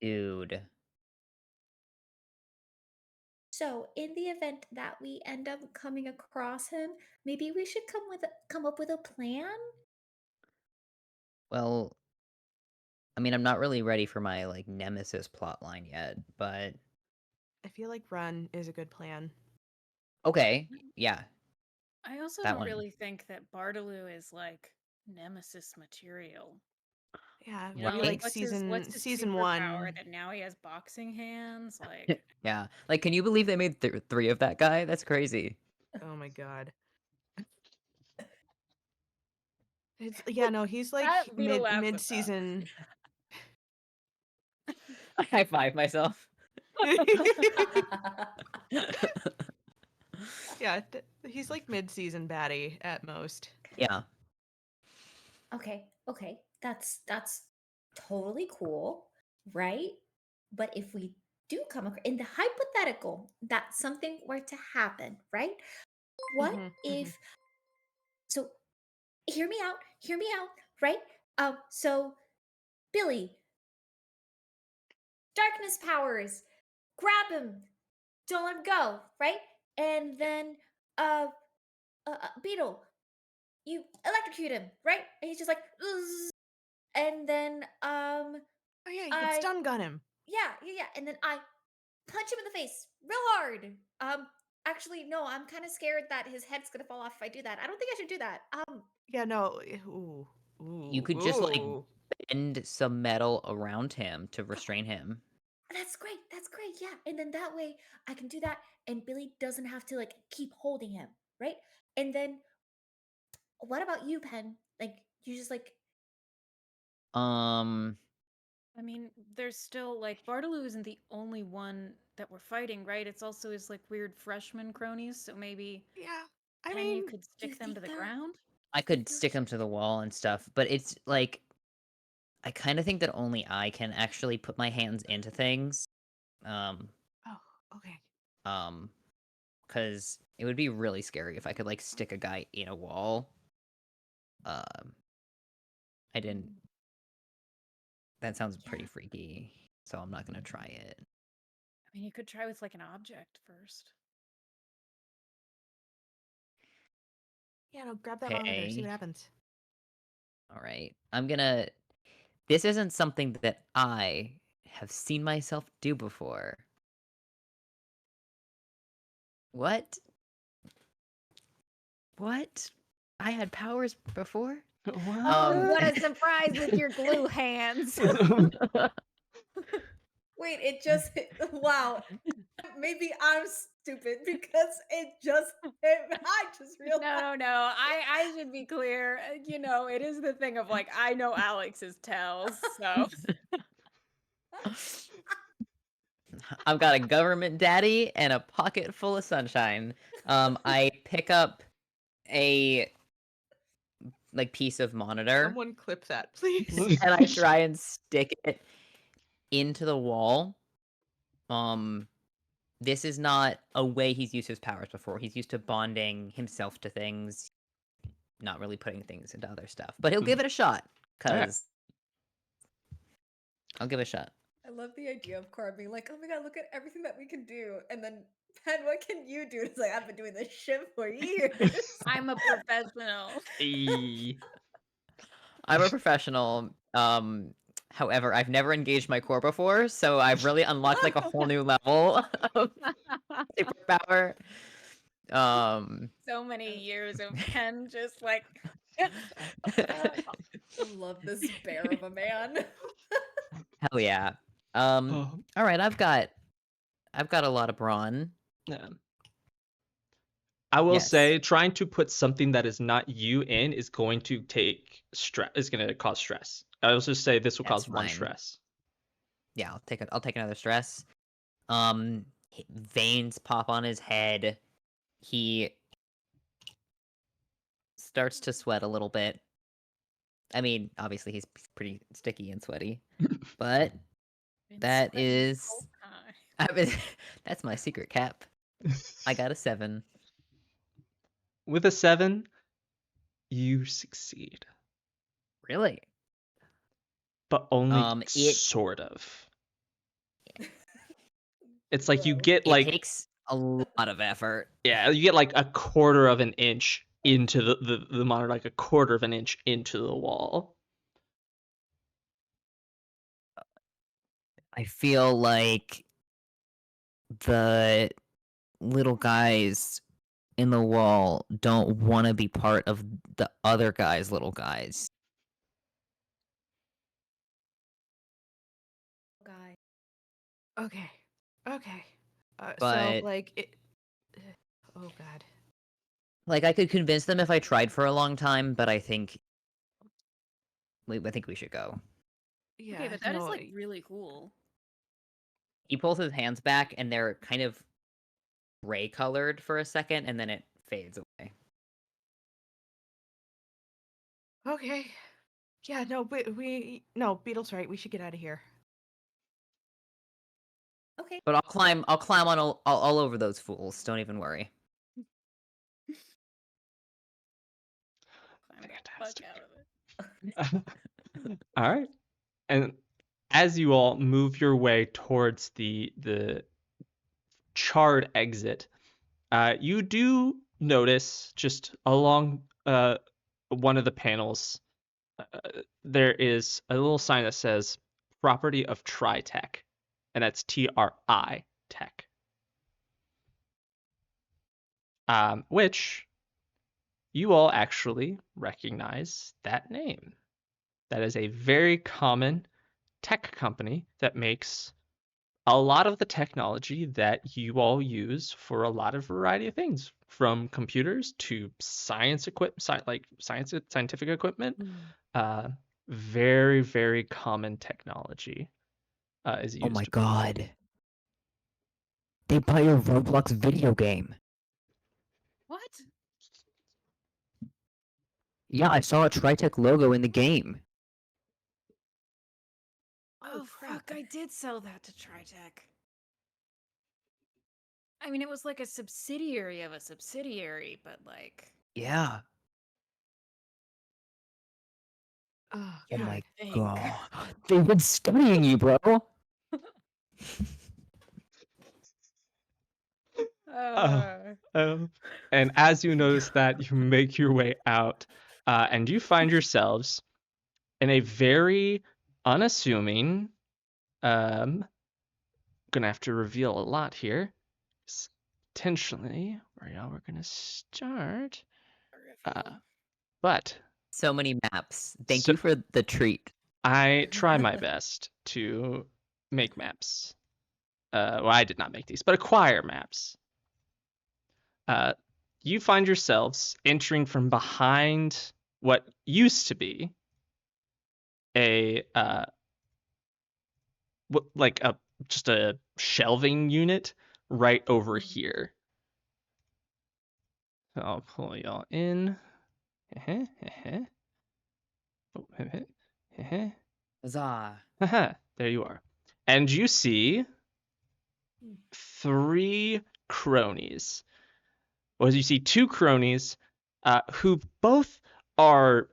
Dude. So, in the event that we end up coming across him, maybe we should come up with a plan. Well, I mean, I'm not really ready for my like nemesis plotline yet, but I feel like run is a good plan. okay, yeah, I also that don't one. really think that Bartaloo is like nemesis material. Yeah, You know, maybe like Right? like what's his season superpower one. that now he has boxing hands? Like, Yeah. Like, can you believe they made 3 of that guy? That's crazy. Oh my god. It's yeah, no, he's like that Beetle laughs mid at that. season. I high five myself. Yeah, he's like mid season baddie at most. Yeah. Okay, that's totally cool, right? But if we do come across in the hypothetical that something were to happen, right? What Mm-hmm, mm-hmm. if so hear me out, right? So Billy, darkness powers, grab him, don't let him go, right? And then uh, Beetle, you electrocute him, right? And he's just like, "Zzz," and then Oh yeah, you could I stun gun him. yeah, and then I punch him in the face real hard. Actually, no, I'm kind of scared that his head's gonna fall off if I do that. I don't think I should do that. Yeah, no. Ooh, You ooh, could just like ooh. bend some metal around him to restrain him. That's great. That's great. Yeah, and then that way I can do that, and Billy doesn't have to like keep holding him, right? And then what about you, Penn? Like you just like Um, I mean, there's still like Bartaloo isn't the only one that we're fighting, right? It's also his like weird freshman cronies, so maybe Yeah, I Penn, you mean, could you stick them think to the there ground. I you think could stick there's him to the wall and stuff, but it's like I kind of think that only I can actually put my hands into things. Um, oh, okay. um, because it would be really scary if I could like stick a guy in a wall. Um, I didn't. mm, That sounds pretty yeah. freaky, so I'm not gonna try it. I mean, you could try with like an object first. Yeah, no, grab that monitor. See Okay. what happens. All right. I'm gonna. This isn't something that I have seen myself do before. What? What? I had powers before? Oh, what a surprise with your glue hands. Wait, it just wow. Maybe I'm stupid because I just realized. No. I should be clear. You know, it is the thing of like I know Alex's tells, so I've got a government daddy and a pocket full of sunshine. I pick up a piece of monitor Someone clip that, please. and I try and stick it into the wall. This is not a way he's used his powers before. He's used to bonding himself to things, not really putting things into other stuff. But he'll give it a shot, Alright. because I'll give it a shot. I love the idea of Cora being like, "Oh my god, look at everything that we can do," and then Penn, what can you do? It's like I've been doing this shit for years. I'm a professional. I'm a professional. However, I've never engaged my core before, so I've really unlocked like a whole new level of superpower. So many years of Penn just like I love this bear of a man. Hell yeah. Oh, All right, I've got a lot of brawn. yeah. I will Yes. say trying to put something that is not you in is going to take stress. Is going to cause stress. I will just say this will That's cause one fine. stress. Yeah, I'll take another stress. Veins pop on his head. He starts to sweat a little bit. I mean, obviously he's pretty sticky and sweaty, but that is that's my secret cap. I got a 7. With a 7, you succeed, Really? but only it sort of. It's like you Whoa. get it like takes a lot of effort. yeah, you get like a quarter of an inch into the monitor, like a quarter of an inch into the wall. I feel like the little guys in the wall don't want to be part of the other guys' little guys. Guy. Okay. Okay. So But- like it. Oh god. Like, I could convince them if I tried for a long time, but I think we should go. Yeah. okay, but that is no, like really cool. He pulls his hands back, and they're kind of gray colored for a second, and then it fades away. Okay. Yeah. No. We. No. Beetle's right. We should get out of here. Okay. But I'll climb on all over those fools. Don't even worry. Climb the fuck Fantastic. out of it. All right. And as you all move your way towards the charred exit, you do notice just along one of the panels, there is a little sign that says "Property of Tritech," and that's TRI Tech, which you all actually recognize that name. That is a very common tech company that makes a lot of the technology that you all use for a lot of variety of things, from computers to scientific equipment. Very, very common technology is used. Oh my god. They buy your Roblox video game. What? Yeah, I saw a Tritech logo in the game. Oh crap. fuck, I did sell that to Tritech. I mean, it was like a subsidiary of a subsidiary, but like Yeah. Oh, Oh God. my Thank- god. They've been studying you, bro. And as you notice that, you make your way out, and you find yourselves in a very unassuming, gonna have to reveal a lot here. Potentially, where y'all were gonna start. But So many maps. Thank So- you for the treat. I try my best to make maps. Well, I did not make these, but acquire maps. You find yourselves entering from behind what used to be a just a shelving unit right over here. So I'll pull y'all in. Oh, Huzzah. there you are. And you see 3 cronies. Well, you see 2 cronies who both are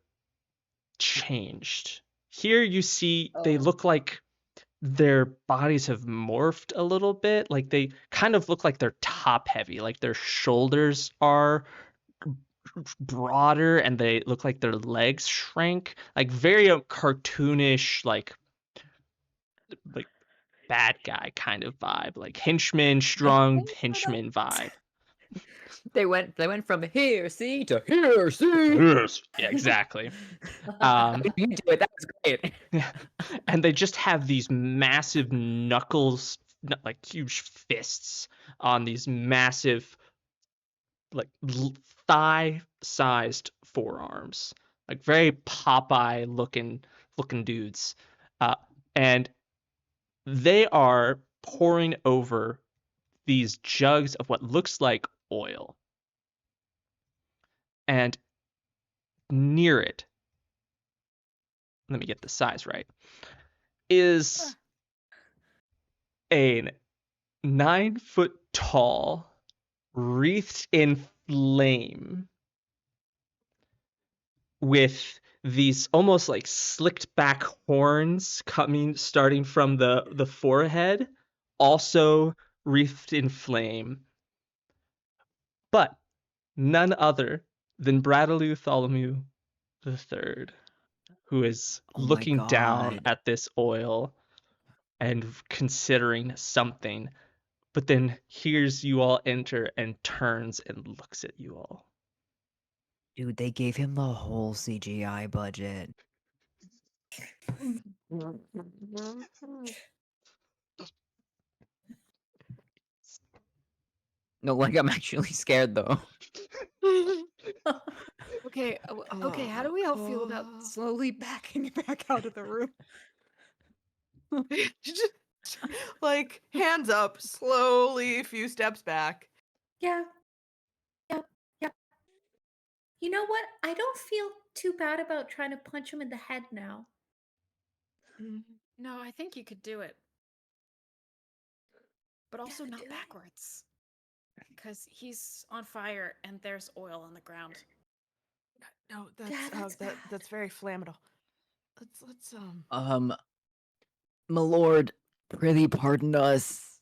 changed. Here you see they look like their bodies have morphed a little bit. Like they kind of look like they're top heavy. Like their shoulders are broader and they look like their legs shrank. Like very cartoonish, like bad guy kind of vibe. Like henchman, strong henchman vibe. They went from here, see, to here, see. Yes. Yeah, exactly. You do it. That was great. Yeah. And they just have these massive knuckles, like huge fists on these massive, like thigh-sized forearms, like very Popeye looking dudes. And they are pouring over these jugs of what looks like oil. And near it, let me get the size right, is a 9-foot tall, wreathed in flame, with these almost like slicked back horns starting from the forehead, also wreathed in flame. But none other than Bradley Tholomew III, who is Oh my looking down God. at this oil and considering something, but then hears you all enter and turns and looks at you all. Dude, they gave him the whole CGI budget. No, like I'm actually scared though. Okay, okay. How do we all feel about slowly backing back out of the room? Like hands up, slowly, a few steps back. Yeah. Yep. Yep. You know what? I don't feel too bad about trying to punch him in the head now. No, I think you could do it. But also Yeah, not do it. backwards. Because he's on fire and there's oil on the ground. No, Yeah, that's bad. that's very flammable. Let's My lord, prithee pardon us.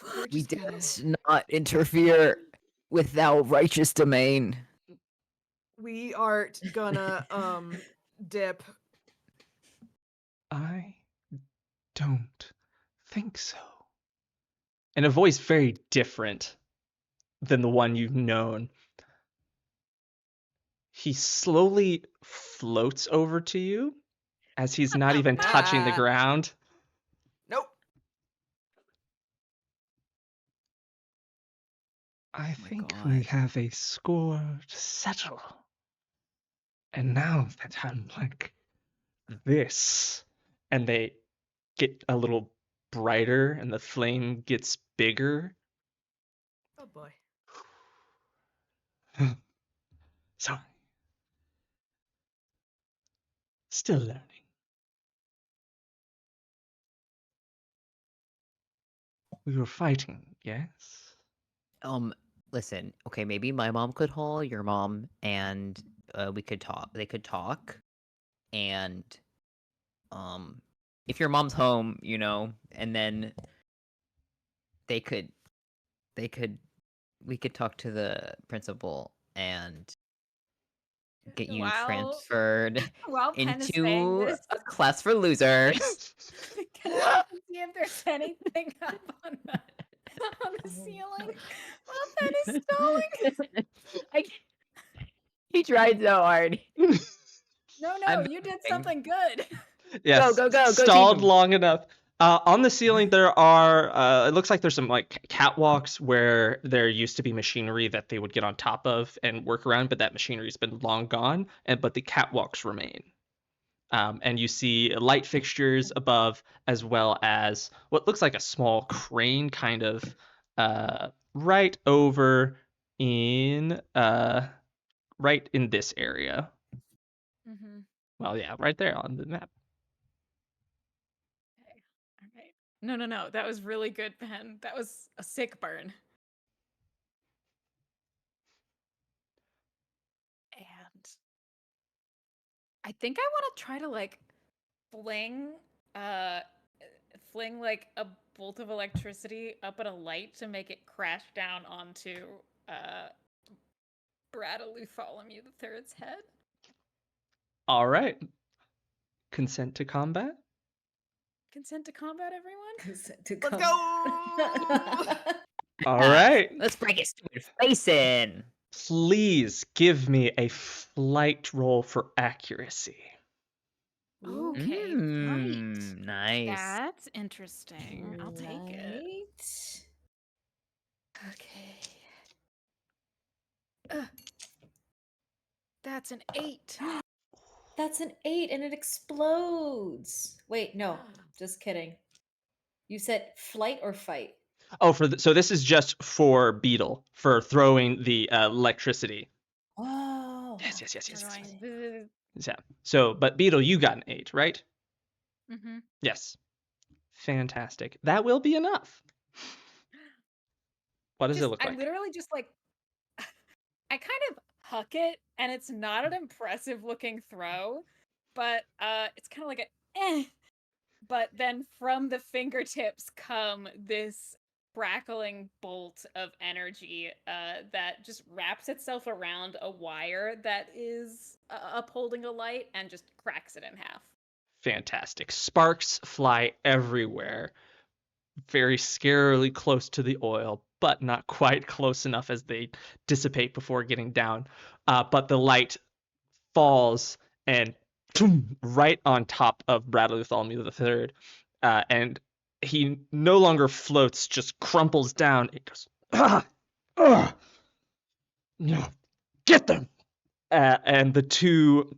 we're We just gonna dare not interfere with thou righteous domain. we are gonna dip. I don't think so. In a voice very different than the one you've known, he slowly floats over to you as he's not even touching the ground. Nope. I my think we God. have a score to settle. And now that I'm like this, and they get a little brighter and the flame gets bigger. Oh boy. Sorry. Still learning. We were fighting, yes? Listen, okay, maybe my mom could haul your mom and we could talk. They could talk. And if your mom's home, you know, and then they could we could talk to the principal and get you While transferred while Penn is saying into this, a class for losers. can I look and see if there's anything up on the Oh ceiling my while Penn is stalling? I, he tried so hard. No, I'm you did backing. something good. Yes, Go, stalled team. long enough. On the ceiling, there are. It looks like there's some like catwalks where there used to be machinery that they would get on top of and work around, but that machinery's been long gone. But the catwalks remain. And you see light fixtures above, as well as what looks like a small crane, kind of right over in right in this area. Mm-hmm. Well, yeah, right there on the map. Okay. All right. No. That was really good, Penn. That was a sick burn. And I think I want to try to like fling uh fling like a bolt of electricity up at a light to make it crash down onto Bartholomew III's head. All right. Consent to combat. Consent to combat, everyone? Consent to Let's combat. go. All right. Let's break his stupid face in. Please give me a flight roll for accuracy. Okay, right. Nice. That's interesting. I'll take it. Right. Okay. That's an 8. That's an 8 and it explodes. Wait, no, just kidding. You said flight or fight? Oh, so this is just for Beetle for throwing the electricity. Oh. Yes. Mm-hmm. Yeah. So, but Beetle, you got an 8, right? Mm-hmm. Yes. Fantastic. That will be enough. What does it look I like? literally just like I kind of huck it, and it's not an impressive looking throw, but it's kind of like a eh. But then from the fingertips come this crackling bolt of energy that just wraps itself around a wire that is upholding a light and just cracks it in half. Fantastic. Sparks fly everywhere. Very scarily close to the oil, but not quite close enough as they dissipate before getting down. But the light falls and right on top of Bartholomew III, and he no longer floats, just crumples down. It goes, no, get them! And the two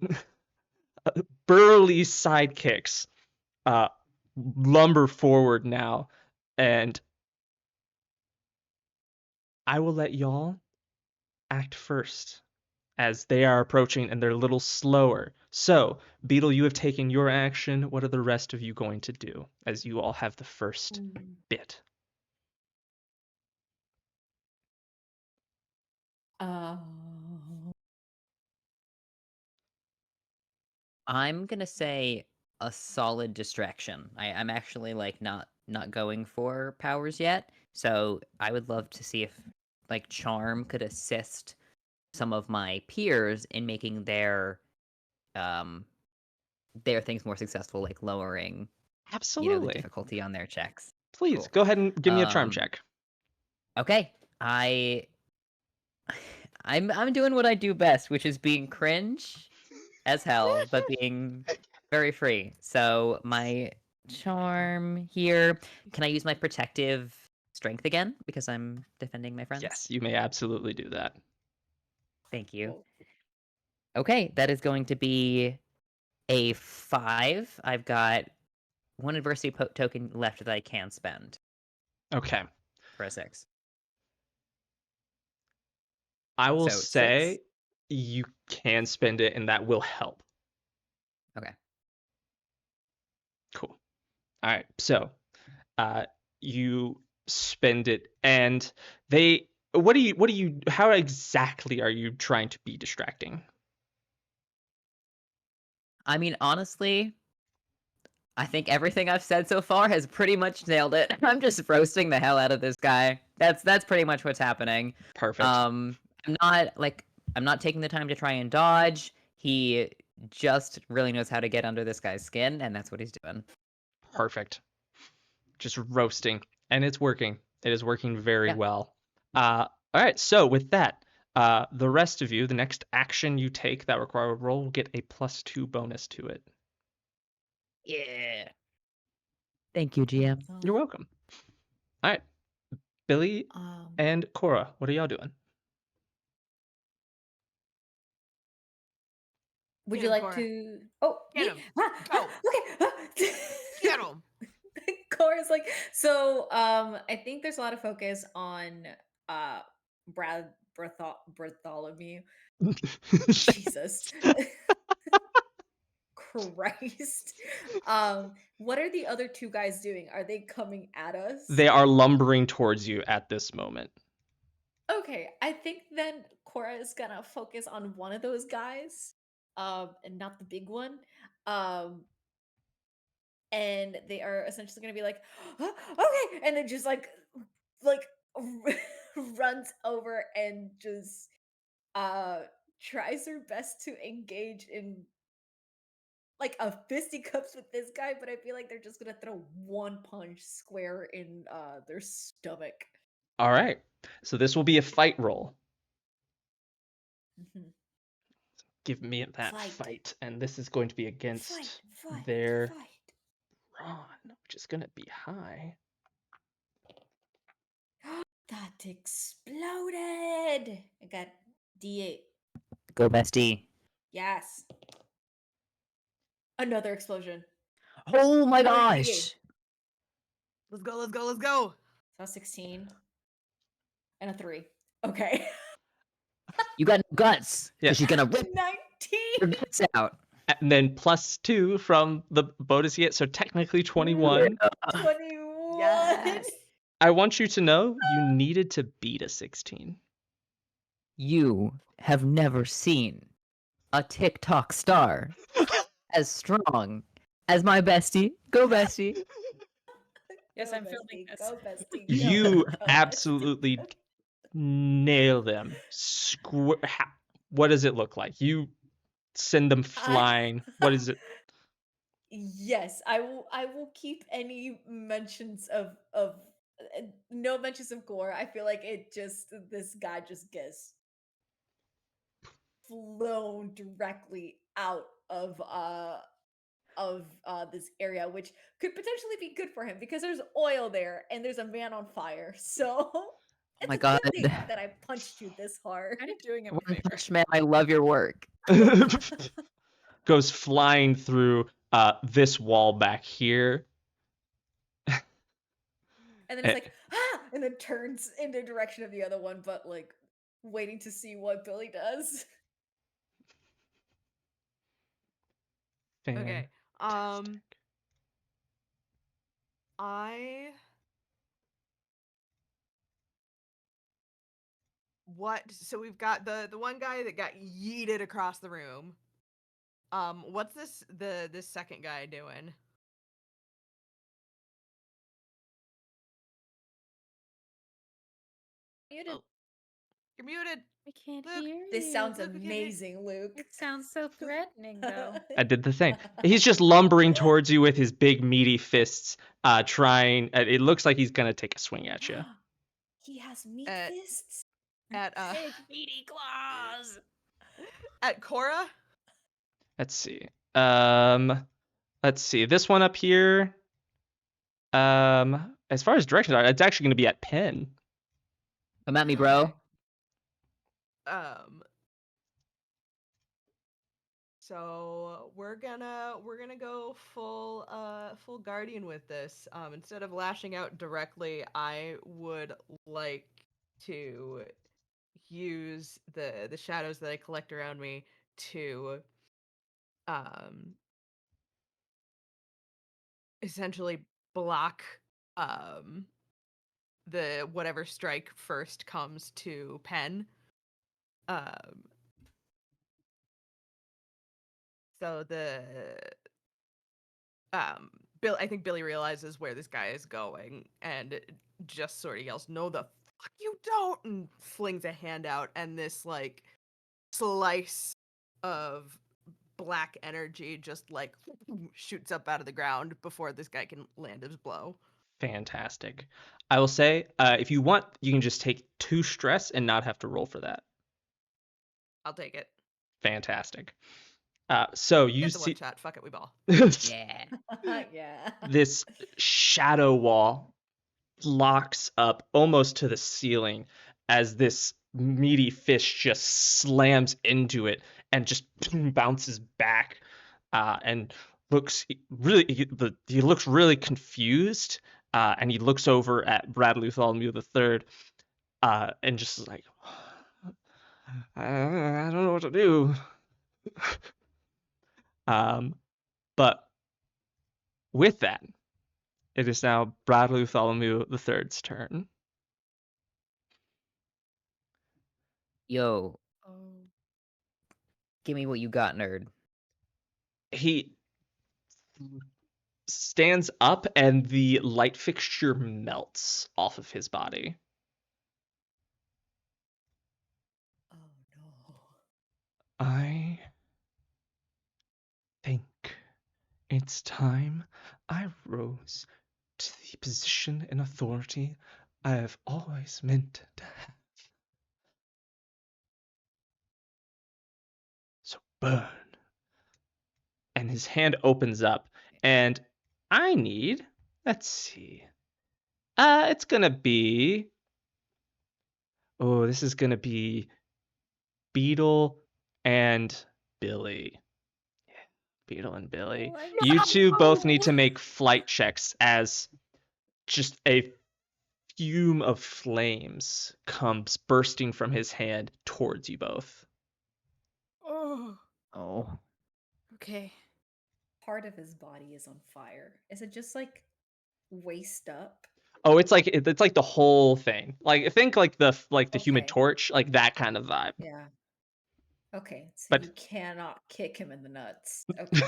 burly sidekicks lumber forward now, and I will let y'all act first as they are approaching and they're a little slower. So, Beetle, you have taken your action. What are the rest of you going to do as you all have the first bit? I'm gonna say a solid distraction. I'm actually like not going for powers yet, so I would love to see if like charm could assist some of my peers in making their things more successful, like lowering the Absolutely. difficulty on their checks. Please Cool. go ahead and give me a charm check. Okay, I'm doing what I do best, which is being cringe as hell, but being very free. So my charm here. Can I use my protective strength again because I'm defending my friends? Yes, you may absolutely do that. Thank you. Okay, that is going to be a 5. I've got one adversity token left that I can spend Okay. for a 6. I will So, say 6. you can spend it and that will help. Okay. Cool. All right. So, you spend it and how exactly are you trying to be distracting? I mean, honestly, I think everything I've said so far has pretty much nailed it. I'm just roasting the hell out of this guy. That's pretty much what's happening. Perfect. I'm not taking the time to try and dodge. He just really knows how to get under this guy's skin, and that's what he's doing. Perfect. Just roasting, and it's working. It is working very Yeah. well. All right. So with that, the rest of you, the next action you take that require a roll will get a +2 bonus to it. Yeah. Thank you, GM. You're welcome. All right, Billie and Cora, what are y'all doing? Would Get you 'em, like Cora. to? Oh, Get me? 'em. Go. Okay. Get 'em. Cora's like, so. I think there's a lot of focus on Bartholomew. Jesus. Christ. What are the other two guys doing? Are they coming at us? They are lumbering towards you at this moment. Okay, I think then Cora is gonna focus on one of those guys, and not the big one. And they are essentially gonna be like, okay, and then just like runs over and just tries her best to engage in like a fisticuffs with this guy, but I feel like they're just gonna throw one punch square in their stomach. All right. So this will be a fight roll. Mhm. Give me that Fight. fight. And this is going to be against Fight, their fight. Ron, which is going to be high. That exploded. I got D8. Go, bestie. Yes. Another explosion. Oh my Another gosh. D8. Let's go, let's go, let's go. So 16 and a 3. Okay. You got no guts. Yeah. She's gonna rip 19. your guts out. And then +2 from the bonus you get. So technically 21. 21. Yes. I want you to know you needed to beat a 16. You have never seen a TikTok star as strong as my bestie. Go, bestie. Yes, Go, I'm filming bestie, this. Go, bestie. You go, absolutely nail them. What does it look like? You send them flying. What is it? Yes, I will keep any mentions of no mentions of gore. I feel like this guy just gets flown directly out of this area, which could potentially be good for him because there's oil there and there's a man on fire. So it's my a God. good thing that I punched you this hard. Kind of doing him a One favor. Punch Man, I love your work. Goes flying through this wall back here. And then it's like, and then turns in the direction of the other one, but like waiting to see what Billie does. Okay. Fantastic. So we've got the one guy that got yeeted across the room. What's this second guy doing? Muted. Oh, you're muted. I can't Luke, hear you. This sounds Luke, we can't hear you. amazing, Luke. It sounds so threatening, though. I did the same. He's just lumbering towards you with his big meaty fists, trying. It looks like he's gonna take a swing at you. He has meat At- fists. At Big meaty claws. at Cora. Let's see. Let's see. This one up here. As far as directions are, it's actually gonna be at Penn. Come at me, bro. So we're gonna go full guardian with this. Instead of lashing out directly, I would like to use the shadows that I collect around me to essentially block the whatever strike first comes to Penn. So I think Billie realizes where this guy is going and just sort of yells, "No, the fuck you don't!" and flings a hand out, and this like slice of black energy just like shoots up out of the ground before this guy can land his blow. Fantastic. I will say, if you want, you can just take 2 stress and not have to roll for that. I'll take it. Fantastic. So you Get the one see shot. Fuck it, we ball. Yeah. Yeah. this shadow wall locks up almost to the ceiling as this meaty fish just slams into it and just bounces back, and looks he looks really confused, and he looks over at Brad Bartholomew III, and just like, I don't know what to do. But with that, it is now Brad Bartholomew III's turn. Yo, Oh. give me what you got, nerd. He stands up and the light fixture melts off of his body. Oh no. I think it's time I rose to the position and authority I have always meant to have. So burn. And his hand opens up, and I need, let's see. It's gonna be, this is gonna be Beetle and Billie. Beetle and Billie. Let's You two both need go. to make flight checks as just a fume of flames comes bursting from his hand towards you both. Oh. Oh. Okay. Part of his body is on fire. Is it just like waist up? Oh, it's like the whole thing. Like, think like the Human Okay. Torch, like that kind of vibe. Yeah. Okay, so But you cannot kick him in the nuts. Okay.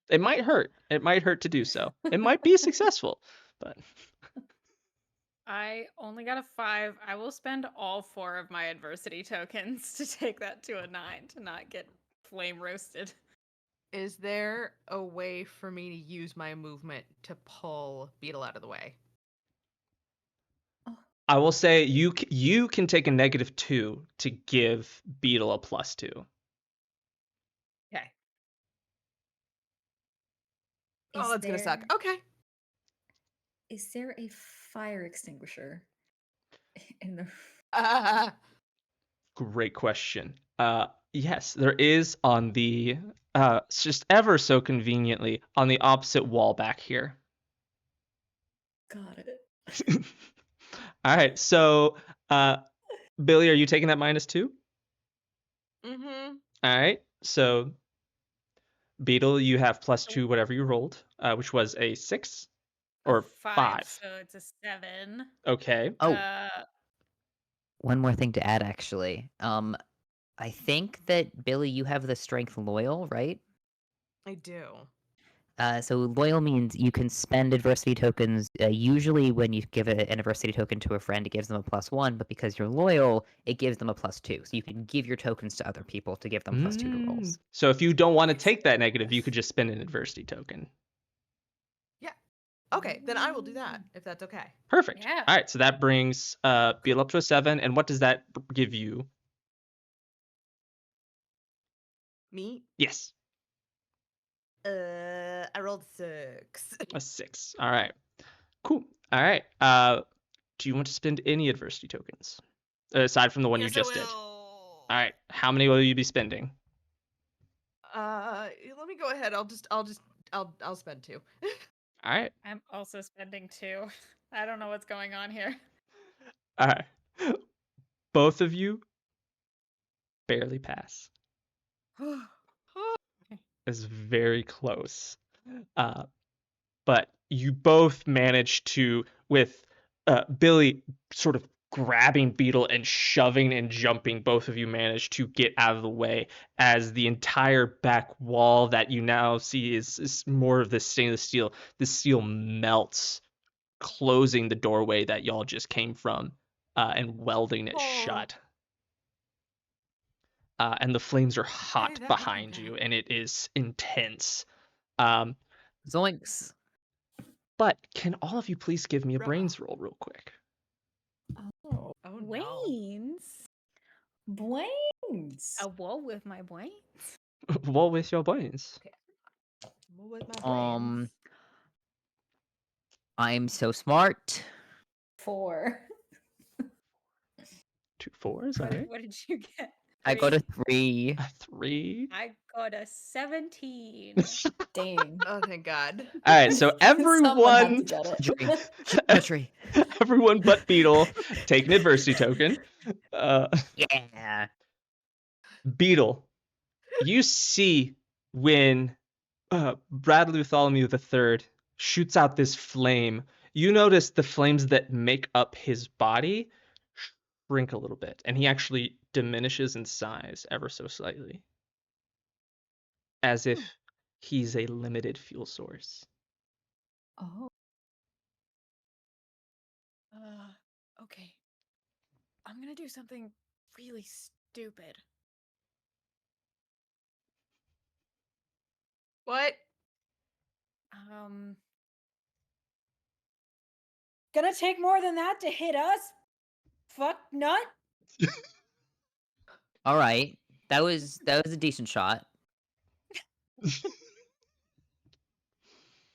it might hurt. It might hurt to do so. It might be successful, but I only got a 5. I will spend all 4 of my adversity tokens to take that to a 9 to not get flame roasted. Is there a way for me to use my movement to pull Beetle out of the way? I will say you can take a -2 to give Beetle a +2. Okay. Is Oh, that's gonna suck. there- Okay. Is there a fire extinguisher in the Great question. Yes, there is on the it's just ever so conveniently on the opposite wall back here. Got it. All right, so Billie, are you taking that -2? Mm-hmm. All right, so Beetle, you have +2 whatever you rolled, which was a 6 or 5. So it's a 7. Okay. Oh, Uh, one more thing to add, actually. I think that Billie, you have the strength loyal, right? I do. So loyal means you can spend adversity tokens. Usually, when you give an adversity token to a friend, it gives them a +1. But because you're loyal, it gives them a +2. So you can give your tokens to other people to give them +2 to rolls. So if you don't want to Nice. take that negative, you could just spend an adversity token. Okay, then I will do that if that's okay. Perfect. Yeah. All right, so that brings Beetle up to a 7, and what does that give you? Me? Yes, I rolled 6. a 6. All right, cool. All right. Do you want to spend any adversity tokens aside from the one you Yes, just I did? will. All right. How many will you be spending? Let me go ahead. I'll spend 2. All right. I'm also spending 2. I don't know what's going on here. All right. Both of you barely pass. It's very close. But you both manage to, with Billie sort of grabbing Beetle and shoving and jumping, both of you manage to get out of the way as the entire back wall that you now see is more of the stainless steel. The steel melts, closing the doorway that y'all just came from, and welding it Oh. shut. and the flames are hot that would be behind bad. you, and it is intense. Um, Zoinks. but can all of you please give me a Ruh. brains roll real quick? Oh. Oh no. Waynes. Brains. A wall with my brains. What with your brains? What was my Um, brains? I'm so smart. 4. 2 4s, all right. What did you get? I got a Three. 3. A 3. I got a 17. Dang. Oh, thank God. All right, so Someone had to everyone, get it. Tree. Geometry. everyone but Beetle, take an adversity token. Yeah. Beetle, you see when Bradley Bartholomew III shoots out this flame, you notice the flames that make up his body shrink a little bit, and he actually diminishes in size ever so slightly, as if he's a limited fuel source. Oh. Okay. I'm gonna do something really stupid. What? Gonna take more than that to hit us? Fuck nut. All right. That was a decent shot.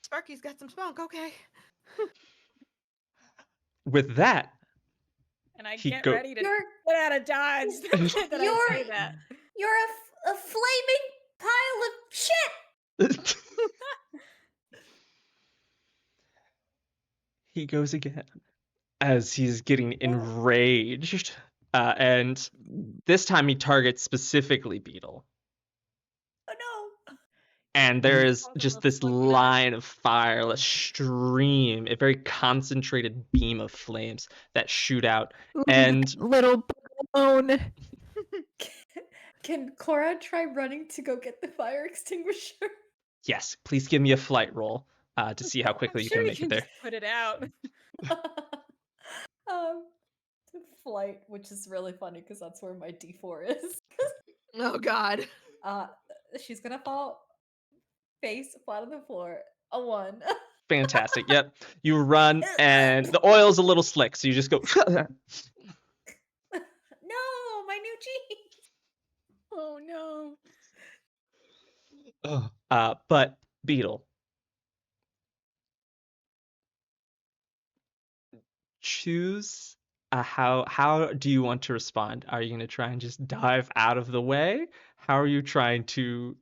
Sparky's got some spunk. Okay. With that, And I He get go- ready to You're get out of dodge. The minute that I say You're- that. you're a flaming pile of shit. he goes again as he's getting enraged. And this time he targets specifically Beetle. Oh no. And there is Welcome just to this fuck nut. line of fire, a stream, a very concentrated beam of flames that shoot out. And Little bone. Can Cora try running to go get the fire extinguisher? yes, please give me a flight roll to see how quickly I'm you sure can you make can it there. just put it out. um, flight, which is really funny because that's where my D4 is. Oh God. She's gonna fall face flat on the floor. A 1. Fantastic. Yep. You run, and the oil's a little slick, so you just go. No, my new jeans. Oh no. But Beetle, choose how do you want to respond? Are you going to try and just dive out of the way? How are you trying to?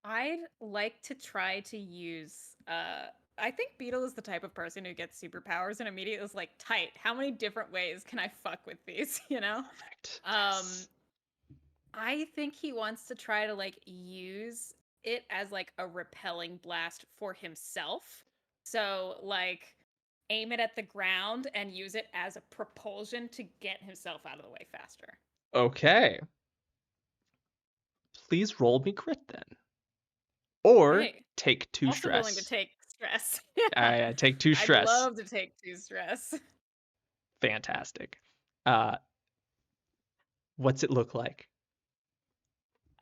I'd like to try to use I think Beetle is the type of person who gets superpowers and immediately is like, tight, how many different ways can I fuck with these, you know? Perfect. Um Yes. I think he wants to try to like use it as like a repelling blast for himself. So like aim it at the ground and use it as a propulsion to get himself out of the way faster. Okay. Please roll me crit then, or Okay. take 2 Also stress. willing to take stress. I take 2 I'd stress. love to take 2 stress. Fantastic. What's it look like?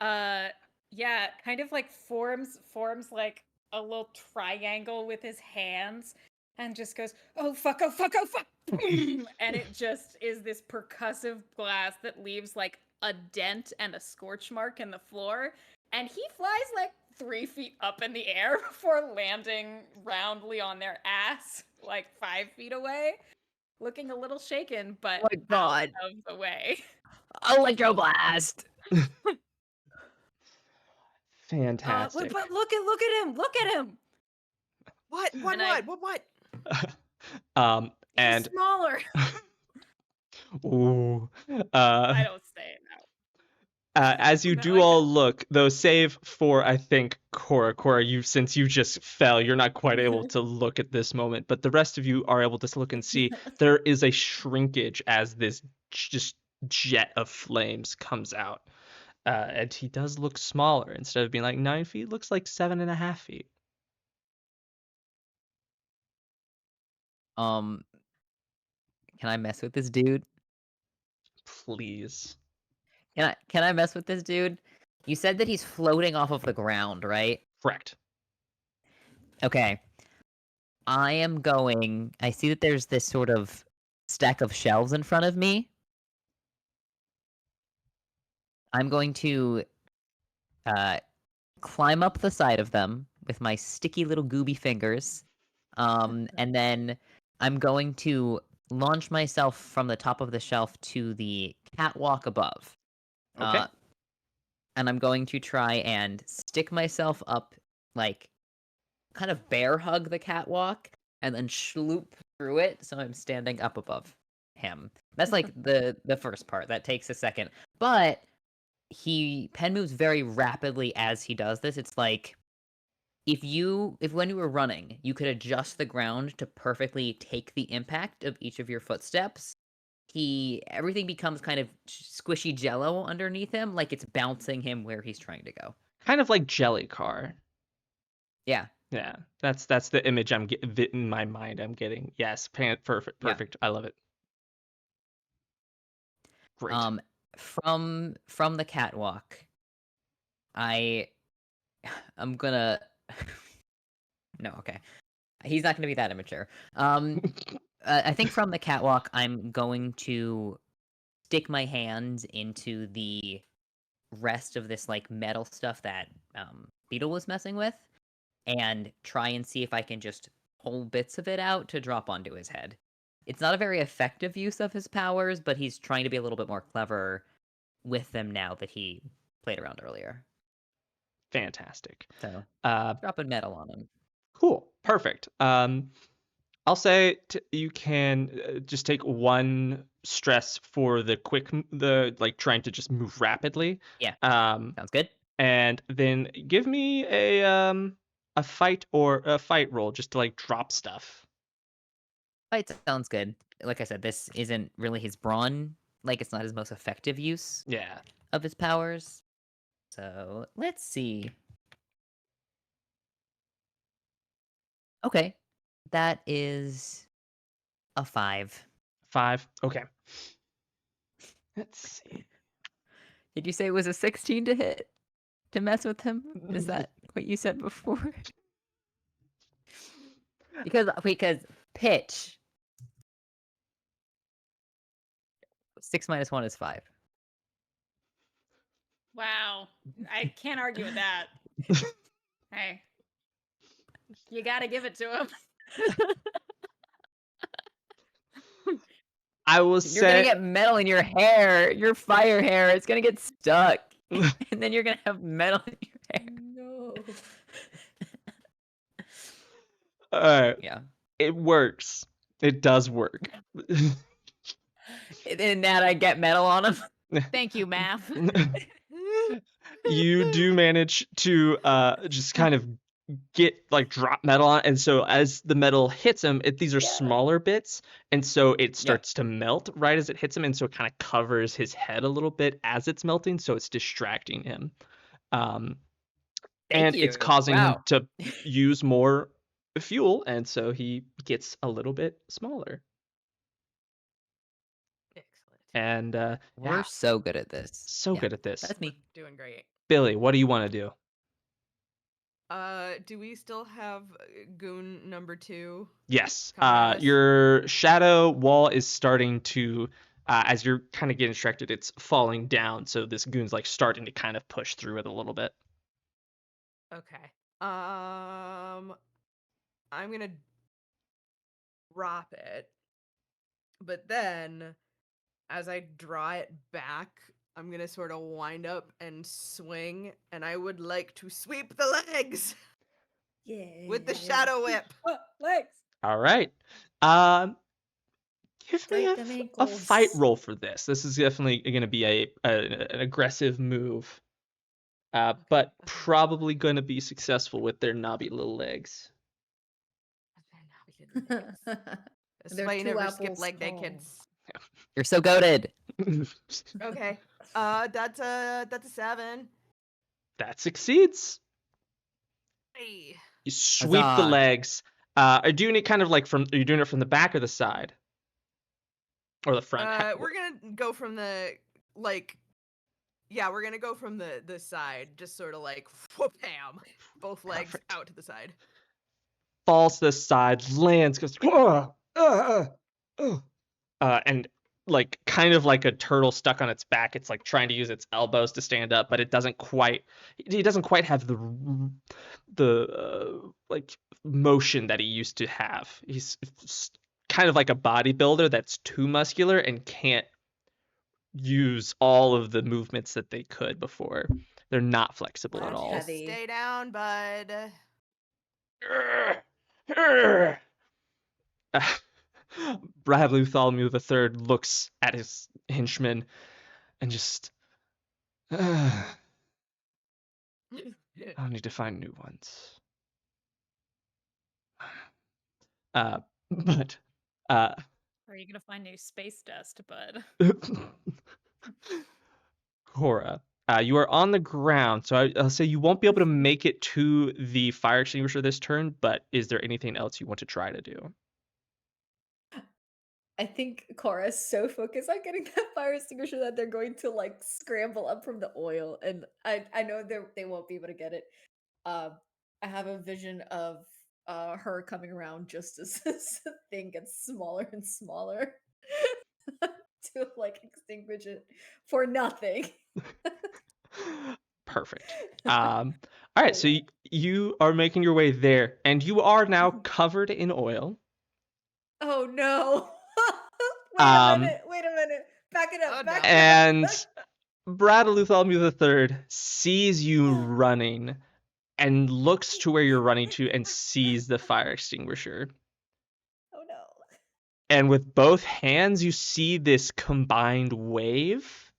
Yeah, kind of like forms like a little triangle with his hands and just goes, oh fuck, oh fuck, oh fuck. And it just is this percussive blast that leaves like a dent and a scorch mark in the floor. And he flies like 3 feet up in the air before landing roundly on their ass, like 5 feet away, looking a little shaken, but Oh my God. out of the way. Electroblast. Fantastic. But look at him! Look at him! What? What? And I- What? He's And smaller. ooh, I don't say it now. as you But do like all look, though, save for I think Cora. Cora, since you just fell, you're not quite able to look at this moment, but the rest of you are able to look and see there is a shrinkage as this just jet of flames comes out, and he does look smaller. Instead of being like 9 feet, looks like 7.5 feet. Can I mess with this dude? Please. Can I mess with this dude? You said that he's floating off of the ground, right? Correct. Okay. I see that there's this sort of stack of shelves in front of me. I'm going to climb up the side of them with my sticky little gooby fingers. And then I'm going to launch myself from the top of the shelf to the catwalk above. Okay. And I'm going to try and stick myself up, like, kind of bear hug the catwalk, and then sloop through it so I'm standing up above him. That's like the first part. That takes a second. But Penn moves very rapidly as he does this. It's like if when you were running, you could adjust the ground to perfectly take the impact of each of your footsteps. Everything becomes kind of squishy jello underneath him, like it's bouncing him where he's trying to go. Kind of like Jelly Car. Yeah. Yeah, that's the image I'm getting in my mind. I'm getting. Yes, perfect. Yeah. I love it. Great. From the catwalk, I'm gonna. No, okay. He's not gonna be that immature. I think from the catwalk, I'm going to stick my hands into the rest of this like metal stuff that Beetle was messing with, and try and see if I can just pull bits of it out to drop onto his head. It's not a very effective use of his powers, but he's trying to be a little bit more clever with them now that he played around earlier. Fantastic. So dropping metal on him. Cool. Perfect. I'll say you can just take one stress for the trying to just move rapidly. Yeah. Sounds good. And then give me a fight roll just to like drop stuff. Fight sounds good. Like I said, this isn't really his brawn. Like it's not his most effective use. Yeah. Of his powers. So let's see. Okay. That is a 5. 5. Okay. Let's see. Did you say it was a 16 to hit? To mess with him? Is that what you said before? because pitch. 6 minus 1 is 5. Wow. I can't argue with that. Hey. You gotta give it to him. I will You're gonna get metal in your hair, your fire hair. It's gonna get stuck, and then you're gonna have metal in your hair. No. Yeah. It works. It does work. In that I get metal on him. Thank you, math. You do manage to just kind of get like drop metal on, and so as the metal hits him, these are smaller bits, and so it starts to melt right as it hits him, and so it kind of covers his head a little bit as it's melting, so it's distracting him. And it's causing him to use more fuel, and so he gets a little bit smaller. Excellent. And we're so good at this. Good at this. That's me. Doing great. Billy, what do you want to do? Do we still have goon number 2? Yes. Your shadow wall is starting to, as you're kind of getting distracted, it's falling down. So this goon's like starting to kind of push through it a little bit. Okay. I'm gonna drop it, but then as I draw it back, I'm gonna sort of wind up and swing, and I would like to sweep the legs. Yeah. With the shadow whip. Legs. All right. Give me a fight roll for this. This is definitely going to be an aggressive move, but probably going to be successful with their knobby little legs. That's why you never skip leg day, kids. You're so goated. Okay. That's a 7. That succeeds. Hey. You sweep the legs. Are you doing it kind of like are you doing it from the back or the side? Or the front? We're gonna go from the Yeah, we're gonna go from the side, just sort of like whoop-ham, both legs Perfect. out to the side. Falls to the side, lands, goes, and like kind of like a turtle stuck on its back. It's like trying to use its elbows to stand up, but it doesn't quite. He doesn't quite have the like motion that he used to have. He's kind of like a bodybuilder that's too muscular and can't use all of the movements that they could before. They're not flexible at That's all. heavy. Stay down, bud. Bradley Bartholomew III looks at his henchman and just, I'll need to find new ones. But, Are you gonna find new space dust, bud? Cora, you are on the ground, so I'll say you won't be able to make it to the fire extinguisher this turn, but is there anything else you want to try to do? I think Cora's so focused on getting that fire extinguisher that they're going to like scramble up from the oil, and I know they won't be able to get it. I have a vision of her coming around just as this thing gets smaller and smaller to like extinguish it for nothing. Perfect. All right, so Yeah. you are making your way there, and you are now covered in oil. Oh no! Um, Wait a minute! Back it up! Oh, Back no. it up! and Brad Bartholomew III sees you running and looks to where you're running to and sees the fire extinguisher. Oh no! And with both hands, you see this combined wave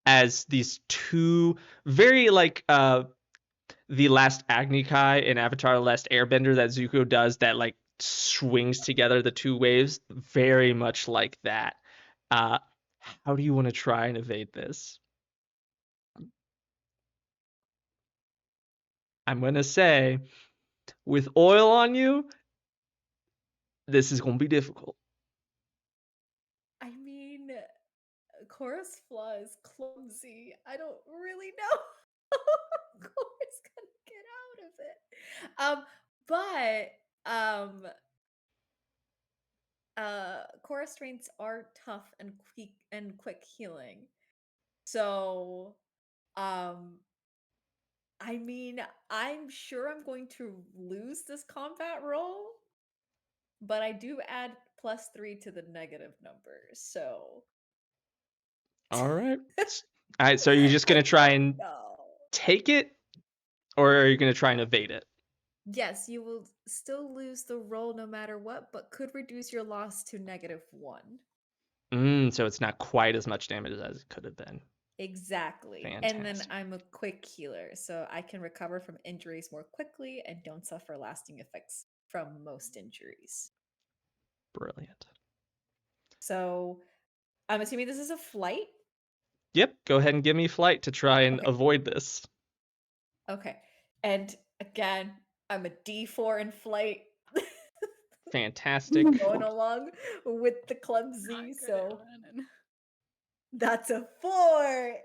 as these two very like the last Agni Kai in Avatar: The Last Airbender that Zuko does that like swings together the two waves, very much like that. Uh, how do you want to try and evade this? I'm gonna say, with oil on you, this is gonna be difficult. I mean, Cora's flaw is clumsy. I don't really know how Cora's gonna get out of it. Cora's strengths are tough and quick healing. So, um, I mean, I'm sure I'm going to lose this combat roll, but I do add +3 to the negative numbers. So, All right. All right. So you're just I gonna try don't and know. take it, or are you gonna try and evade it? Yes, you will still lose the roll no matter what, but could reduce your loss to -1. So it's not quite as much damage as it could have been. Exactly. And then Fantastic. I'm a quick healer, so I can recover from injuries more quickly and don't suffer lasting effects from most injuries. Brilliant. So I'm assuming this is a flight. Yep. Go ahead and give me flight to try and Okay. avoid this. Okay. And again, I'm a D4 in flight. Fantastic. Going along with the Not clumsy, good at so running. that's a 4.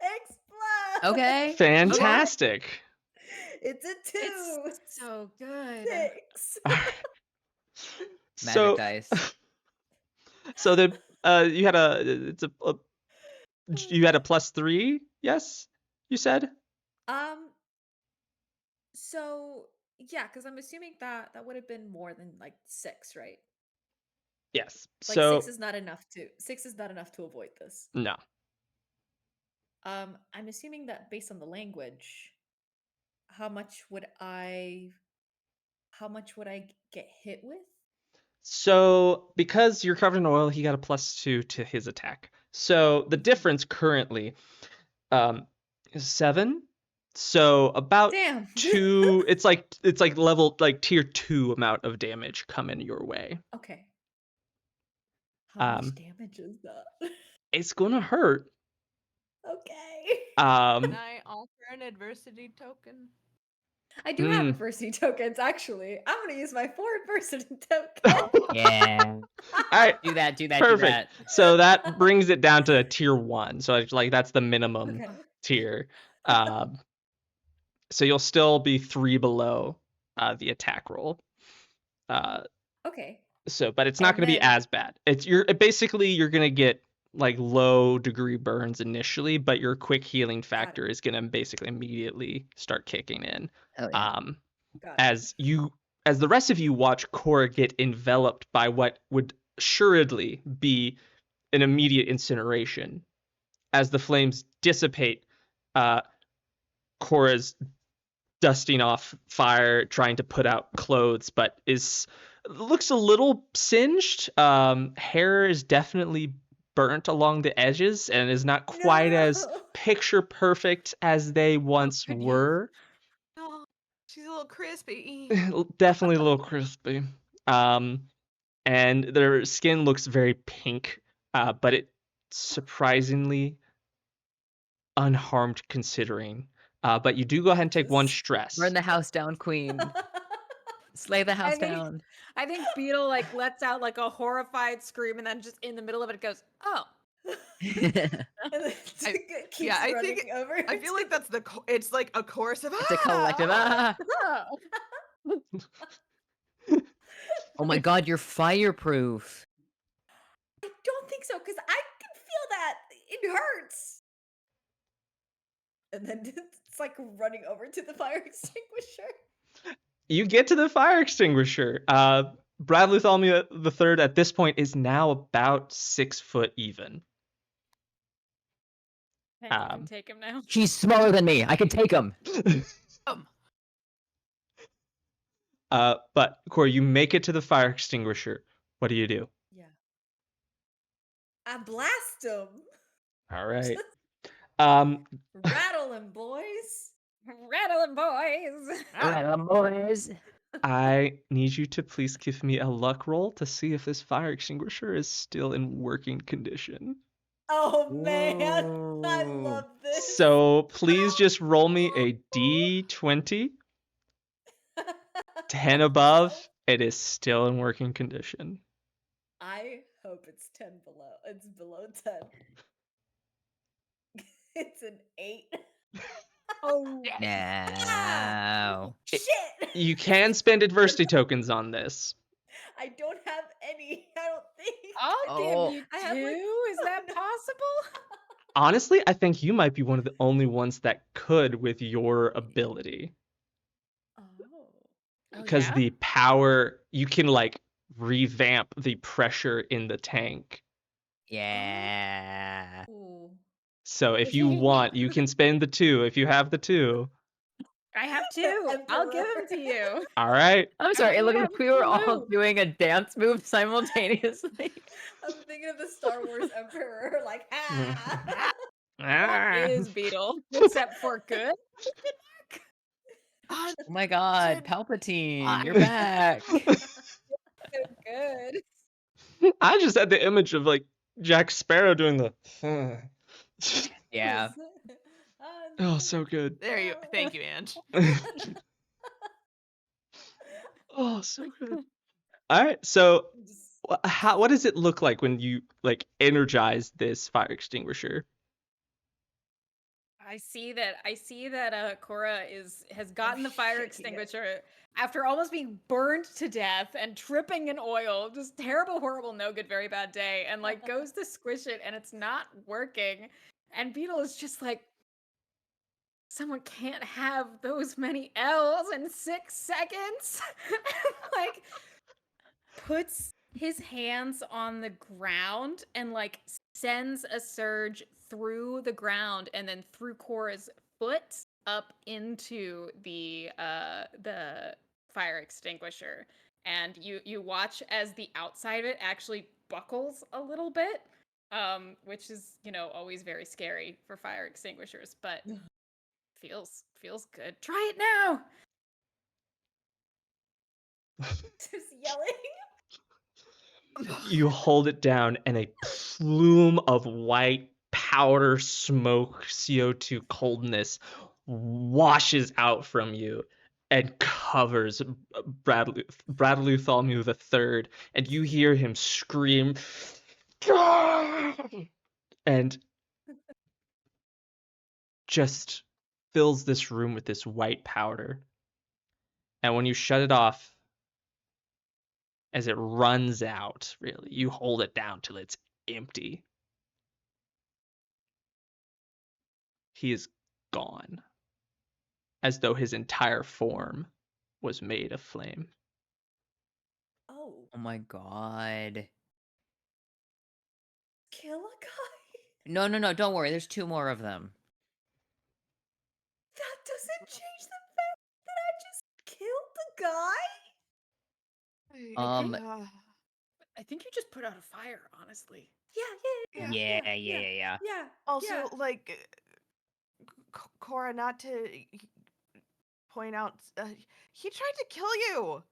Explode. Okay. Fantastic. It's a 2. It's so good. 6. All right. Magic So, dice. so the you had you had a +3, yes? You said? Um so yeah, because I'm assuming that would have been more than like 6, right? Yes. Like So 6 is not enough to avoid this. no. I'm assuming that based on the language, how much would I get hit with? So because you're covered in oil, he got a +2 to his attack. So the difference currently is 7. So about Damn. 2. It's like level like tier 2 amount of damage coming your way. Okay. How much Um, damage is that? it's gonna hurt. Okay. Can Um, I offer an adversity token? I do have Mm. adversity tokens, actually. I'm gonna use my 4 adversity token. Yeah. All right. Do that. Perfect. So that brings it down to a tier 1. So it's like that's the minimum Okay. tier. So you'll still be 3 below the attack roll. Okay. But it's not And going to be then- as bad. You're going to get like low degree burns initially, but your quick healing factor is going to basically immediately start kicking in. Oh, yeah. Got it. As the rest of you watch Cora get enveloped by what would assuredly be an immediate incineration. As the flames dissipate, Cora's dusting off fire, trying to put out clothes, but looks a little singed. Hair is definitely burnt along the edges and is not quite as No. picture perfect as they once goodness. were. Oh, she's a little crispy. Definitely a little crispy. And their skin looks very pink, but it surprisingly unharmed considering. But you do go ahead and take 1 stress. Burn the house down, queen. Slay the house down. I think Beetle like lets out like a horrified scream, and then just in the middle of it goes, "Oh." And then it keeps yeah, I running think- over. I feel like that's it's like a chorus of It's a collective. Ah! Oh. Oh my god, you're fireproof. I don't think so, because I can feel that. It hurts. And then it's like running over to the fire extinguisher. You get to the fire extinguisher. Brad Luthormia the third at this point is now about 6 foot even. I think I can take him now. He's smaller than me. I can take him. But Cora, you make it to the fire extinguisher. What do you do? Yeah. I blast him. All right. Rattle him, boys. Rattling boys. Boys. I need you to please give me a luck roll to see if this fire extinguisher is still in working condition. Oh man, I Whoa. love this. So please just roll me a d20. 10 above, it is still in working condition. I hope it's 10 below. It's below 10. It's an 8. Oh, No. Shit! You can spend adversity tokens on this. I don't have any. I don't think. I'll Oh. give you I have, 2. like, Is that possible? Honestly, I think you might be one of the only ones that could with your ability. Oh. Because yeah? the power, you can like revamp the pressure in the tank. Yeah. Ooh. So if you want, you can spend the 2 if you have the 2. I have 2. I'll give them to you. All right. I'm sorry. It think looked I like have we were all blue. doing a dance move simultaneously. I'm thinking of the Star Wars Emperor, like, ah! What Ah. is Beetle? Except for good? Oh my god, Palpatine, you're back. So good. I just had the image of like Jack Sparrow doing the. Yeah. Oh, so good. There you. Thank you, Ange. Oh, so good. All right. So, what does it look like when you like energize this fire extinguisher? I see that Cora has gotten the fire shaking it. extinguisher after almost being burned to death and dripping in oil. Just terrible, horrible, no good, very bad day. And like goes to squish it and it's not working. And Beetle is just like, someone can't have those many L's in 6 seconds. Like puts his hands on the ground and like sends a surge through the ground and then through Cora's foot up into the fire extinguisher. And you watch as the outside of it actually buckles a little bit, which is, always very scary for fire extinguishers, but feels good. Try it now. Just yelling. You hold it down, and a plume of white powder smoke, CO2 coldness washes out from you and covers Bartholomew the Third, and you hear him scream, and just fills this room with this white powder. And when you shut it off, as it runs out, really, you hold it down till it's empty. He is gone, as though his entire form was made of flame. Oh, Oh my god. kill a guy? No, no, no, don't worry. There's 2 more of them. That doesn't change the fact that I just killed the guy? Um, I think you just put out a fire, honestly. Yeah. yeah. Also, like, Cora, not to point out, he tried to kill you.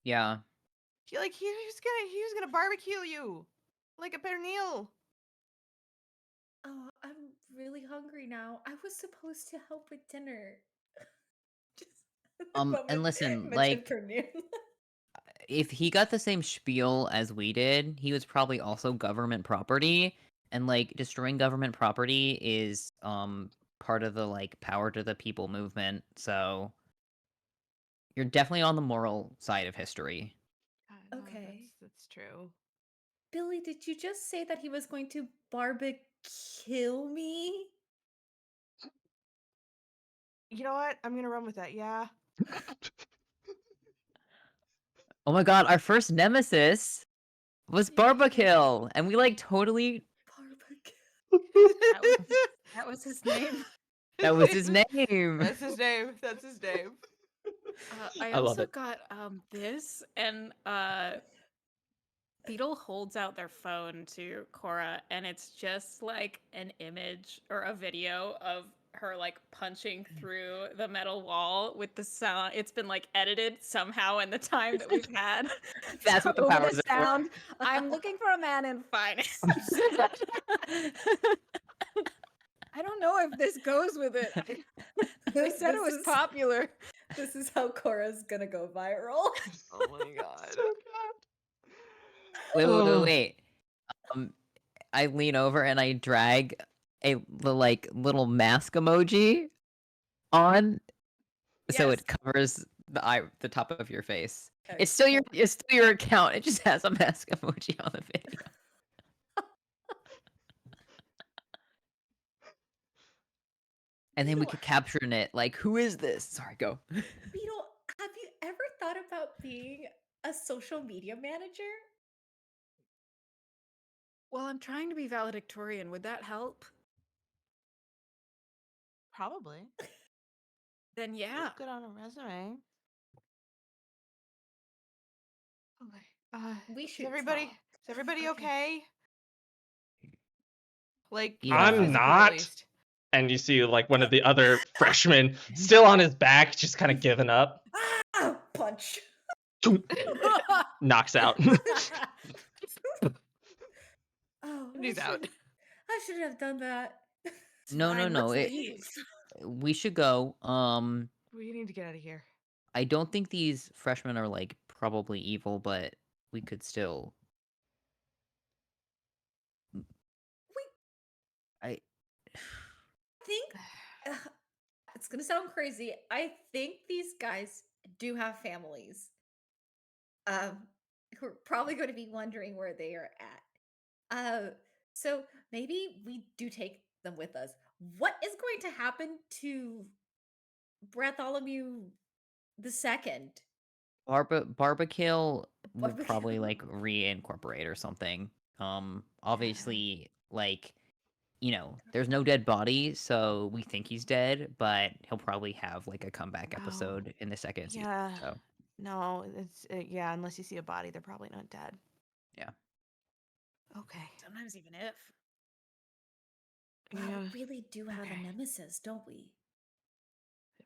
Yeah. He was gonna barbecue you, like a pernil. Oh, I'm really hungry now. I was supposed to help with dinner. Just And listen, mention like, Pernil. if he got the same spiel as we did, he was probably also government property, and like destroying government property is part of the like power to the people movement. So you're definitely on the moral side of history. No, Okay. that's true. Billie, did you just say that he was going to kill me? You know what? I'm gonna run with that. Yeah. Oh my god, our first nemesis was Barbakill, and we like totally That was his name. that was his name. That's his name. That's his name. I I love also it. got this, and Beetle holds out their phone to Cora, and it's just like an image or a video of her like punching through the metal wall with the sound. It's been like edited somehow in the time that we've had. That's what the over powers the are for. sound. I'm looking for a man in finance. I don't know if this goes with it. They said it was popular. This is how Cora's gonna go viral. Oh my god. So good. Wait. I lean over and I drag the like little mask emoji on, so Yes. it covers the top of your face. Okay, It's still your account. It just has a mask emoji on the video. And then we Beetle, could capture in it like, who is this? Sorry, go. Beetle, have you ever thought about being a social media manager? Well, I'm trying to be valedictorian. Would that help? Probably. Then yeah. Looks good on a resume. Okay. We should Is everybody talk. okay? Like, Yeah. I'm physically at not. least. And you see like one of the other freshmen still on his back, just kind of giving up, Ah, punch. knocks out. Oh, He's out. I should have done that. No. Let's leave. We should go. We need to get out of here. I don't think these freshmen are like probably evil, but we could still. I think it's gonna sound crazy. I think these guys do have families. Who are probably going to be wondering where they are at. So maybe we do take them with us. What is going to happen to Bartholomew the Second? Barbakill would Barbakill. probably like reincorporate or something. Obviously, like, there's no dead body, so we think he's dead, but he'll probably have like a comeback episode in the second season. Yeah. So No, it's yeah. Unless you see a body, they're probably not dead. yeah. Okay. Sometimes even if. Well, Yeah. we really do have Okay. a nemesis, don't we?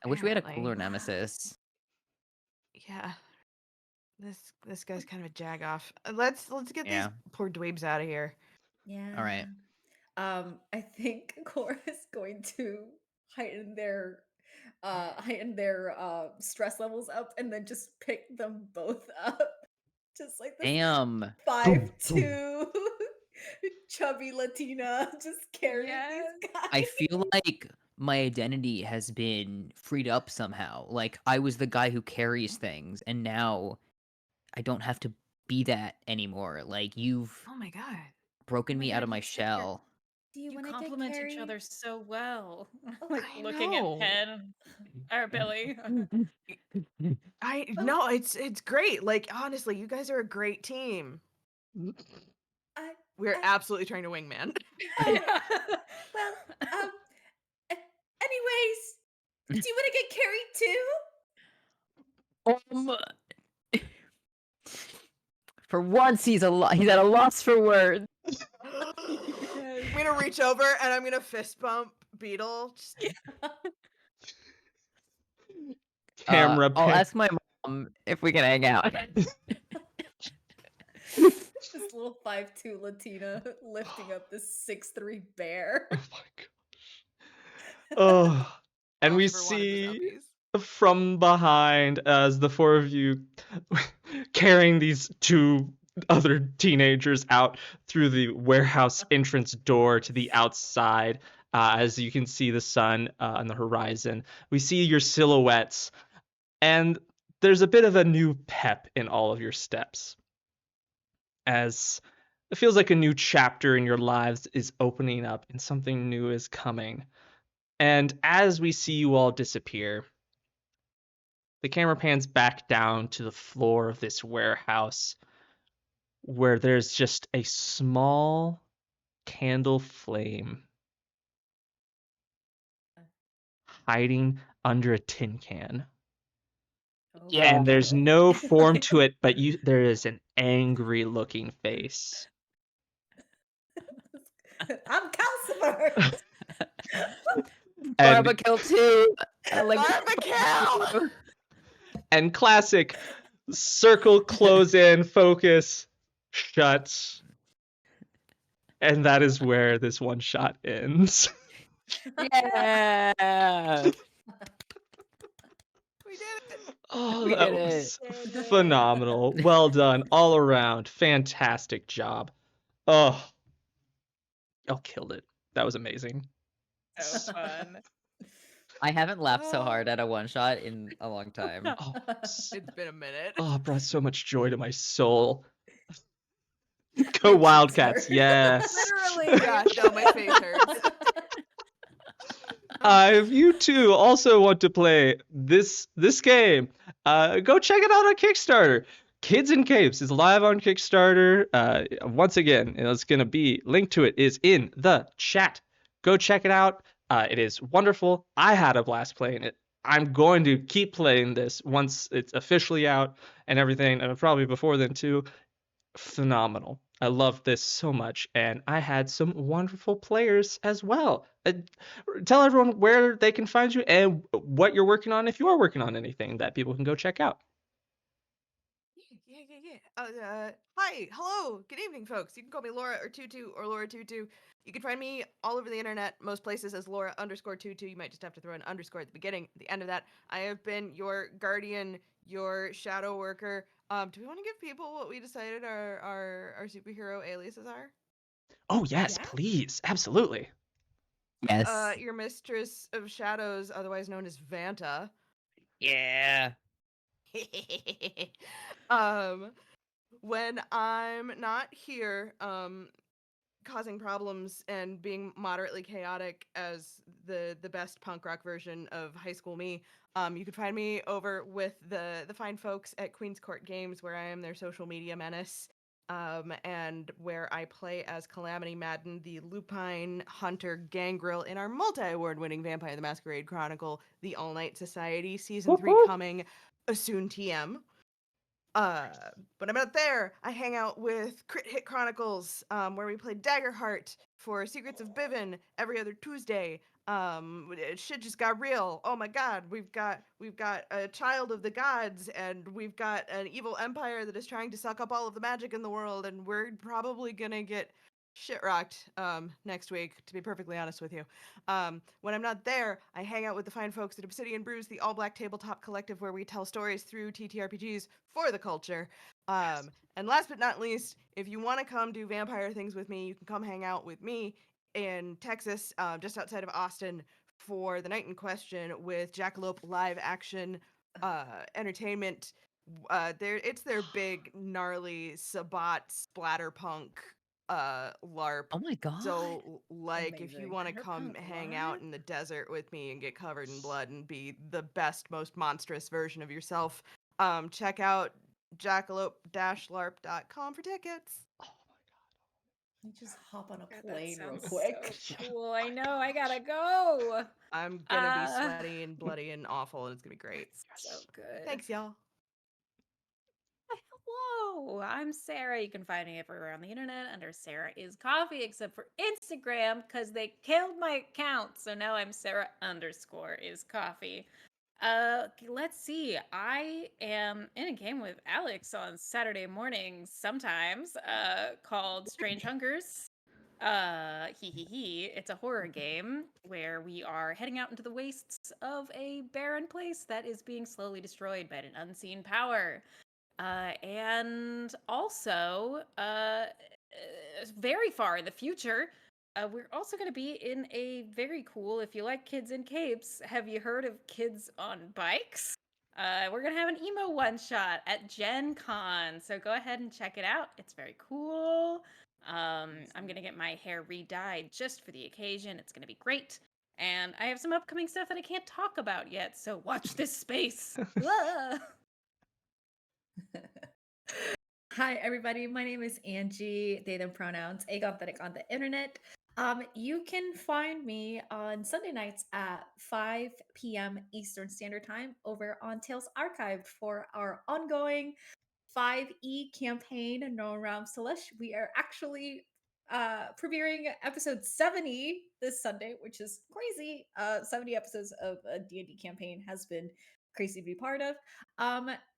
I wish we had a Apparently. cooler Wow. nemesis. Yeah. This guy's kind of a jagoff. Let's get Yeah. these poor dweebs out of here. Yeah. All right. I think Cora is going to heighten their heighten their stress levels up, and then just pick them both up. Just like this Damn. 5'2" chubby Latina just carrying these Yes. I guys. feel like my identity has been freed up somehow. Like I was the guy who carries things, and now I don't have to be that anymore. Like you've Oh my god. broken Oh my me out god, of my you said you're shell. Do you you want to get complement each carried? other so well. Oh, Like I looking at know. Penn or Billy. I oh, no, it's great. Like honestly, you guys are a great team. I, We're I, absolutely trying to wingman. oh, well, um, anyways, do you want to get carried too? For once, he's he's at a loss for words. I'm gonna reach over and I'm gonna fist bump Beetle. Just, Camera I'll pan. ask my mom if we can hang out. This little 5'2" Latina lifting up this 6'3" bear. Oh my gosh. Oh, and all we she ever wanted was see uppies. from behind as the four of you carrying these two other teenagers out through the warehouse entrance door to the outside. As you can see the sun on the horizon, we see your silhouettes, and there's a bit of a new pep in all of your steps, as it feels like a new chapter in your lives is opening up and something new is coming. And as we see you all disappear, the camera pans back down to the floor of this warehouse where there's just a small candle flame hiding under a tin can. Oh, Yeah. And there's no form to it, but there is an angry looking face. I'm Calcifer. And Barbakill too. I like Barbecue! and classic circle, close in, focus, shut. And that is where this one shot ends. Yeah. We did it. Oh, We that did was it. phenomenal. Well done all around. Fantastic job. Oh, y'all killed it. That was amazing. So fun. I haven't laughed so hard at a one shot in a long time. Oh, It's been a minute. oh, it brought so much joy to my soul. Go My cheeks Wildcats, hurt. yes. Literally. Yeah, no, my face hurts. If you too also want to play this game, go check it out on Kickstarter. Kids in Capes is live on Kickstarter. Once again, it's gonna be linked to it is in the chat. Go check it out. It is wonderful. I had a blast playing it. I'm going to keep playing this once it's officially out and everything, and probably before then too. Phenomenal. I loved this so much, and I had some wonderful players as well. Tell everyone where they can find you and what you're working on if you are working on anything that people can go check out. Yeah. Hi, hello, good evening, folks. You can call me Laura or Tutu or Laura Tutu. You can find me all over the internet, most places as Laura_Tutu. You might just have to throw an underscore at the beginning, at the end of that. I have been your guardian, your shadow worker. Do we want to give people what we decided our superhero aliases are? Oh yes, Yeah. please, absolutely. Yes. Your mistress of shadows, otherwise known as Vanta. Yeah. When I'm not here, causing problems and being moderately chaotic as the best punk rock version of high school me, you can find me over with the fine folks at Queen's Court Games, where I am their social media menace, and where I play as Calamity Madden, the lupine hunter gangrel in our multi-award-winning Vampire the Masquerade Chronicle, The All Night Society, Season 3 coming soon TM. But I'm out there. I hang out with Crit Hit Chronicles, where we play Daggerheart for Secrets of Bivin every other Tuesday. Shit just got real. Oh my god, we've got a child of the gods, and we've got an evil empire that is trying to suck up all of the magic in the world, and we're probably gonna get shit rocked next week, to be perfectly honest with you. When I'm not there, I hang out with the fine folks at Obsidian Brews, the all-black tabletop collective where we tell stories through TTRPGs for the culture. And last but not least, if you want to come do vampire things with me, you can come hang out with me in Texas, just outside of Austin, for the night in question with Jackalope Live Action Entertainment. It's their big, gnarly, Sabat splatterpunk LARP. Oh my god. So, like, if you Amazing. want to come Splatterpunk hang LARP? out in the desert with me and get covered in blood and be the best, most monstrous version of yourself, check out jackalope-larp.com for tickets. Oh You just hop on a God, that plane real sounds quick. so cool. I know. I gotta go. I'm gonna be Uh, sweaty and bloody and awful, and it's gonna be great. So good. Thanks, y'all. Hello, I'm Sarah. You can find me everywhere on the internet under Sarah is Coffee, except for Instagram because they killed my account. So now I'm Sarah_is_coffee. Let's see. I am in a game with Alex on Saturday mornings sometimes, called Strange Hunkers. It's a horror game where we are heading out into the wastes of a barren place that is being slowly destroyed by an unseen power. And also, very far in the future, we're also going to be in a very cool, if you like kids in capes, have you heard of Kids on Bikes? We're going to have an emo one-shot at Gen Con, so go ahead and check it out. It's very cool. I'm going to get my hair re-dyed just for the occasion. It's going to be great. And I have some upcoming stuff that I can't talk about yet, so watch this space. Ah! Hi, everybody. My name is Angie, they, them pronouns, agonthetic on the internet. You can find me on Sunday nights at 5 p.m. Eastern Standard Time over on Tales Archived for our ongoing 5E campaign, Known Realm Celeste. We are actually premiering episode 70 this Sunday, which is crazy. 70 episodes of a D&D campaign has been crazy to be part of.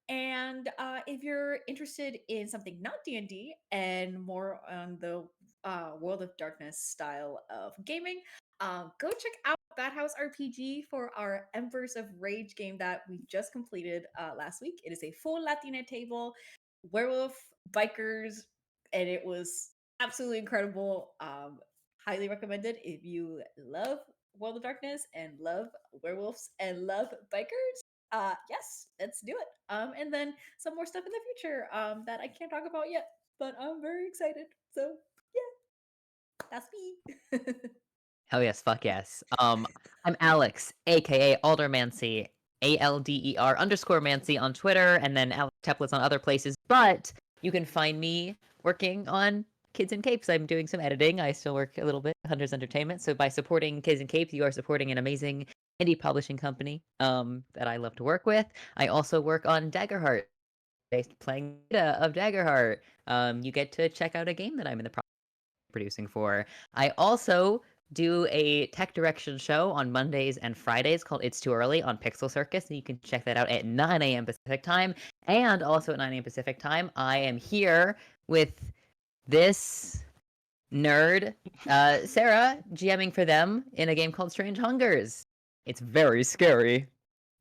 And if you're interested in something not D&D and more on the World of Darkness style of gaming, go check out Bad House RPG for our Embers of Rage game that we just completed last week. It is a full Latina table, werewolf, bikers, and it was absolutely incredible. Highly recommended if you love World of Darkness and love werewolves and love bikers. Yes, let's do it. And then some more stuff in the future that I can't talk about yet, but I'm very excited. So yeah, that's me. Hell yes, fuck yes. I'm Alex, aka Aldermancy, ALDER_Mancy on Twitter, and then Alex Teplitz on other places. But you can find me working on Kids in Capes. I'm doing some editing. I still work a little bit at Hunters Entertainment. So by supporting Kids in Capes, you are supporting an amazing indie publishing company that I love to work with. I also work on Daggerheart, playing beta of Daggerheart. You get to check out a game that I'm in the process of producing for. I also do a tech direction show on Mondays and Fridays called It's Too Early on Pixel Circus, and you can check that out at 9 a.m. Pacific time. And also at 9 a.m. Pacific time, I am here with this nerd, Sarah, GMing for them in a game called Strange Hungers. It's very scary.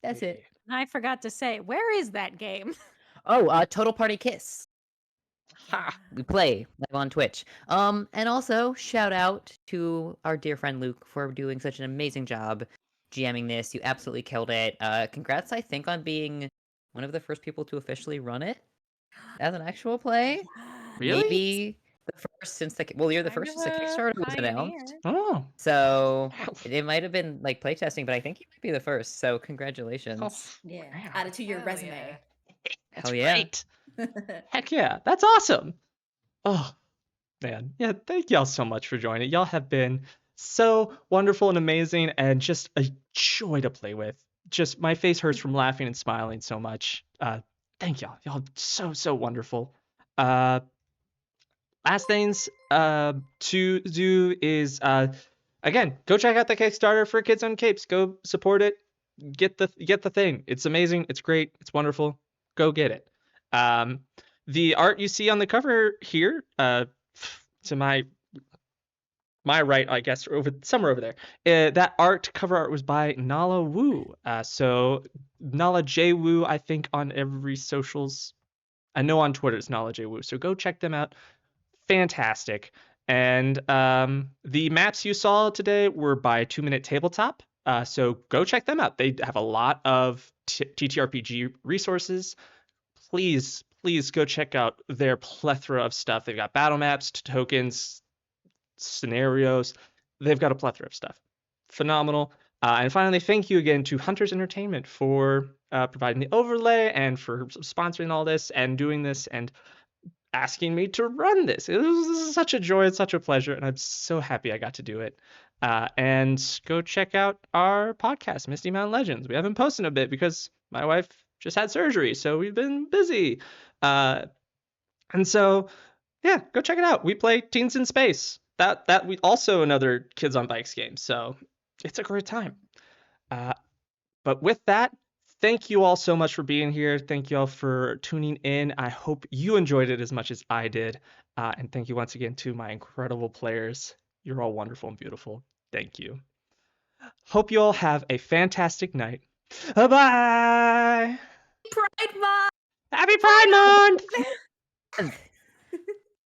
That's it. I forgot to say, where is that game? Oh, Total Party Kiss. Ha! We play live on Twitch. And also shout out to our dear friend Luke for doing such an amazing job GMing this. You absolutely killed it. Congrats, I think, on being one of the first people to officially run it as an actual play. Really? Maybe the first since you're the Kind first of since the a Kickstarter was pioneer. announced. Oh. So Wow. it might have been like playtesting, but I think you might be the first. So Oh, congratulations. Yeah, man. add it to your Hell resume. That's Hell yeah. great. Heck yeah. That's awesome. Oh, man. Yeah, thank y'all so much for joining. Y'all have been so wonderful and amazing and just a joy to play with. Just my face hurts from laughing and smiling so much. Thank y'all. Y'all so wonderful. Last things to do is again, go check out the Kickstarter for Kids on Capes. Go support it. Get the thing. It's amazing. It's great. It's wonderful. Go get it. The art you see on the cover here, to my my right, I guess, over somewhere over there. That cover art was by Nala Wu. So Nala J Wu, I think on every socials. I know on Twitter it's Nala J Wu. So go check them out. Fantastic. And the maps you saw today were by 2 Minute Tabletop. So go check them out. They have a lot of TTRPG resources. Please, please go check out their plethora of stuff. They've got battle maps, tokens, scenarios. They've got a plethora of stuff. Phenomenal. And finally, thank you again to Hunters Entertainment for providing the overlay and for sponsoring all this and doing this and asking me to run this. It was such a joy, it's such a pleasure, and I'm so happy I got to do it. And go check out our podcast, Misty Mountain Legends. We haven't posted a bit because my wife just had surgery, so we've been busy. And so, yeah, go check it out. We play Teens in Space. That we also another Kids on Bikes game, so it's a great time. But with that, thank you all so much for being here. Thank you all for tuning in. I hope you enjoyed it as much as I did. And thank you once again to my incredible players. You're all wonderful and beautiful. Thank you. Hope you all have a fantastic night. Bye-bye. Pride Month! Happy Pride Month!